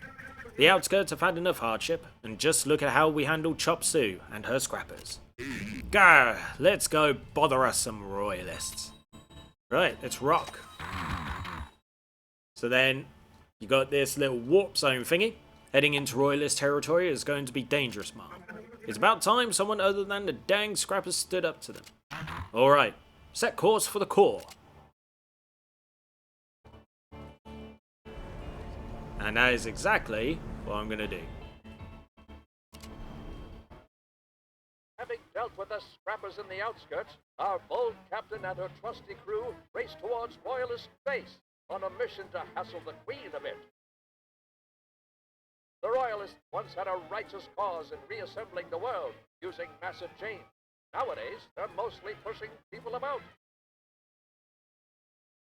The outskirts have had enough hardship, and just look at how we handled Chop Suey and her scrappers. Gah! Let's go bother us some royalists. Right, let's rock. So then, you got this little warp zone thingy. Heading into royalist territory is going to be dangerous, Mom. It's about time someone other than the dang scrappers stood up to them. Alright, set course for the core. And that is exactly what I'm going to do. Having dealt with the scrappers in the outskirts, our bold captain and her trusty crew raced towards Royalist base on a mission to hassle the Queen a bit. The Royalists once had a righteous cause in reassembling the world using massive change. Nowadays, they're mostly pushing people about.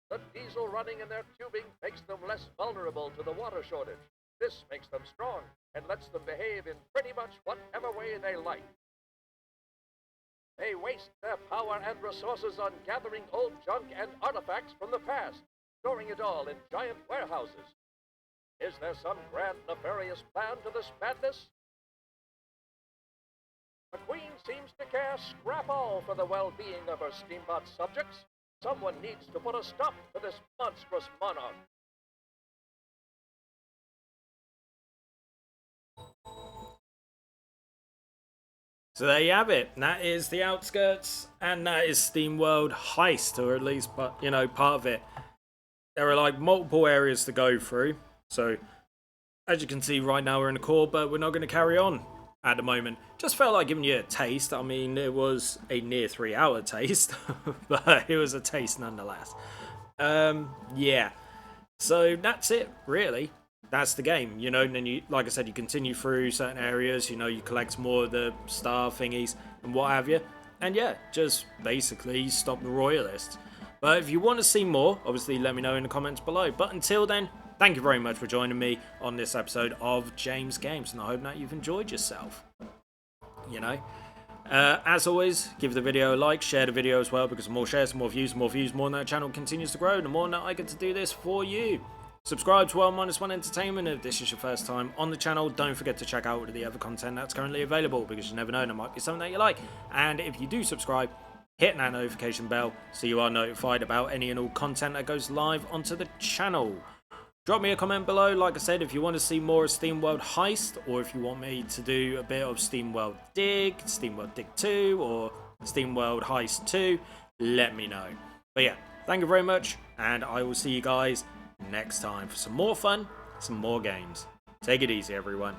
The diesel running in their tubing makes them less vulnerable to the water shortage. This makes them strong and lets them behave in pretty much whatever way they like. They waste their power and resources on gathering old junk and artifacts from the past, storing it all in giant warehouses. Is there some grand nefarious plan to this madness? The Queen seems to care scrap all for the well-being of her steambot subjects. Someone needs to put a stop to this monstrous monarch. So there you have it. That is the outskirts, and that is Steamworld Heist, or at least, you know, part of it. There are like multiple areas to go through. So, as you can see right now we're in the core, but we're not going to carry on at the moment. Just felt like giving you a taste. I mean, it was a near 3-hour taste, but it was a taste nonetheless. Yeah. So that's it, really. That's the game, you know, and then you, like I said, you continue through certain areas, you know, you collect more of the star thingies and what have you. And yeah, just basically stop the royalists. But if you want to see more, obviously let me know in the comments below. But until then, thank you very much for joining me on this episode of James Games, and I hope that you've enjoyed yourself. You know, as always, give the video a like, share the video as well, because the more shares, the more views, more that channel continues to grow, the more that I get to do this for you. Subscribe to World-1 Entertainment if this is your first time on the channel. Don't forget to check out the other content that's currently available, because you never know, there might be something that you like. And if you do subscribe, hit that notification bell so you are notified about any and all content that goes live onto the channel. Drop me a comment below, like I said, if you want to see more of Steamworld Heist, or if you want me to do a bit of Steamworld Dig, Steamworld Dig 2, or Steamworld Heist 2, let me know. But yeah, thank you very much, and I will see you guys next time for some more fun, some more games. Take it easy, everyone.